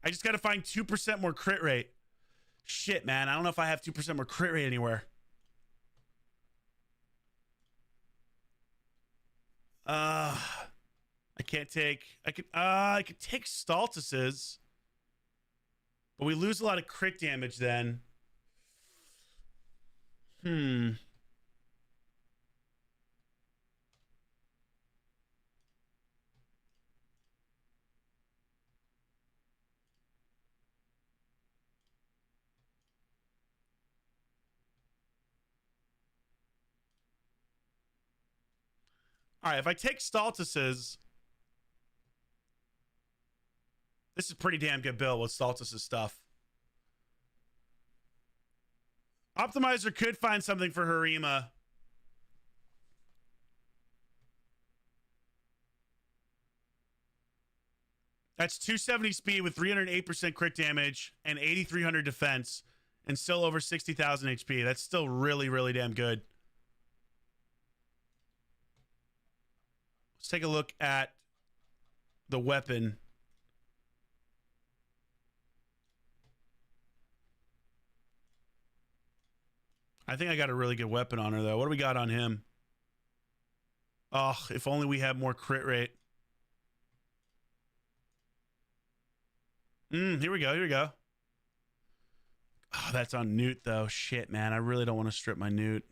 I just got to find 2% more crit rate. Shit, man. I don't know if I have 2% more crit rate anywhere. I can't take... I could take Stultus's. But we lose a lot of crit damage then. All right, if I take Stultus's, this is a pretty damn good build with Stultus's stuff. Optimizer could find something for Harima. That's 270 speed with 308% crit damage and 8,300 defense and still over 60,000 HP. That's still really, really damn good. Let's take a look at the weapon. I think I got a really good weapon on her, though. What do we got on him? Oh, if only we had more crit rate. Here we go. Here we go. Oh, that's on Newt, though. Shit, man. I really don't want to strip my Newt.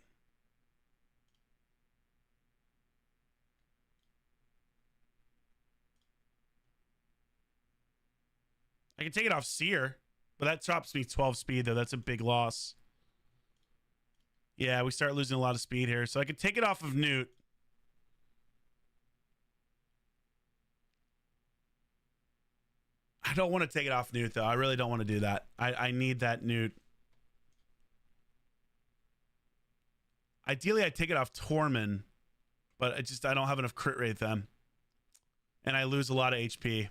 I can take it off Seer, but that drops me 12 speed, though. That's a big loss. Yeah, we start losing a lot of speed here. So I can take it off of Newt. I don't want to take it off Newt, though. I really don't want to do that. I need that Newt. Ideally, I'd take it off Tormund, but I don't have enough crit rate then. And I lose a lot of HP.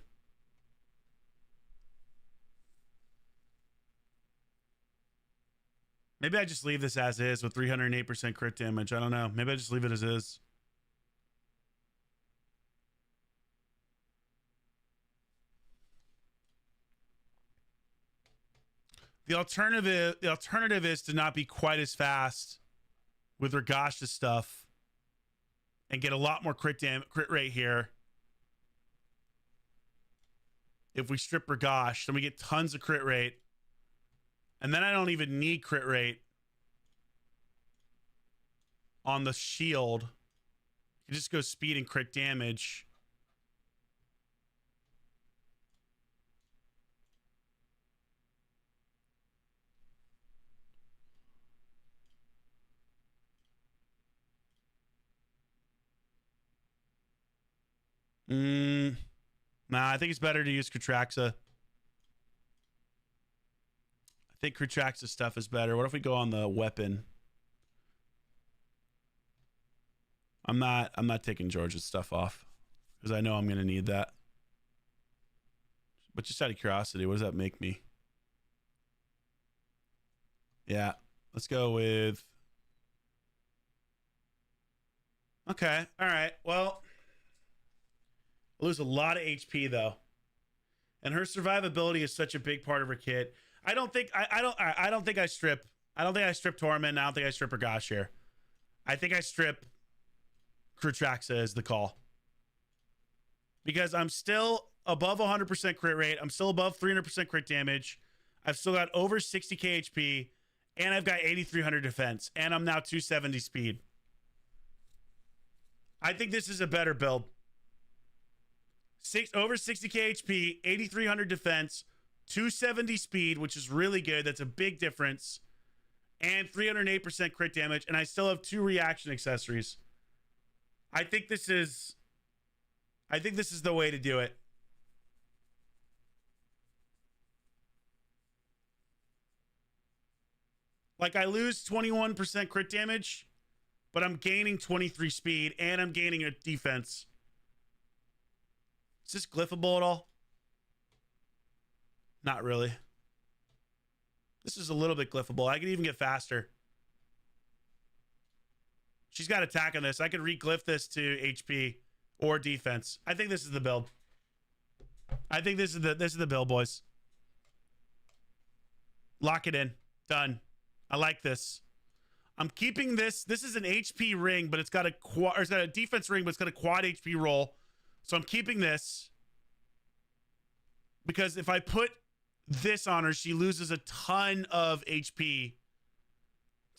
Maybe I just leave this as is with 308% crit damage. I don't know. Maybe I just leave it as is. The alternative is to not be quite as fast with Ragash's stuff and get a lot more crit rate here. If we strip Ragash, then we get tons of crit rate. And then I don't even need crit rate on the shield. You just go speed and crit damage. Nah, I think it's better to use Krutraxa. I think Krutraxa's stuff is better. What if we go on the weapon? I'm not taking George's stuff off because I know I'm going to need that. But just out of curiosity, what does that make me? Yeah, let's go with... Okay, all right. Well, lose a lot of HP though, and her survivability is such a big part of her kit. I don't think I strip. I don't think I strip Torment. I don't think I strip Ragash here. I think I strip Krutraxa is the call, because I'm still above 100% crit rate. I'm still above 300% crit damage. I've still got over 60k HP, and I've got 8300 defense, and I'm now 270 speed. I think this is a better build. Over 60k HP, 8300 defense, 270 speed, which is really good. That's a big difference. And 308% crit damage, and I still have 2 reaction accessories. I think this is the way to do it. Like, I lose 21% crit damage, but I'm gaining 23 speed, and I'm gaining a defense. Is this glyphable at all? Not really. This is a little bit glyphable. I could even get faster. She's got attack on this. I could re-glyph this to HP or defense. I think this is the build. I think this is the build, boys. Lock it in. Done. I like this. I'm keeping this. This is an HP ring, but it's got a defense ring, but it's got a quad HP roll. So I'm keeping this, because if I put this on her, she loses a ton of HP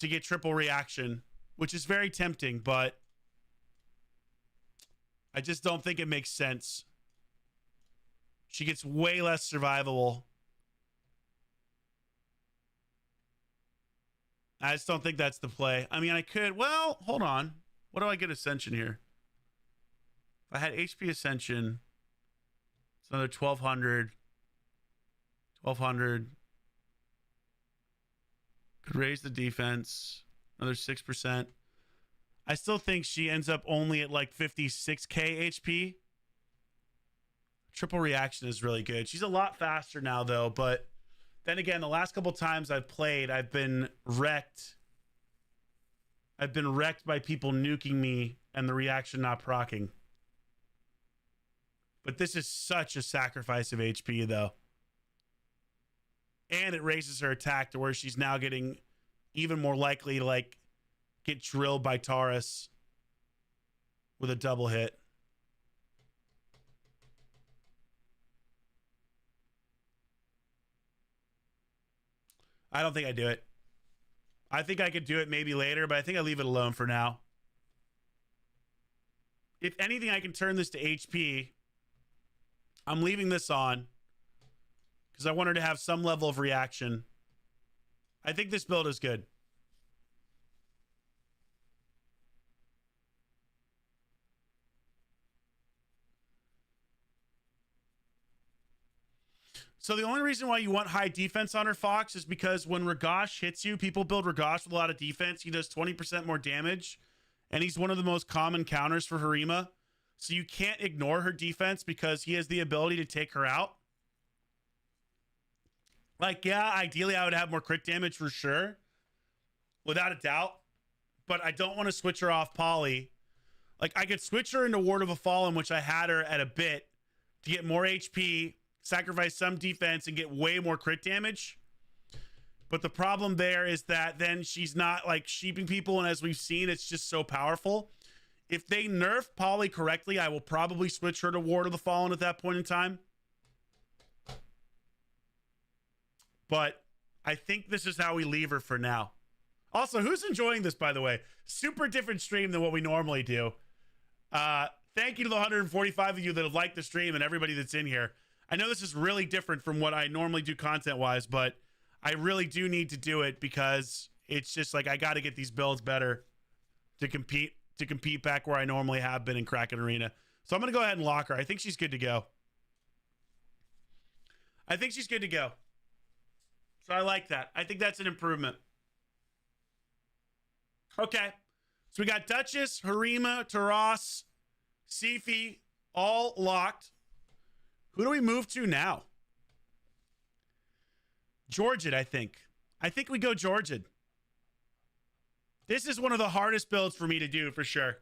to get triple reaction, which is very tempting, but I just don't think it makes sense. She gets way less survivable. I just don't think that's the play. I mean, I could... Well, hold on. What do I get Ascension here? If I had HP Ascension, it's another 1200. 1200. Could raise the defense. Another 6%. I still think she ends up only at like 56k HP. Triple reaction is really good. She's a lot faster now, though, but... Then again, the last couple times I've played, I've been wrecked. I've been wrecked by people nuking me and the reaction not proccing. But this is such a sacrifice of HP, though. And it raises her attack to where she's now getting even more likely to, like, get drilled by Taurus with a double hit. I don't think I do it. I think I could do it maybe later, but I think I leave it alone for now. If anything, I can turn this to HP. I'm leaving this on because I want her to have some level of reaction. I think this build is good. So the only reason why you want high defense on her, Fox, is because when Ragash hits you, people build Ragash with a lot of defense. He does 20% more damage, and he's one of the most common counters for Harima. So you can't ignore her defense because he has the ability to take her out. Like, yeah, ideally I would have more crit damage for sure, without a doubt. But I don't want to switch her off Poly. Like, I could switch her into Ward of a Fallen, which I had her at a bit, to get more HP, sacrifice some defense, and get way more crit damage. But the problem there is that then she's not like sheeping people, and as we've seen, it's just so powerful. If they nerf Poly correctly, I will probably switch her to Ward of the Fallen at that point in time. But I think this is how we leave her for now. Also, who's enjoying this, by the way? Super different stream than what we normally do. Thank you to the 145 of you that have liked the stream and everybody that's in here. I know this is really different from what I normally do content-wise, but I really do need to do it because it's just like I got to get these builds better to compete back where I normally have been in Kraken Arena. So I'm going to go ahead and lock her. I think she's good to go. I think she's good to go. So I like that. I think that's an improvement. Okay. So we got Duchess, Harima, Taurus, Sifi, all locked. Who do we move to now? Georgid, I think. I think we go Georgid. This is one of the hardest builds for me to do, for sure.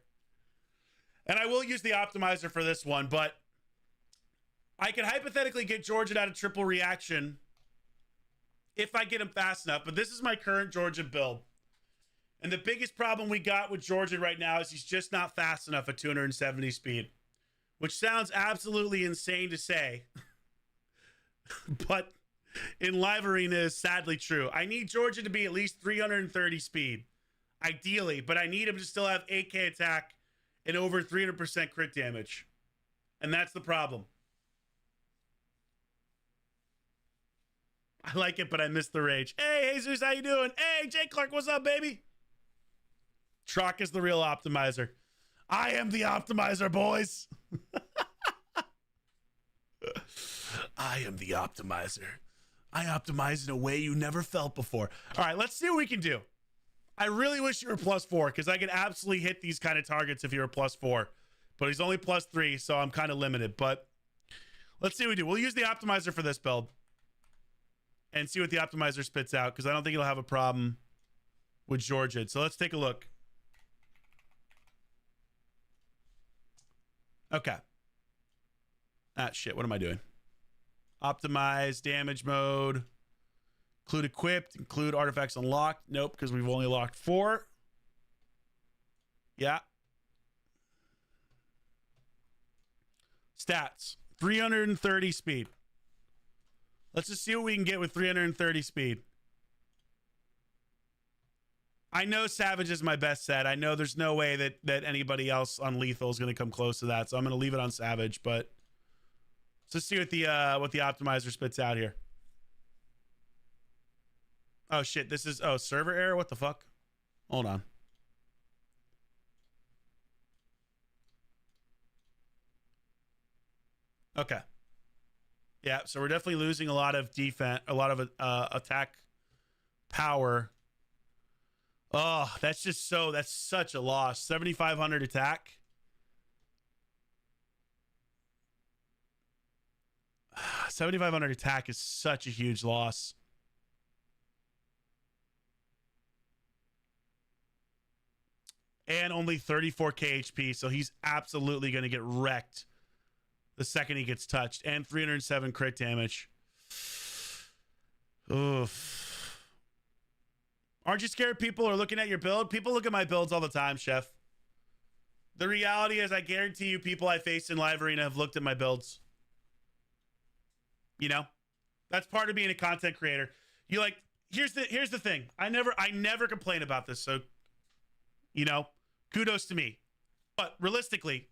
And I will use the optimizer for this one, but I could hypothetically get Georgid out of triple reaction if I get him fast enough. But this is my current Georgid build. And the biggest problem we got with Georgid right now is he's just not fast enough at 270 speed, which sounds absolutely insane to say. But in Live Arena is sadly true. I need Georgid to be at least 330 speed, ideally, but I need him to still have 8k attack and over 300% crit damage. And that's the problem. I like it, but I miss the rage. Hey, Jesus, how you doing? Hey, Jay Clark, what's up, baby? Drock is the real optimizer. I am the optimizer, boys. I am the optimizer. I optimize in a way you never felt before. All right, let's see what we can do. I really wish you were +4 because I could absolutely hit these kind of targets if you were +4. But he's only +3, so I'm kind of limited. But let's see what we do. We'll use the optimizer for this build and see what the optimizer spits out because I don't think he'll have a problem with Georgid. So let's take a look. Okay. Ah, shit. What am I doing? Optimize damage mode. Include equipped. Include artifacts unlocked. Nope, because we've only locked 4. Yeah. Stats. 330 speed. Let's just see what we can get with 330 speed. I know Savage is my best set. I know there's no way that anybody else on Lethal is going to come close to that. So I'm going to leave it on Savage. But let's see what the optimizer spits out here. Oh, shit. This is... Oh, server error? What the fuck? Hold on. Okay. Yeah, so we're definitely losing a lot of defense, a lot of attack power. Oh, that's just so... That's such a loss. 7,500 attack. Ah, 7,500 attack is such a huge loss. And only 34k HP, so he's absolutely going to get wrecked the second he gets touched. And 307 crit damage. Oof. Aren't you scared people are looking at your build? People look at my builds all the time, Chef. The reality is I guarantee you people I face in Live Arena have looked at my builds. You know? That's part of being a content creator. You like, here's the thing. I never complain about this, so you know, kudos to me. But realistically,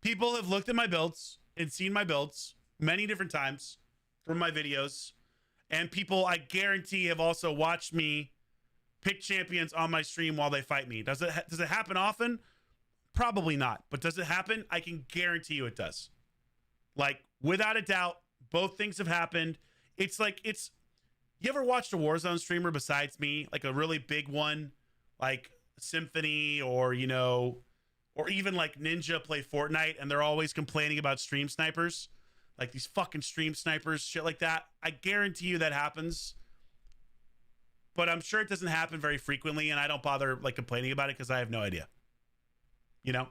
people have looked at my builds and seen my builds many different times from my videos. And people, I guarantee, have also watched me pick champions on my stream while they fight me. Does it happen often? Probably not. But does it happen? I can guarantee you it does. Like, without a doubt, both things have happened. It's like, you ever watched a Warzone streamer besides me? Like a really big one? Like Symphony or, you know, or even like Ninja play Fortnite and they're always complaining about stream snipers. Like these fucking stream snipers, shit like that. I guarantee you that happens. But I'm sure it doesn't happen very frequently and I don't bother like complaining about it because I have no idea. You know?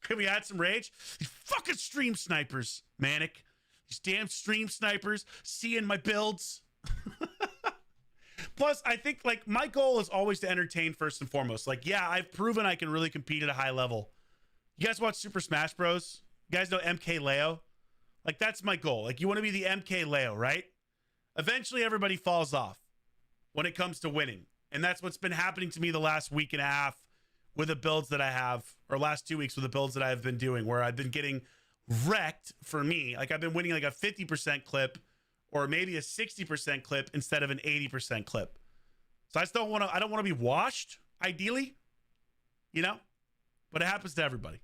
Can we add some rage? These fucking stream snipers, Manic. These damn stream snipers seeing my builds. Plus, I think, like, my goal is always to entertain first and foremost. Like, yeah, I've proven I can really compete at a high level. You guys watch Super Smash Bros? You guys know MK Leo? Like, that's my goal. Like, you want to be the MK Leo, right? Eventually, everybody falls off when it comes to winning. And that's what's been happening to me the last week and a half with the builds that I have, or last 2 weeks with the builds that I've been doing, where I've been getting wrecked for me. Like, I've been winning like a 50% clip or maybe a 60% clip instead of an 80% clip. So I don't want to be washed, ideally, you know, but it happens to everybody.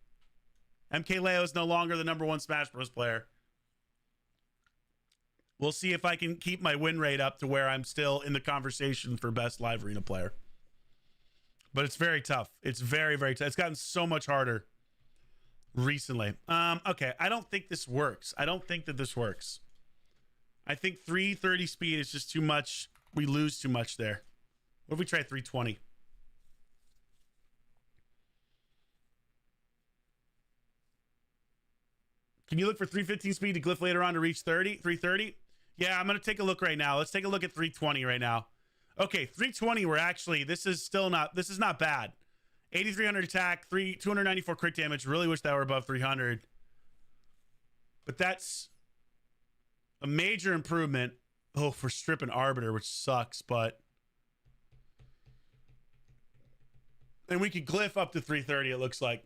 MK Leo is no longer the #1 Smash Bros player. We'll see if I can keep my win rate up to where I'm still in the conversation for best Live Arena player. But it's very tough. It's very, very tough. It's gotten so much harder recently. Okay, I don't think this works. I don't think that this works. I think 330 speed is just too much. We lose too much there. What if we try 320? Can you look for 315 speed to glyph later on to reach 330? Yeah, I'm going to take a look right now. Let's take a look at 320 right now. Okay, 320, we're actually, this is not bad. 8,300 attack, 294 crit damage. Really wish that were above 300. But that's a major improvement. Oh, for stripping Arbiter, which sucks, but... And we could glyph up to 330, it looks like.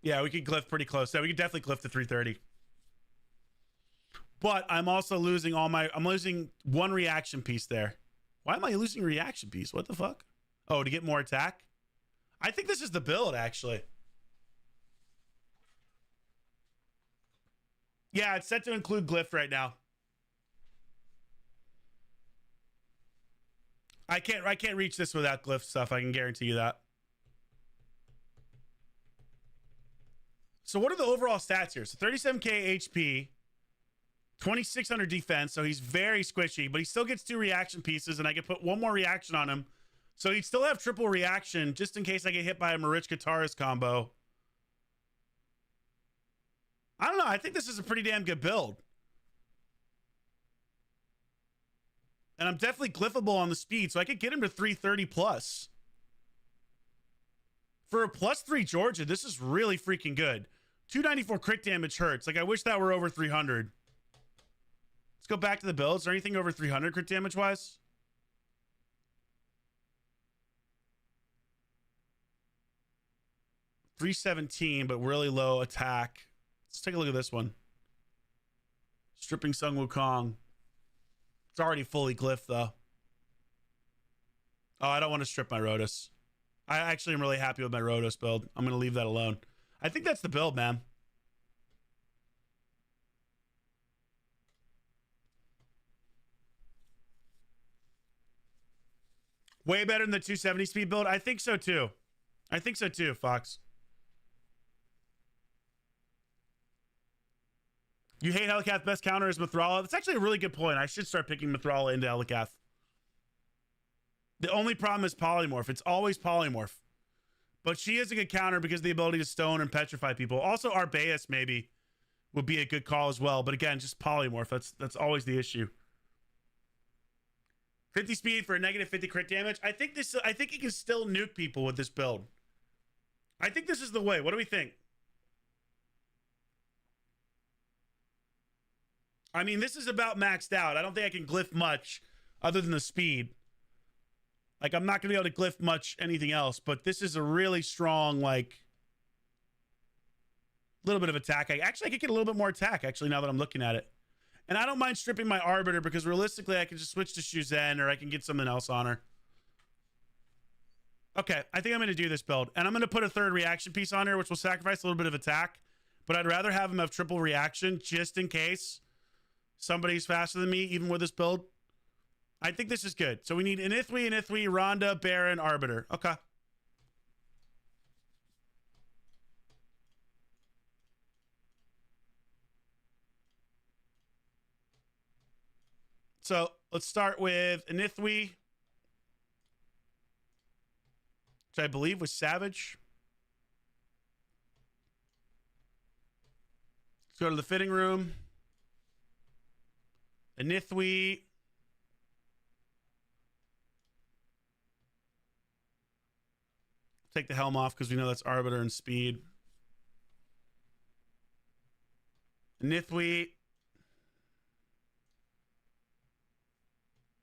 Yeah, we could glyph pretty close. Yeah, we could definitely glyph to 330. But I'm also losing I'm losing one reaction piece there. Why am I losing reaction piece? What the fuck? Oh, to get more attack? I think this is the build, actually. Yeah, it's set to include glyph right now. I can't reach this without glyph stuff. I can guarantee you that. So what are the overall stats here? So 37k HP, 2600 defense. So he's very squishy, but he still gets 2 reaction pieces, and I can put 1 more reaction on him. So he'd still have triple reaction just in case I get hit by a Marichka Taurus combo. I don't know. I think this is a pretty damn good build. And I'm definitely glyphable on the speed, so I could get him to 330 plus. For a +3 Georgid, this is really freaking good. 294 crit damage hurts. Like, I wish that were over 300. Let's go back to the build. Is there anything over 300 crit damage-wise? $317, but really low attack. Let's take a look at this one. Stripping Sung Wukong. It's already fully glyphed, though. Oh, I don't want to strip my Rotos. I actually am really happy with my Rotos build. I'm going to leave that alone. I think that's the build, man. Way better than the 270 speed build? I think so, too. I think so, too, Fox. You hate Helicath, best counter is Mithrala. That's actually a really good point. I should start picking Mithrala into Helicath. The only problem is polymorph. It's always polymorph. But she is a good counter because of the ability to stone and petrify people. Also, Arbaeus maybe would be a good call as well. But again, just polymorph. That's always the issue. 50 speed for a -50 crit damage. I think he can still nuke people with this build. I think this is the way. What do we think? I mean, this is about maxed out. I don't think I can glyph much other than the speed. Like, I'm not going to be able to glyph much anything else, but this is a really strong, like, little bit of attack. I could get a little bit more attack, actually, now that I'm looking at it. And I don't mind stripping my Arbiter because realistically, I can just switch to Shuzen or I can get something else on her. Okay, I think I'm going to do this build. And I'm going to put a 3rd reaction piece on her, which will sacrifice a little bit of attack. But I'd rather have him have triple reaction just in case somebody's faster than me, even with this build. I think this is good. So we need an Ithwi, Rhonda, Baron, Arbiter. Okay. So let's start with an Ithwi, which I believe was Savage. Let's go to the fitting room. A Nithwi. Take the helm off because we know that's Arbiter and speed. Nithwi.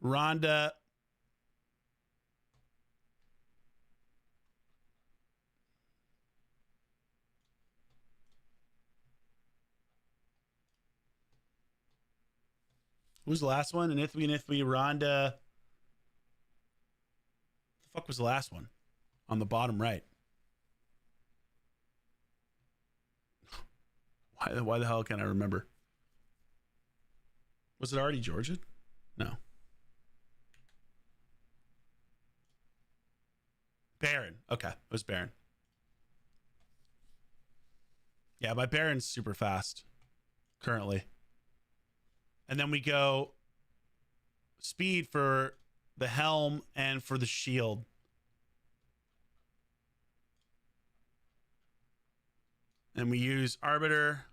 Rhonda. Who's the last one? Nithwi, Rhonda. The fuck was the last one? On the bottom right. Why the hell can't I remember? Was it already Georgid? No. Baron. Okay, it was Baron. Yeah, my Baron's super fast currently. And then we go speed for the helm and for the shield. And we use Arbiter.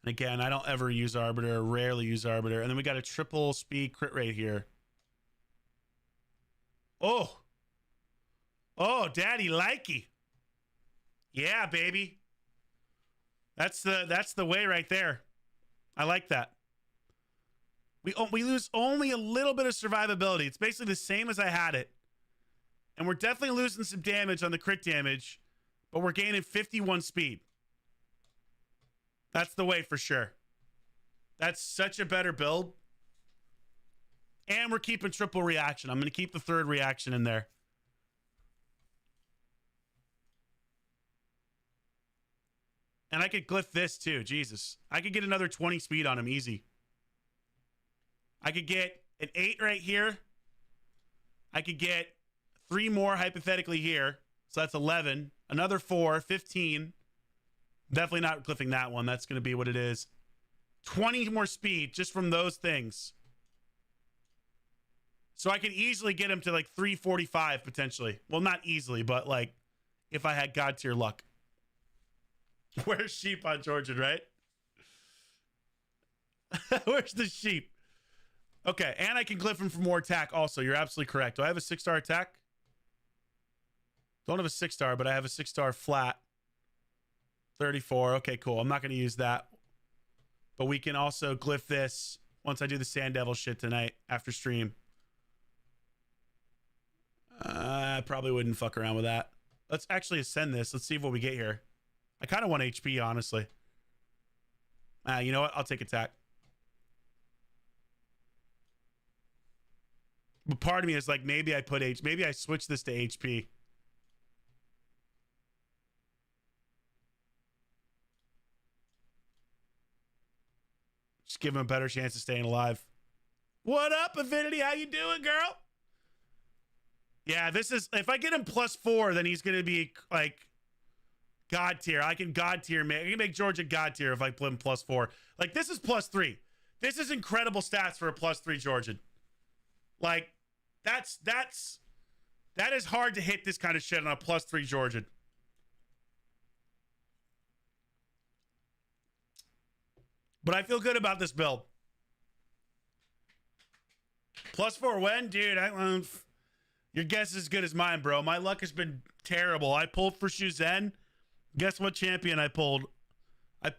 And again, I don't ever use Arbiter, rarely use Arbiter. And then we got a triple speed crit rate here. Oh. Oh, daddy likey. Yeah, baby. That's the way right there. I like that. We lose only a little bit of survivability. It's basically the same as I had it. And we're definitely losing some damage on the crit damage, but we're gaining 51 speed. That's the way for sure. That's such a better build. And we're keeping triple reaction. I'm going to keep the third reaction in there. And I could glyph this too. Jesus. I could get another 20 speed on him easy. I could get an 8 right here. I could get 3 more hypothetically here. So that's 11. Another 4, 15. Definitely not glyphing that one. That's going to be what it is. 20 more speed just from those things. So I could easily get him to like 345 potentially. Well, not easily, but like if I had God tier luck. Where's sheep on Georgid, right? Where's the sheep? Okay, and I can glyph him for more attack also. You're absolutely correct. Do I have a 6-star attack? Don't have a 6-star, but I have a 6-star flat. 34. Okay, cool. I'm not going to use that. But we can also glyph this once I do the Sand Devil shit tonight after stream. I probably wouldn't fuck around with that. Let's actually ascend this. Let's see what we get here. I kind of want HP, honestly. You know what? I'll take attack. But part of me is like, maybe I put maybe I switch this to HP. Just give him a better chance of staying alive. What up, Avidity? How you doing, girl? Yeah, this is... If I get him +4, then he's going to be, like, God tier. I can God tier... I can make Georgid God tier if I put him +4. Like, this is +3. This is incredible stats for a +3 Georgid. Like, that is hard to hit this kind of shit on a +3 Georgid. But I feel good about this build. +4 when? Dude, your guess is as good as mine, bro. My luck has been terrible. I pulled for Shuzen. Guess what champion I pulled?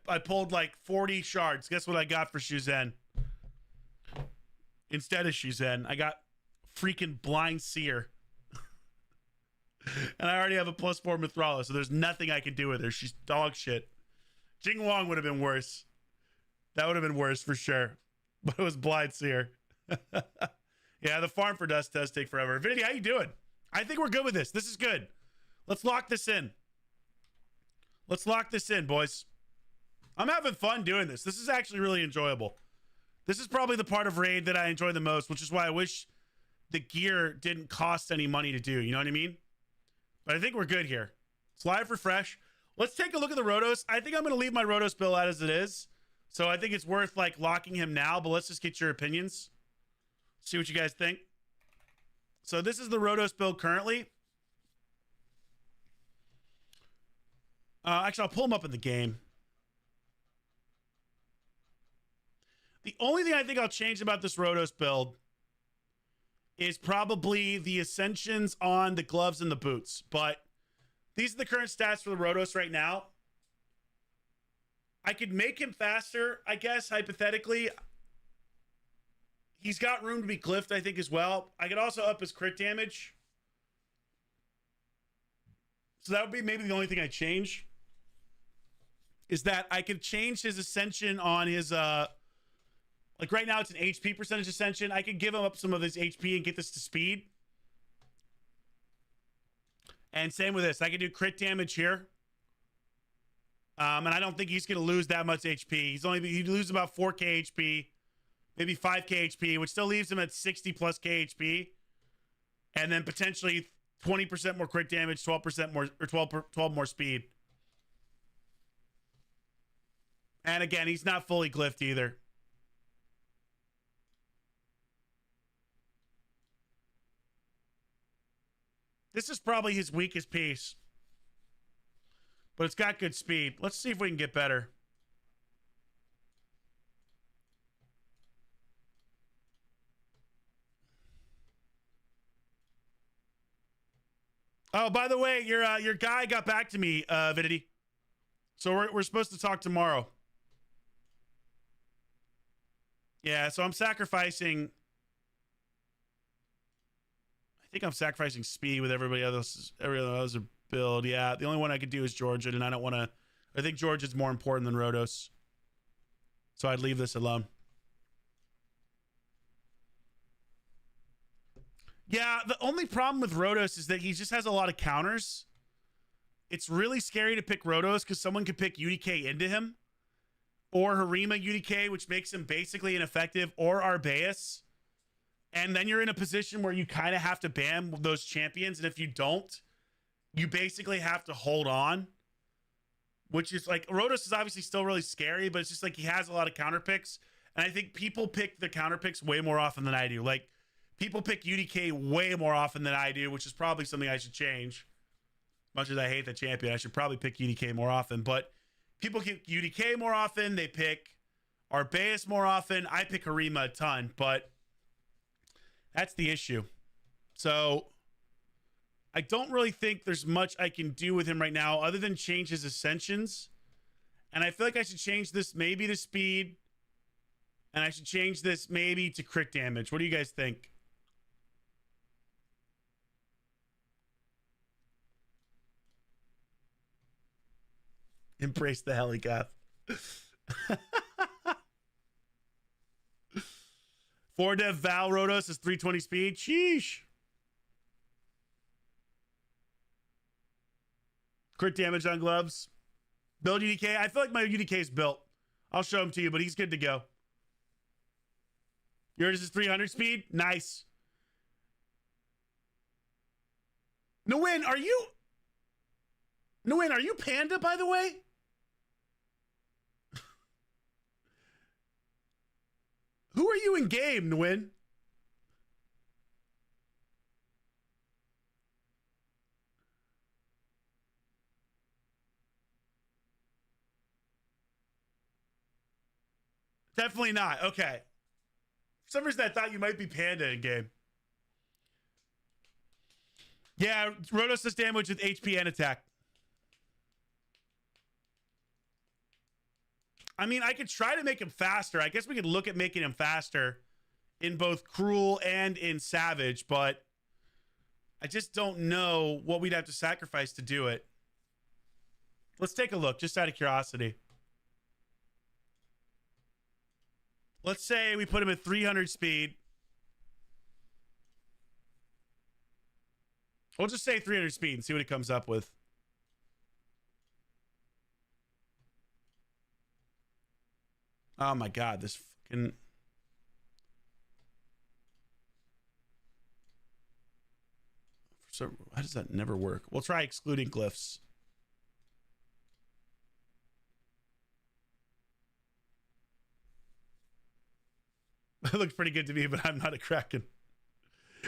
I pulled like 40 shards. Guess what I got for Shuzen? Instead of Shuzen, I got freaking Blind Seer. And I already have a +4 Mithrala, so there's nothing I can do with her. She's dog shit. Jing Wong would have been worse. That would have been worse for sure. But it was Blind Seer. Yeah, the farm for dust does take forever. Vinny, how you doing? I think we're good with this. This is good. Let's lock this in. Let's lock this in, boys. I'm having fun doing this. This is actually really enjoyable. This is probably the part of Raid that I enjoy the most, which is why I wish the gear didn't cost any money to do. You know what I mean? But I think we're good here. It's live refresh. Let's take a look at the Rotos. I think I'm going to leave my Rotos build out as it is. So I think it's worth like locking him now, but let's just get your opinions. See what you guys think. So this is the Rotos build currently. Actually, I'll pull him up in the game. The only thing I think I'll change about this Rotos build is probably the ascensions on the gloves and the boots. But these are the current stats for the Rotos right now. I could make him faster, I guess, hypothetically. He's got room to be glyphed, I think, as well. I could also up his crit damage. So that would be maybe the only thing I change. Is that I could change his ascension on his... like right now, it's an HP percentage ascension. I could give him up some of his HP and get this to speed. And same with this. I could do crit damage here. And I don't think he's going to lose that much HP. He'd lose about 4k HP, maybe 5k HP, which still leaves him at 60 plus k HP. And then potentially 20% more crit damage, 12% more, or 12 more speed. And again, he's not fully glyphed either. This is probably his weakest piece. But it's got good speed. Let's see if we can get better. Oh, by the way, your guy got back to me, Vidity. So we're supposed to talk tomorrow. Yeah, so I'm sacrificing. I think I'm sacrificing speed with every other build. Yeah, the only one I could do is Georgid, and I don't want to. I think Georgid's more important than Rotos, so I'd leave this alone. Yeah, the only problem with Rotos is that he just has a lot of counters. It's really scary to pick Rotos because someone could pick UDK into him, or Harima UDK, which makes him basically ineffective, or Arbaeus. And then you're in a position where you kind of have to ban those champions. And if you don't, you basically have to hold on, which is like, Rotos is obviously still really scary, but it's just like he has a lot of counter picks. And I think people pick the counter picks way more often than I do. Like, people pick UDK way more often than I do, which is probably something I should change. Much as I hate the champion, I should probably pick UDK more often. But people pick UDK more often. They pick Arbaeus more often. I pick Harima a ton, but that's the issue. So I don't really think there's much I can do with him right now other than change his ascensions. And I feel like I should change this maybe to speed. And I should change this maybe to crit damage. What do you guys think? Embrace the helicath. 4 dev Val Rotos is 320 speed. Sheesh. Crit damage on gloves. Build UDK. I feel like my UDK is built. I'll show him to you, but he's good to go. Yours is 300 speed. Nice. Nguyen, are you Panda, by the way? Who are you in game, Nguyen? Definitely not. Okay. For some reason, I thought you might be Panda in game. Yeah, Rotos does damage with HP and attack. I mean, I could try to make him faster. I guess we could look at making him faster in both Cruel and in Savage, but I just don't know what we'd have to sacrifice to do it. Let's take a look, just out of curiosity. Let's say we put him at 300 speed. We'll just say 300 speed and see what it comes up with. Oh my God, this fucking... So how does that never work? We'll try excluding glyphs. It looks pretty good to me, but I'm not a Kraken.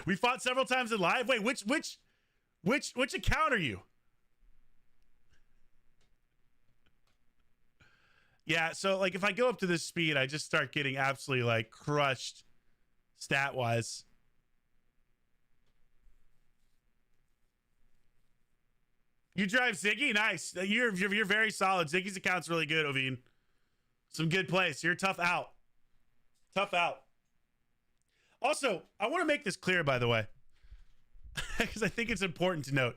We fought several times in live. Wait, which account are you? Yeah, so like if I go up to this speed, I just start getting absolutely like crushed stat wise. You drive Ziggy? Nice. You're very solid. Ziggy's account's really good, Oveen. Some good plays. You're tough out. Tough out. Also, I want to make this clear, by the way, because I think it's important to note.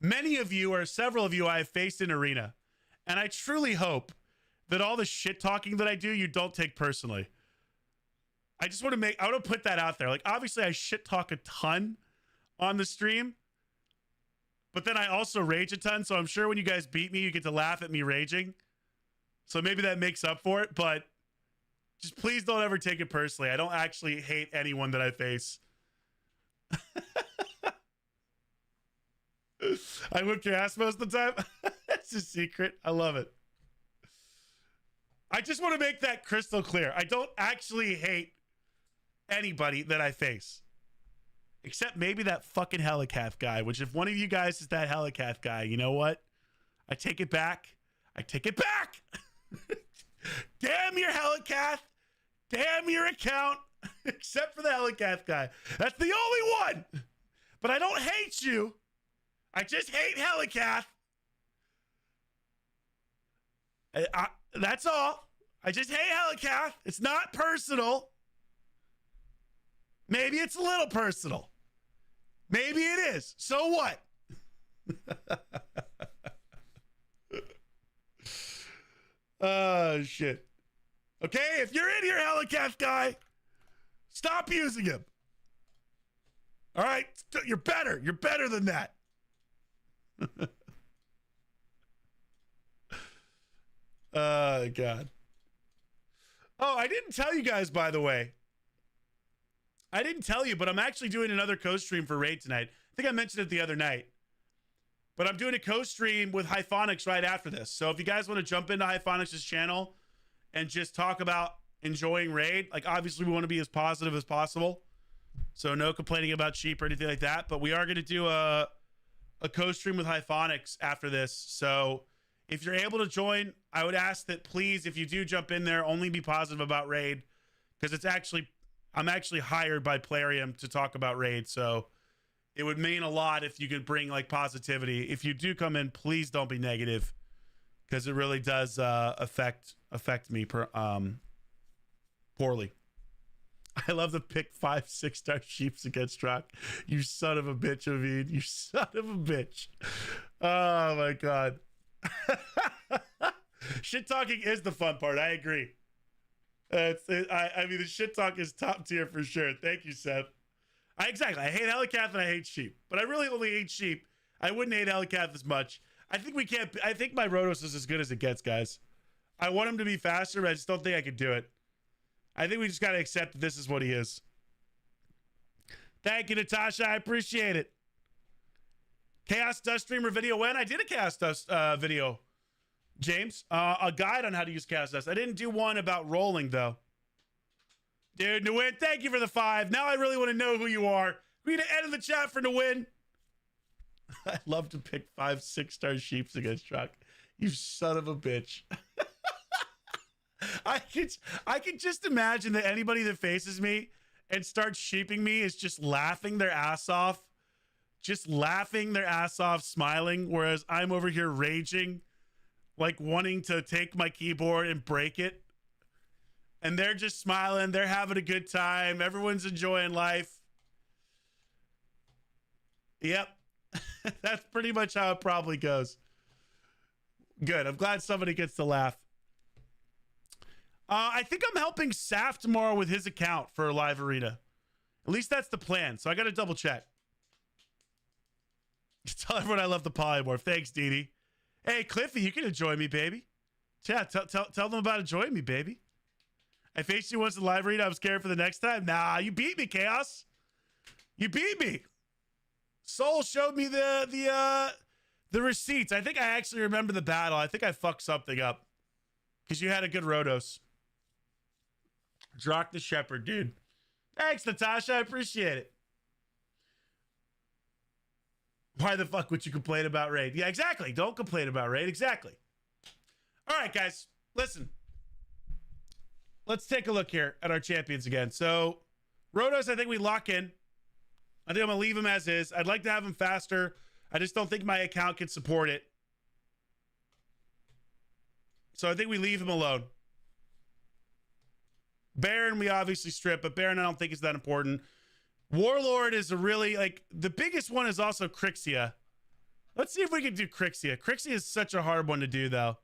Many of you, or several of you, I have faced in Arena, and I truly hope that all the shit talking that I do, you don't take personally. I just want to put that out there. Like, obviously, I shit talk a ton on the stream, but then I also rage a ton. So I'm sure when you guys beat me, you get to laugh at me raging. So maybe that makes up for it, but just please don't ever take it personally. I don't actually hate anyone that I face. I whip your ass most of the time. That's a secret. I love it. I just want to make that crystal clear. I don't actually hate anybody that I face. Except maybe that fucking Helicath guy, which if one of you guys is that Helicath guy, you know what? I take it back. I take it back. Damn your Helicath. Damn your account. Except for the Helicath guy. That's the only one. But I don't hate you. I just hate Helicath. That's all. I just hate Helicath. It's not personal. Maybe it's a little personal. Maybe it is. So what? Oh, shit. Okay, if you're in here, Helicath guy, stop using him. All right? You're better. You're better than that. Oh, God. Oh, I didn't tell you guys, by the way. I didn't tell you, but I'm actually doing another co-stream for Raid tonight. I think I mentioned it the other night. But I'm doing a co-stream with Hyphonics right after this. So if you guys want to jump into Hyphonics' channel and just talk about enjoying Raid, like obviously we want to be as positive as possible. So no complaining about cheap or anything like that. But we are going to do a co-stream with Hyphonics after this. So if you're able to join, I would ask that please, if you do jump in there, only be positive about Raid. Because it's actually, I'm actually hired by Plarium to talk about Raid. So it would mean a lot if you could bring like positivity. If you do come in, please don't be negative. Because it really does affect me poorly. I love the pick 5 6-star sheeps against Drock. You son of a bitch, Avid. You son of a bitch. Oh my God. Shit talking is the fun part. I agree. I mean, the shit talk is top tier for sure. Thank you, Seth. Exactly. I hate Helicath and I hate sheep, but I really only hate sheep. I wouldn't hate Helicath as much. I think we can't. I think my Rotos is as good as it gets, guys. I want him to be faster, but I just don't think I could do it. I think we just got to accept that this is what he is. Thank you, Natasha. I appreciate it. Chaos Dust streamer video when? I did a Chaos Dust video, James. A guide on how to use Chaos Dust. I didn't do one about rolling, though. Dude, Nguyen, thank you for the 5. Now I really want to know who you are. We need to end in the chat for Nguyen. I love to pick 5 6-star sheeps against Drock. You son of a bitch. I can just imagine that anybody that faces me and starts sheeping me is just laughing their ass off. Just laughing their ass off, smiling, whereas I'm over here raging, like wanting to take my keyboard and break it. And they're just smiling. They're having a good time. Everyone's enjoying life. Yep. That's pretty much how it probably goes. Good. I'm glad somebody gets to laugh. I think I'm helping Saf tomorrow with his account for Live Arena. At least that's the plan. So I got to double check. Tell everyone I love the polymorph. Thanks, Dee Dee. Hey, Cliffy, you can enjoy me, baby. Yeah, tell them about enjoying me, baby. I faced you once in Live Arena. I was scared for the next time. Nah, you beat me, Chaos. You beat me. Soul showed me the receipts. I think I actually remember the battle. I think I fucked something up because you had a good Rotos. Drock the Shepherd, dude. Thanks, Natasha. I appreciate it. Why the fuck would you complain about Raid? Yeah, exactly. Don't complain about Raid. Exactly. All right, guys. Listen. Let's take a look here at our champions again. So, Rotos, I think we lock in. I think I'm going to leave him as is. I'd like to have him faster. I just don't think my account can support it. So, I think we leave him alone. Baron, we obviously strip, but Baron, I don't think is that important. Warlord is a really, like, the biggest one is also Crixia. Let's see if we can do Crixia. Crixia is such a hard one to do, though.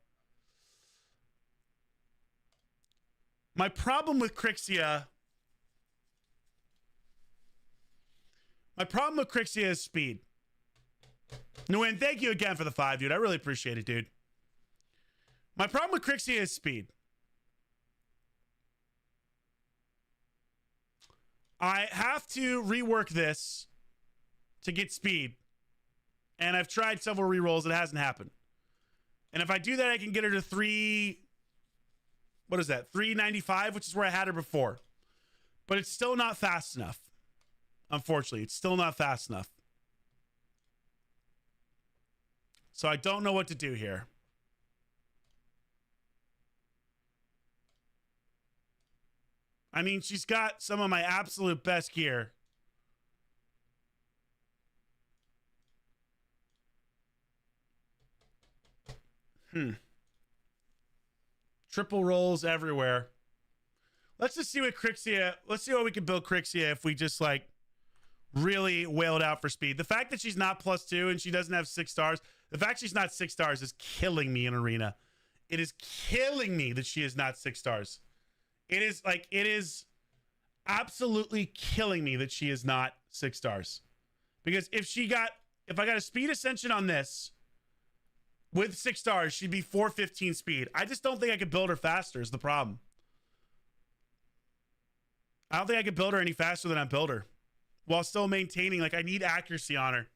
My problem with Crixia is speed. Nguyen, thank you again for the 5, dude. I really appreciate it, dude. My problem with Crixia is speed. I have to rework this to get speed. And I've tried several rerolls. It hasn't happened. And if I do that, I can get her to 3 What is that? 395, which is where I had her before. But it's still not fast enough. Unfortunately, it's still not fast enough. So I don't know what to do here. I mean, she's got some of my absolute best gear. Triple rolls everywhere. Let's just see what Crixia... Let's see what we can build Crixia if we just, like, really wail it out for speed. The fact that she's not +2 and she doesn't have 6 stars... The fact she's not 6 stars is killing me in Arena. It is killing me that she is not 6 stars. It is, like, it is absolutely killing me that she is not 6 stars. Because if I got a speed ascension on this... With 6 stars, she'd be 415 speed. I just don't think I could build her faster is the problem. I don't think I could build her any faster than I build her. While still maintaining, like, I need accuracy on her.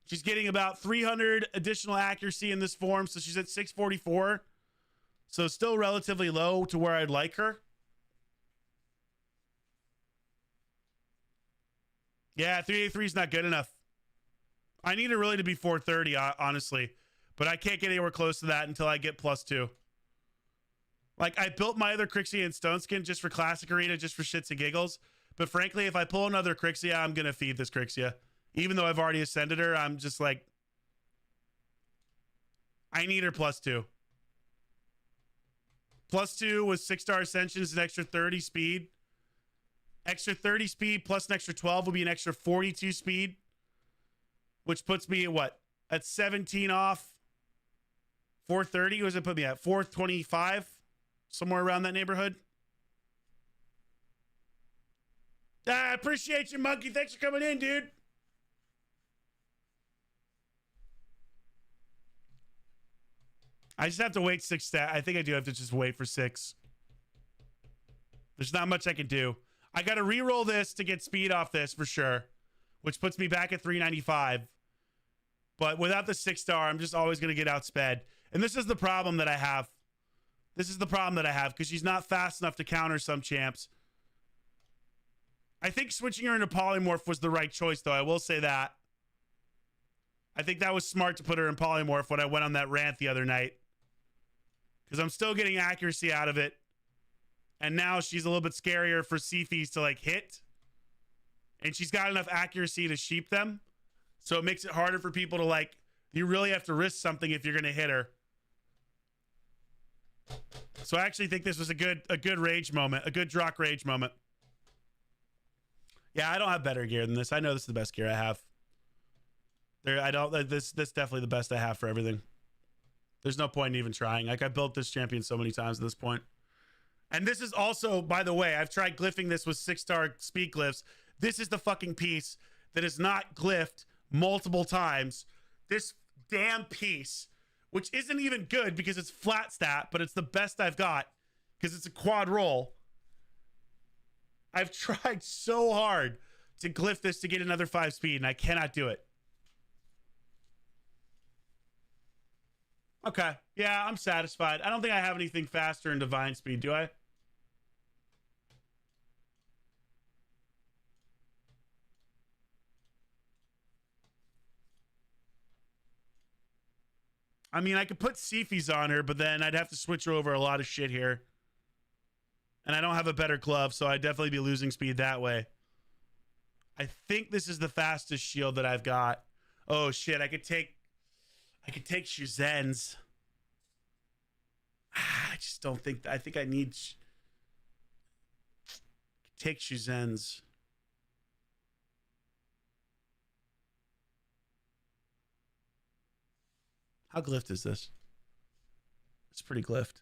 She's getting about 300 additional accuracy in this form, so she's at 644. So still relatively low to where I'd like her. Yeah, 383 is not good enough. I need her really to be 430, honestly. But I can't get anywhere close to that until I get +2. Like, I built my other Crixia and Stone Skin just for Classic Arena, just for shits and giggles. But frankly, if I pull another Crixia, I'm going to feed this Crixia. Even though I've already ascended her, I'm just like... I need her +2. +2 with 6-star Ascensions, an extra 30 speed. Extra 30 speed plus an extra 12 will be an extra 42 speed. Which puts me at what? At 17 off. 430? What does it put me at? 425? Somewhere around that neighborhood. I appreciate you, Monkey. Thanks for coming in, dude. I just have to wait 6 stat. I think I do have to just wait for 6. There's not much I can do. I got to re-roll this to get speed off this for sure. Which puts me back at 395. But without the 6-star, I'm just always going to get outsped. And this is the problem that I have. This is the problem that I have because she's not fast enough to counter some champs. I think switching her into Polymorph was the right choice, though. I will say that. I think that was smart to put her in Polymorph when I went on that rant the other night. Because I'm still getting accuracy out of it. And now she's a little bit scarier for Seafies to, like, hit. And she's got enough accuracy to sheep them. So it makes it harder for people to, like, you really have to risk something if you're going to hit her. So I actually think this was a good rage moment, a good Drock rage moment. Yeah, I don't have better gear than this. I know this is the best gear I have. This definitely the best I have for everything. There's no point in even trying. Like, I built this champion so many times at this point. And this is also, by the way, I've tried glyphing this with 6-star speed glyphs. This is the fucking piece that is not glyphed multiple times. This damn piece, which isn't even good because it's flat stat, but it's the best I've got because it's a quad roll. I've tried so hard to glyph this to get another 5 speed, and I cannot do it. Okay. Yeah, I'm satisfied. I don't think I have anything faster in divine speed, do I? I mean, I could put Seafies on her, but then I'd have to switch her over a lot of shit here. And I don't have a better glove, so I'd definitely be losing speed that way. I think this is the fastest shield that I've got. Oh shit, I could take Shuzen's. I just don't think I think I need take Shuzen's. How glyphed is this? It's pretty glyphed.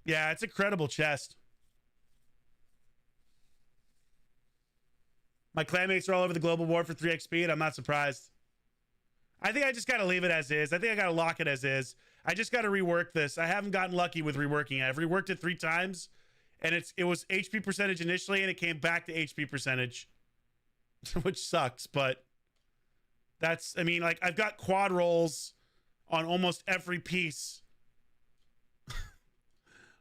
Yeah, it's a credible chest. My clanmates are all over the global board for 3x speed. I'm not surprised. I think I just got to leave it as is. I think I got to lock it as is. I just got to rework this. I haven't gotten lucky with reworking it. I've reworked it 3 times. And it was HP percentage initially, and it came back to HP percentage. which sucks, but that's, I mean, like, I've got quad rolls on almost every piece.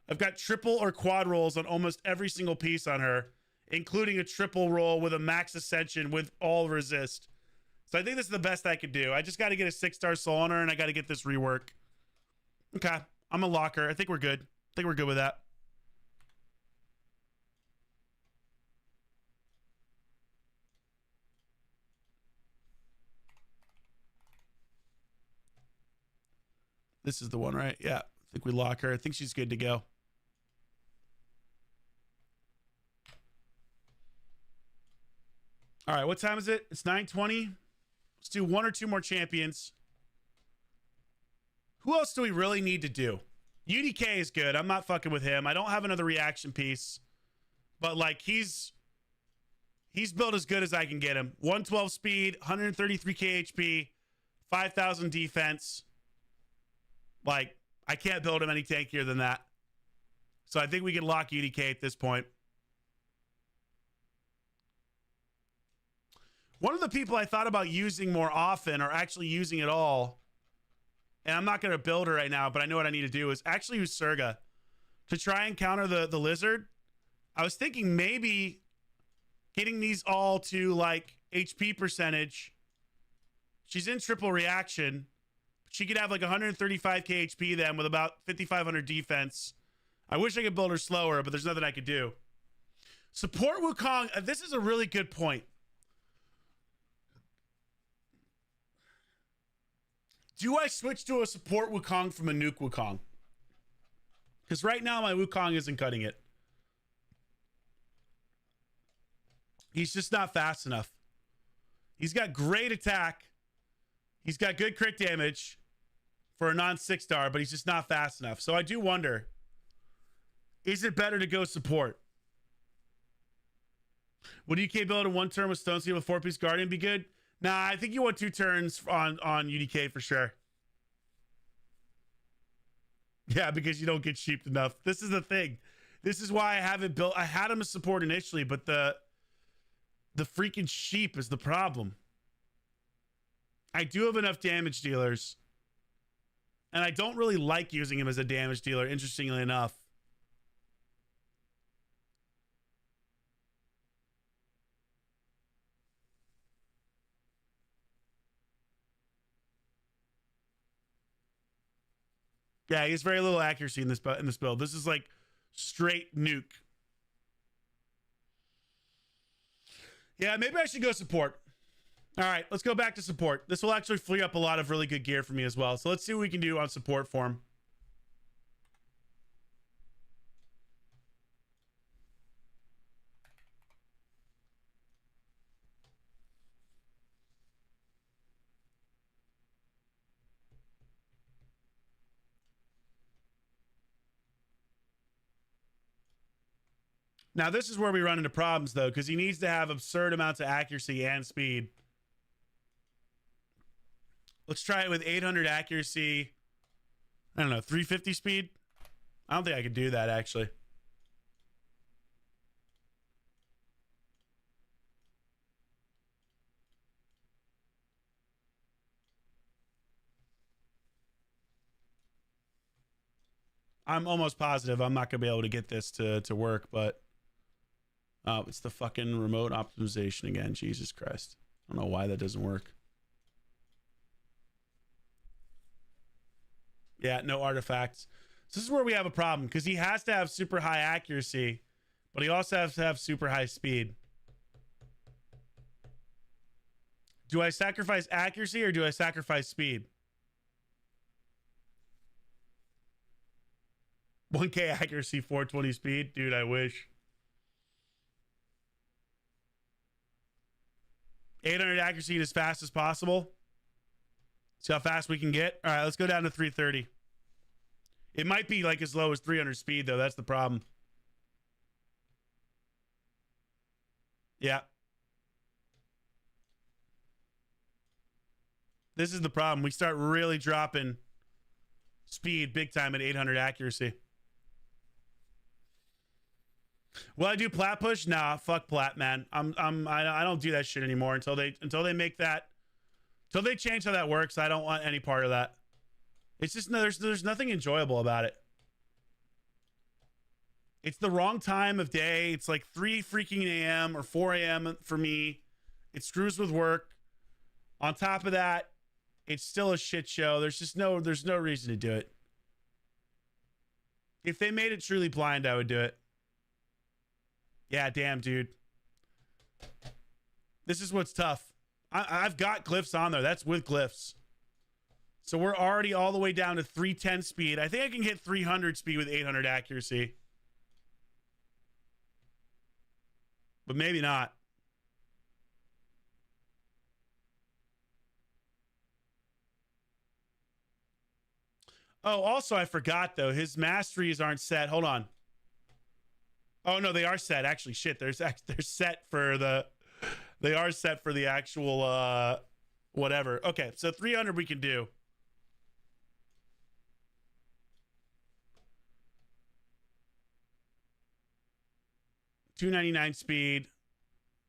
I've got triple or quad rolls on almost every single piece on her, including a triple roll with a max ascension with all resist. So I think this is the best I could do. I just got to get a 6-star soul on her, and I got to get this rework. Okay, I'm a locker. I think we're good. I think we're good with that. This is the one, right? Yeah, I think we lock her. I think she's good to go. All right, what time is it? It's 9:20. Let's do 1 or 2 more champions. Who else do we really need to do? UDK is good. I'm not fucking with him. I don't have another reaction piece. But, like, he's built as good as I can get him. 112 speed, 133k HP, 5,000 defense. Like, I can't build him any tankier than that. So I think we can lock UDK at this point. One of the people I thought about using more often, or actually using at all, and I'm not going to build her right now, but I know what I need to do, is actually use Surga to try and counter the lizard. I was thinking maybe getting these all to, like, HP percentage. She's in triple reaction. She could have like 135k HP then with about 5,500 defense. I wish I could build her slower, but there's nothing I could do. Support Wukong. This is a really good point. Do I switch to a support Wukong from a nuke Wukong? Because right now my Wukong isn't cutting it. He's just not fast enough. He's got great attack. He's got good crit damage for a non-6-star, but he's just not fast enough. So I do wonder, is it better to go support? Would UDK build in 1 turn with Stone Seal with 4-piece Guardian be good? Nah, I think you want 2 turns on UDK for sure. Yeah, because you don't get sheeped enough. This is the thing. This is why I haven't built. I had him as support initially, but the freaking sheep is the problem. I do have enough damage dealers. And I don't really like using him as a damage dealer, interestingly enough. Yeah, he has very little accuracy in this build. This is like straight nuke. Yeah, maybe I should go support. All right, let's go back to support. This will actually free up a lot of really good gear for me as well. So let's see what we can do on support for him. Now, this is where we run into problems, though, because he needs to have absurd amounts of accuracy and speed. Let's try it with 800 accuracy. I don't know, 350 speed? I don't think I could do that, actually. I'm almost positive I'm not going to be able to get this to work, but... Oh, it's the fucking remote optimization again. Jesus Christ. I don't know why that doesn't work. Yeah, no artifacts. So this is where we have a problem, because he has to have super high accuracy, but he also has to have super high speed. Do I sacrifice accuracy or do I sacrifice speed? 1k accuracy, 420 speed? Dude, I wish. 800 accuracy and as fast as possible. See how fast we can get. All right, let's go down to 330. It might be like as low as 300 speed, though. That's the problem. Yeah. This is the problem. We start really dropping speed big time at 800 accuracy. Will I do plat push? Nah, fuck plat, man. I don't do that shit anymore until they make that, until they change how that works. I don't want any part of that. It's just there's nothing enjoyable about it. It's the wrong time of day. It's like 3 freaking a.m. or 4 a.m. for me. It screws with work. On top of that, it's still a shit show. There's no reason to do it. If they made it truly blind, I would do it. Yeah, damn, dude. This is what's tough. I've got glyphs on there. That's with glyphs. So we're already all the way down to 310 speed. I think I can hit 300 speed with 800 accuracy. But maybe not. Oh, also, I forgot, though. His masteries aren't set. Hold on. Oh, no, they are set. Actually, shit. They're set for the... They are set for the actual, whatever. Okay, so 300 we can do. .299 speed,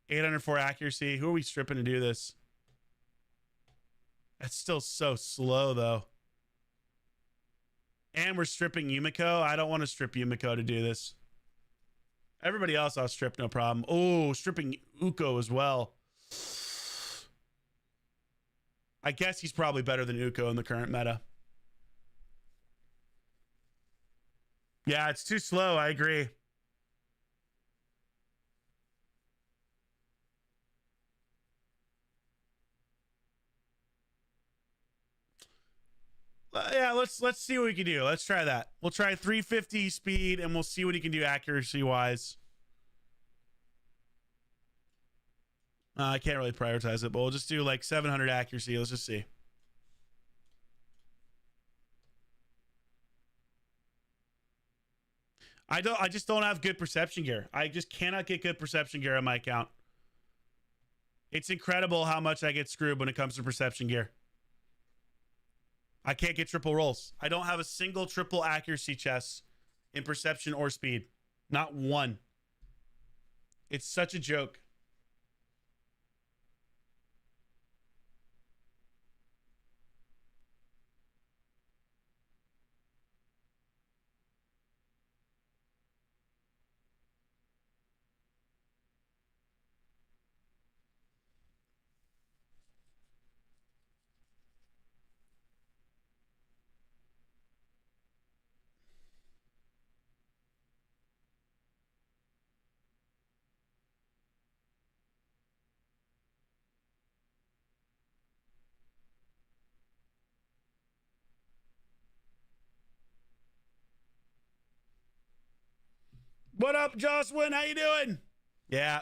804 accuracy. Who are we stripping to do this? That's still so slow, though. And we're stripping Yumiko. I don't want to strip Yumiko to do this. Everybody else I'll strip, no problem. Oh, stripping Uko as well. I guess he's probably better than Uko in the current meta. Yeah, it's too slow. I agree. Yeah, let's see what we can do. Let's try that. We'll try 350 speed and we'll see what he can do accuracy wise. I can't really prioritize it, but we'll just do like 700 accuracy. Let's just see. I just don't have good perception gear. I just cannot get good perception gear on my account. It's incredible how much I get screwed when it comes to perception gear. I can't get triple rolls. I don't have a single triple accuracy chest in perception or speed. Not one. It's such a joke. What up, Jocelyn? How you doing? Yeah.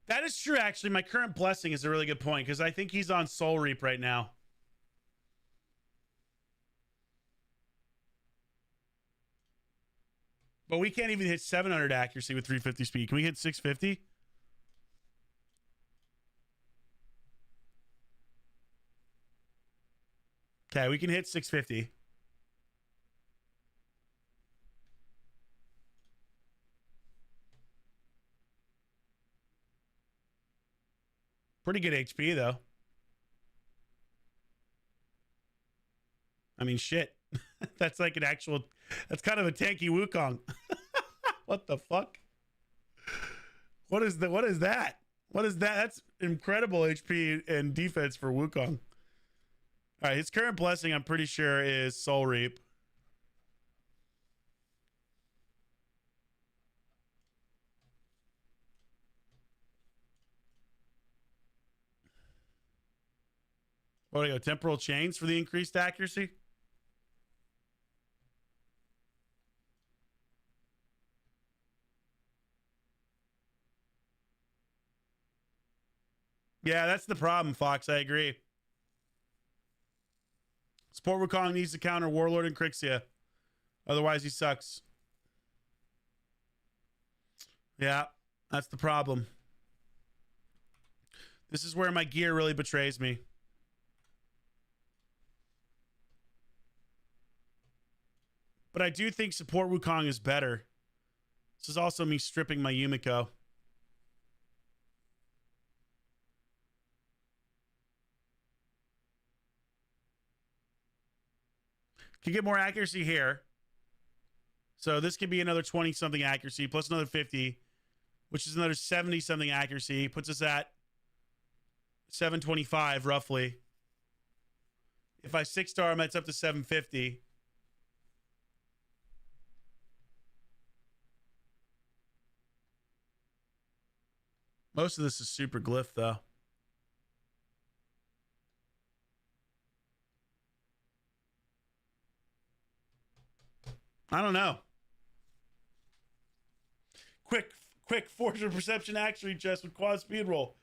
That is true, actually. My current blessing is a really good point because I think he's on Soul Reap right now. But we can't even hit 700 accuracy with 350 speed. Can we hit 650? Okay, we can hit 650. Pretty good HP, though. I mean, shit. That's like an actual... That's kind of a tanky Wukong. What the fuck? What is that? What is that? What is that? That's incredible HP and defense for Wukong. All right, his current blessing, I'm pretty sure, is Soul Reap. What do I go? Temporal chains for the increased accuracy? Yeah, that's the problem, Fox. I agree. Sport Wukong needs to counter Warlord and Crixia. Otherwise, he sucks. Yeah, that's the problem. This is where my gear really betrays me. But I do think support Wukong is better. This is also me stripping my Yumiko. Can get more accuracy here. So this could be another 20-something accuracy plus another 50, which is another 70-something accuracy. Puts us at 725 roughly. If I 6-star him, that's up to 750. Most of this is super glyph, though. I don't know. Quick force of perception accuracy chest with quad speed roll.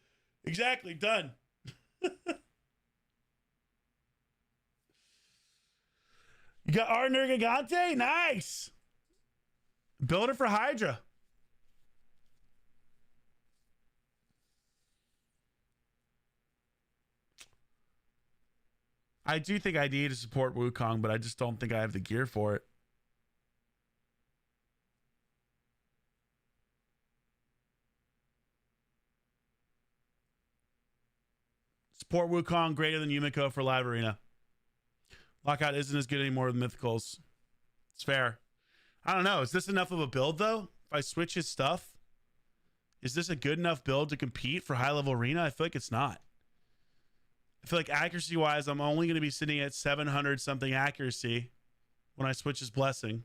Exactly, done. You got Arner Gigante? Nice. Build it for Hydra. I do think I need to support Wukong, but I just don't think I have the gear for it. Support Wukong greater than Yumiko for Live Arena. Lockout isn't as good anymore with Mythicals. It's fair. I don't know. Is this enough of a build, though? If I switch his stuff? Is this a good enough build to compete for high-level arena? I feel like it's not. I feel like accuracy-wise, I'm only going to be sitting at 700-something accuracy when I switch his Blessing.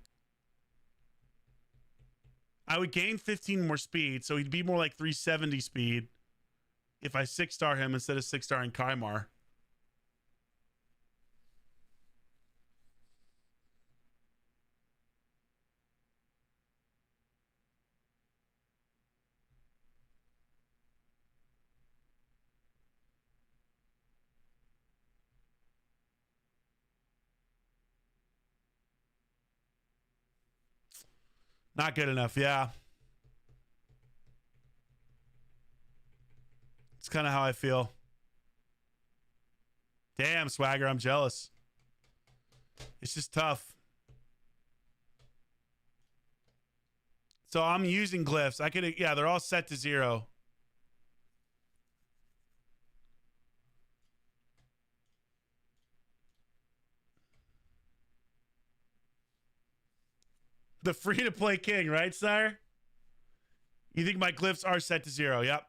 I would gain 15 more speed, so he'd be more like 370 speed if I 6-star him instead of 6-starring Kaimar. Not good enough, yeah. It's kind of how I feel. Damn, Swagger, I'm jealous. It's just tough. So I'm using glyphs. I could, yeah, they're all set to 0. The free-to-play king, right, sire? You think my glyphs are set to 0? Yep.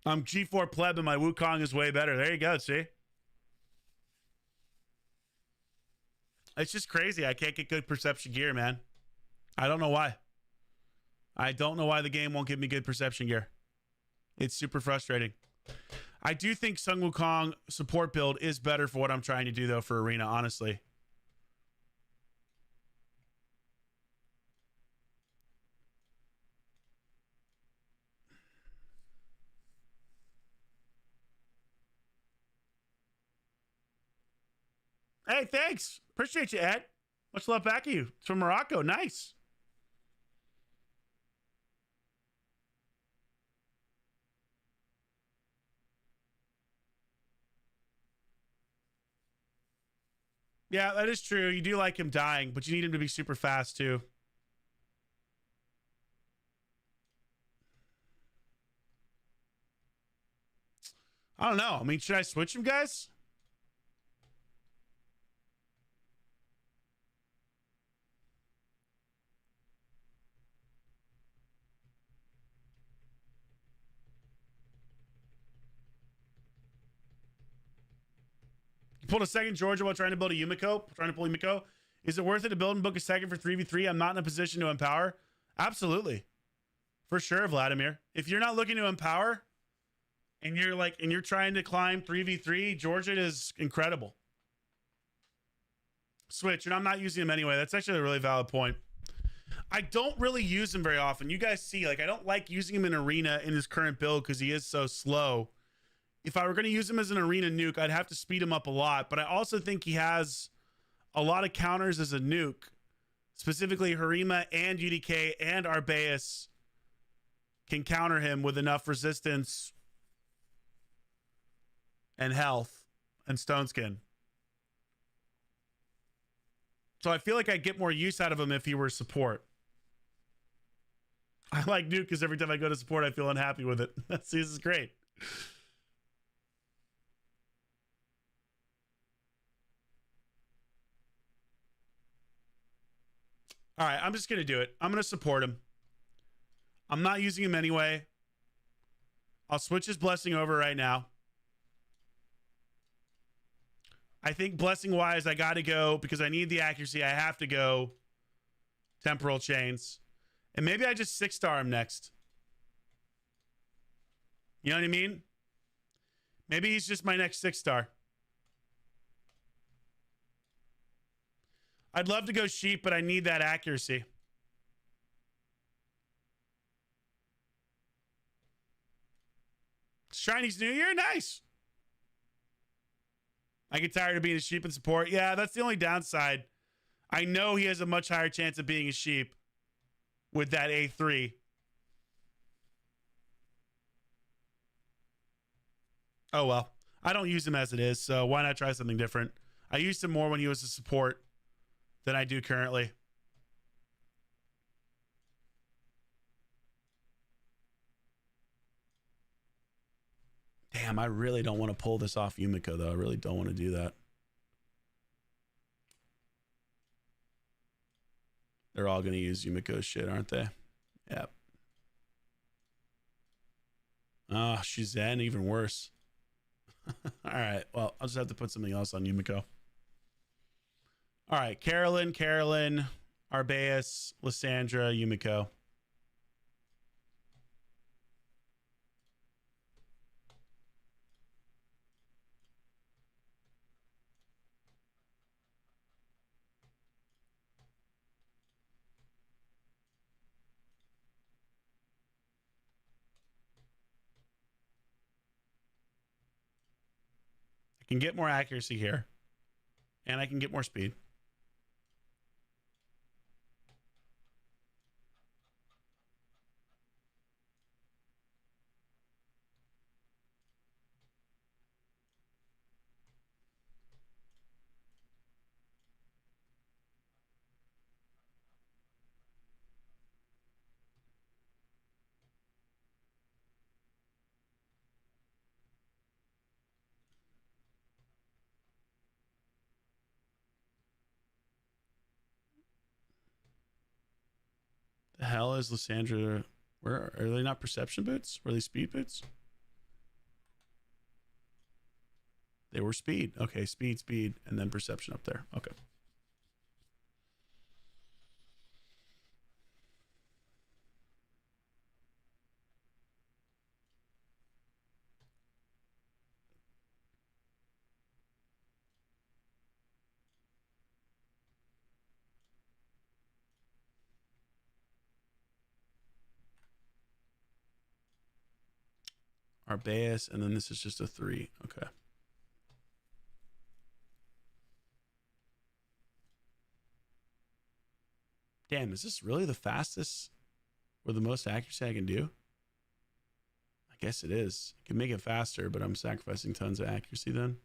I'm G4 pleb and my Wukong is way better. There you go, see? It's just crazy. I can't get good perception gear, man. I don't know why. I don't know why the game won't give me good perception gear. It's super frustrating. I do think Sun Wukong support build is better for what I'm trying to do, though, for Arena, honestly. Hey, thanks. Appreciate you, Ed. Much love back at you. It's from Morocco. Nice. Yeah, that is true. You do like him dying, but you need him to be super fast, too. I don't know. I mean, should I switch him, guys? Pulled a second Georgia while trying to build a Yumiko, trying to pull Yumiko. Is it worth it to build and book a second for 3v3? I'm not in a position to empower. Absolutely. For sure, Vladimir. If you're not looking to empower and you're trying to climb 3v3, Georgid is incredible. Switch, and I'm not using him anyway. That's actually a really valid point. I don't really use him very often. You guys see, like, I don't like using him in arena in his current build because he is so slow. If I were going to use him as an arena nuke, I'd have to speed him up a lot. But I also think he has a lot of counters as a nuke. Specifically, Harima and UDK and Arbeus can counter him with enough resistance and health and stone skin. So I feel like I'd get more use out of him if he were support. I like Nuke because every time I go to support, I feel unhappy with it. See, this is great. All right, I'm just going to do it. I'm going to support him. I'm not using him anyway. I'll switch his blessing over right now. I think blessing-wise, I got to go because I need the accuracy. I have to go temporal chains. And maybe I just 6-star him next. You know what I mean? Maybe he's just my next 6-star. I'd love to go sheep, but I need that accuracy. Chinese New Year, nice. I get tired of being a sheep in support. Yeah, that's the only downside. I know he has a much higher chance of being a sheep with that A3. Oh, well. I don't use him as it is, so why not try something different? I used him more when he was a support than I do currently. Damn, I really don't want to pull this off Yumiko, though. I really don't want to do that. They're all going to use Yumiko's shit, aren't they? Yep. Oh, she's Zen, even worse. All right, well, I'll just have to put something else on Yumiko. All right, Carolyn, Arbeus, Lysandra, Yumiko. I can get more accuracy here, and I can get more speed. The hell is Lysandra? Where are they? Not perception boots? Were they speed boots? They were speed. Okay, speed, and then perception up there. Okay. Arbeus, and then this is just a 3. Okay. Damn, is this really the fastest or the most accuracy I can do? I guess it is. I can make it faster, but I'm sacrificing tons of accuracy then.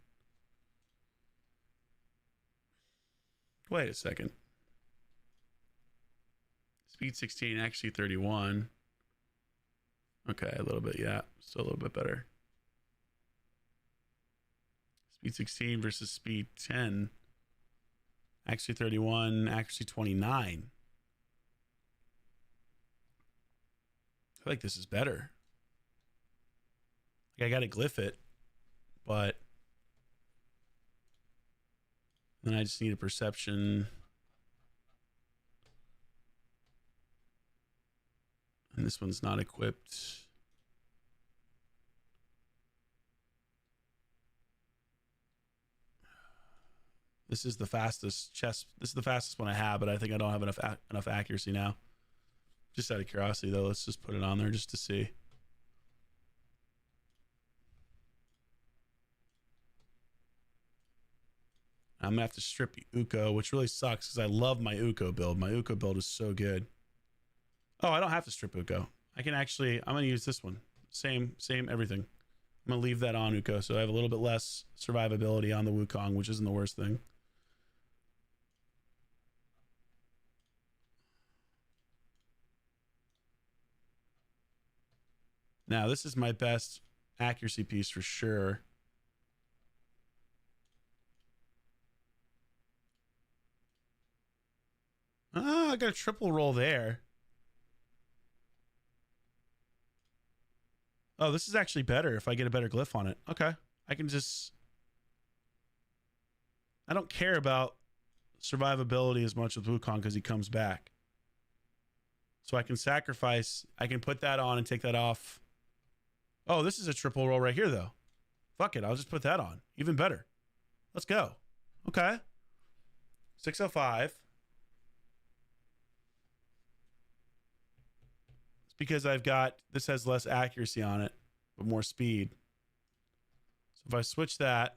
Wait a second. Speed 16, accuracy 31. Okay, a little bit, yeah. Still a little bit better. Speed 16 versus speed 10. Accuracy 31, accuracy 29. I feel like this is better. Like I gotta glyph it, but then I just need a perception. And this one's not equipped. This is the fastest chest. This is the fastest one I have, but I think I don't have enough accuracy now. Just out of curiosity, though, let's just put it on there just to see. I'm gonna have to strip Uko, which really sucks because I love my Uko build. My Uko build is so good. Oh, I don't have to strip Uko. I can actually, I'm going to use this one. Same everything. I'm going to leave that on Uko, so I have a little bit less survivability on the Wukong, which isn't the worst thing. Now, this is my best accuracy piece for sure. Oh, I got a triple roll there. Oh, this is actually better if I get a better glyph on it. Okay. I can just... I don't care about survivability as much with Wukong because he comes back. So I can sacrifice. I can put that on and take that off. Oh, this is a triple roll right here, though. Fuck it. I'll just put that on. Even better. Let's go. Okay. 605. It's because I've got... This has less accuracy on it, but more speed. So if I switch that...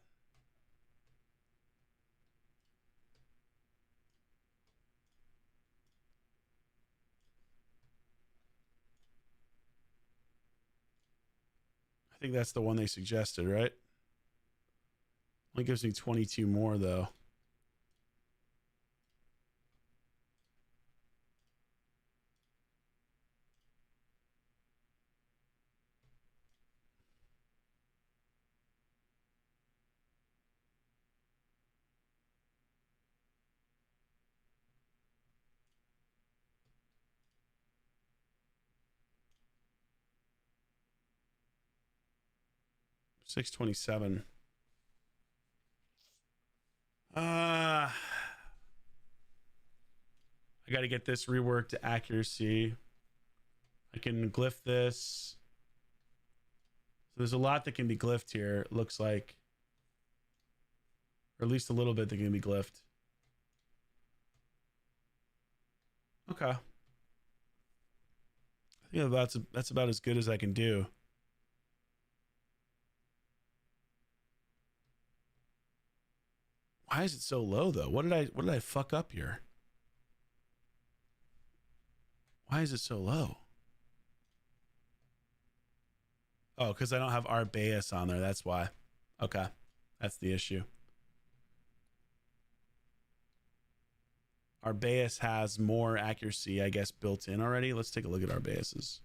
I think that's the one they suggested, right? Only gives me 22 more, though. $627. I got to get this reworked to accuracy. I can glyph this. So there's a lot that can be glyphed here, it looks like. Or at least a little bit that can be glyphed. Okay. I think that's about as good as I can do. Why is it so low though? What did I fuck up here? Why is it so low? Oh, because I don't have Arbeus on there. That's why. Okay. That's the issue. Arbeus has more accuracy, I guess, built in already. Let's take a look at Arbeus's.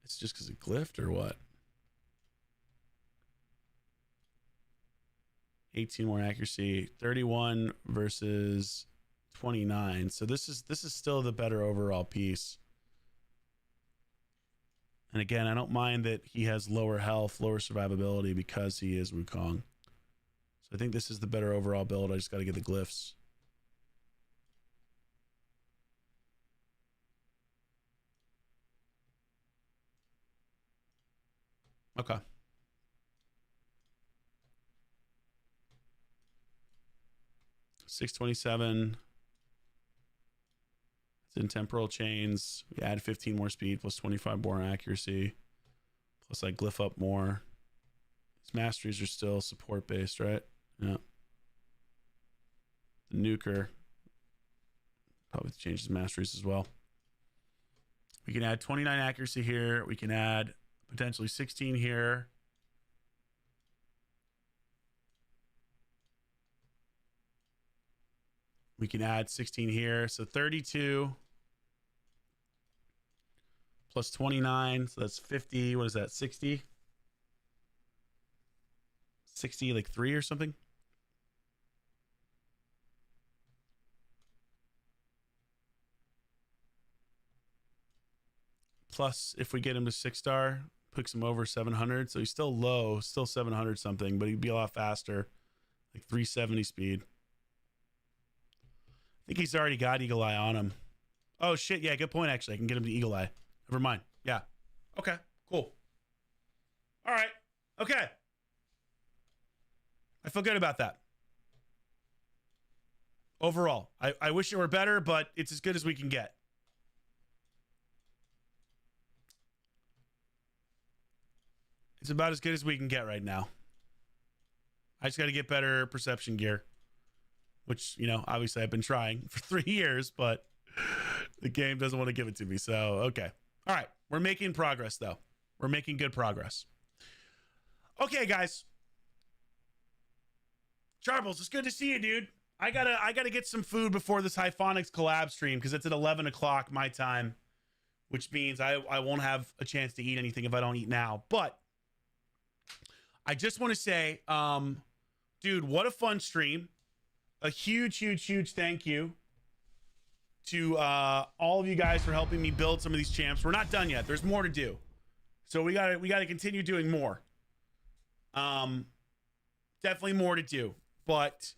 It's just because it glyphed or what? 18 more accuracy, 31 versus 29. So this is still the better overall piece. And again, I don't mind that he has lower health, lower survivability because he is Wukong. So I think this is the better overall build. I just got to get the glyphs. Okay. $627. It's in temporal chains. We add 15 more speed plus 25 more accuracy. Plus I glyph up more. His masteries are still support based, right? Yeah. The nuker. Probably change his masteries as well. We can add 29 accuracy here. We can add potentially 16 here. We can add 16 here. So 32 plus 29. So that's 50. What is that? 60? 60, like 3 or something? Plus, if we get him to 6-star, puts him over 700. So he's still low, still 700 something, but he'd be a lot faster. Like 370 speed. I think he's already got Eagle Eye on him. Oh, shit. Yeah, good point, actually. I can get him to Eagle Eye. Never mind. Yeah. Okay, cool. All right. Okay. I feel good about that. Overall, I wish it were better, but it's as good as we can get. It's about as good as we can get right now. I just got to get better perception gear. Which, you know, obviously I've been trying for 3 years, but the game doesn't want to give it to me. So, okay. All right. We're making progress, though. We're making good progress. Okay, guys. Charbles, it's good to see you, dude. I gotta get some food before this Hyphonics collab stream because it's at 11 o'clock my time, which means I won't have a chance to eat anything if I don't eat now. But I just want to say, dude, what a fun stream. A huge thank you to all of you guys for helping me build some of these champs. We're not done yet. There's more to do. So we gotta continue doing more. Definitely more to do. But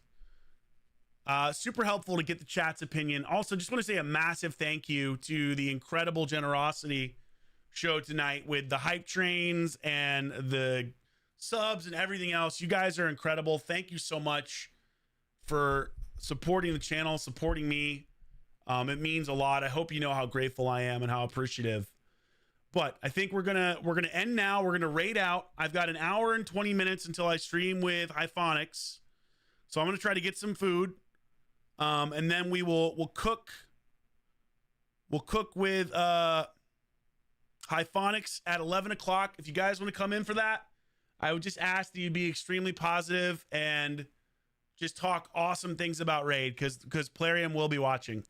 super helpful to get the chat's opinion. Also, just want to say a massive thank you to the incredible generosity show tonight with the hype trains and the subs and everything else. You guys are incredible. Thank you so much for supporting the channel, supporting me. It means a lot. I hope you know how grateful I am and how appreciative. But I think we're gonna end now. We're gonna raid out. I've got an hour and 20 minutes until I stream with Hyphonics. So I'm gonna try to get some food. And then we'll cook. We'll cook with Hyphonics at 11 o'clock. If you guys want to come in for that, I would just ask that you be extremely positive and just talk awesome things about Raid because Plarium will be watching.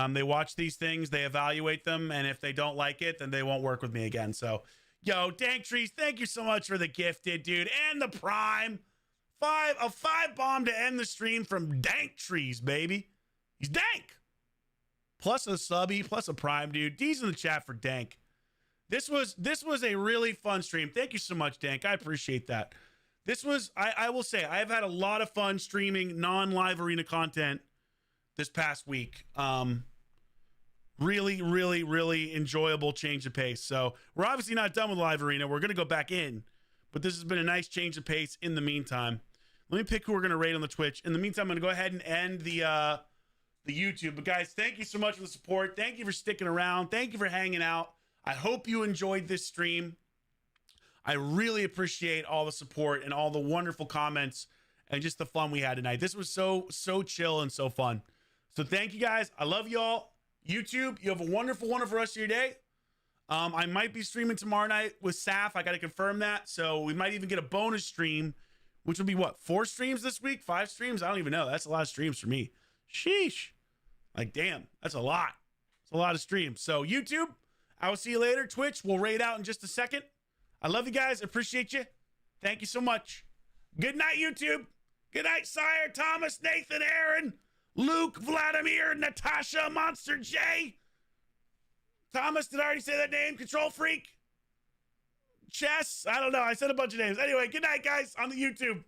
They watch these things, they evaluate them, and if they don't like it, then they won't work with me again. So, yo, Dank Trees, thank you so much for the gifted, dude, and the Prime. A 5 bomb to end the stream from Dank Trees, baby. He's dank. Plus a subby, plus a Prime, dude. D's in the chat for Dank. This was a really fun stream. Thank you so much, Dank. I appreciate that. This was, I will say, I've had a lot of fun streaming non-live arena content this past week. Really enjoyable change of pace. So we're obviously not done with live arena. We're going to go back in, but this has been a nice change of pace in the meantime. Let me pick who we're going to raid on the Twitch. In the meantime, I'm going to go ahead and end the YouTube. But guys, thank you so much for the support. Thank you for sticking around. Thank you for hanging out. I hope you enjoyed this stream. I really appreciate all the support and all the wonderful comments and just the fun we had tonight. This was so chill and so fun. So thank you guys. I love y'all. YouTube, you have a wonderful rest of your day. I might be streaming tomorrow night with Saf. I got to confirm that. So we might even get a bonus stream, which will be what, 4 streams this week? 5 streams? I don't even know. That's a lot of streams for me. Sheesh. Like, damn, that's a lot. It's a lot of streams. So YouTube, I will see you later. Twitch, we'll raid out in just a second. I love you guys. Appreciate you. Thank you so much. Good night, YouTube. Good night, Sire, Thomas, Nathan, Aaron, Luke, Vladimir, Natasha, Monster J. Thomas, did I already say that name? Control Freak. Chess. I don't know. I said a bunch of names. Anyway, good night, guys, on the YouTube.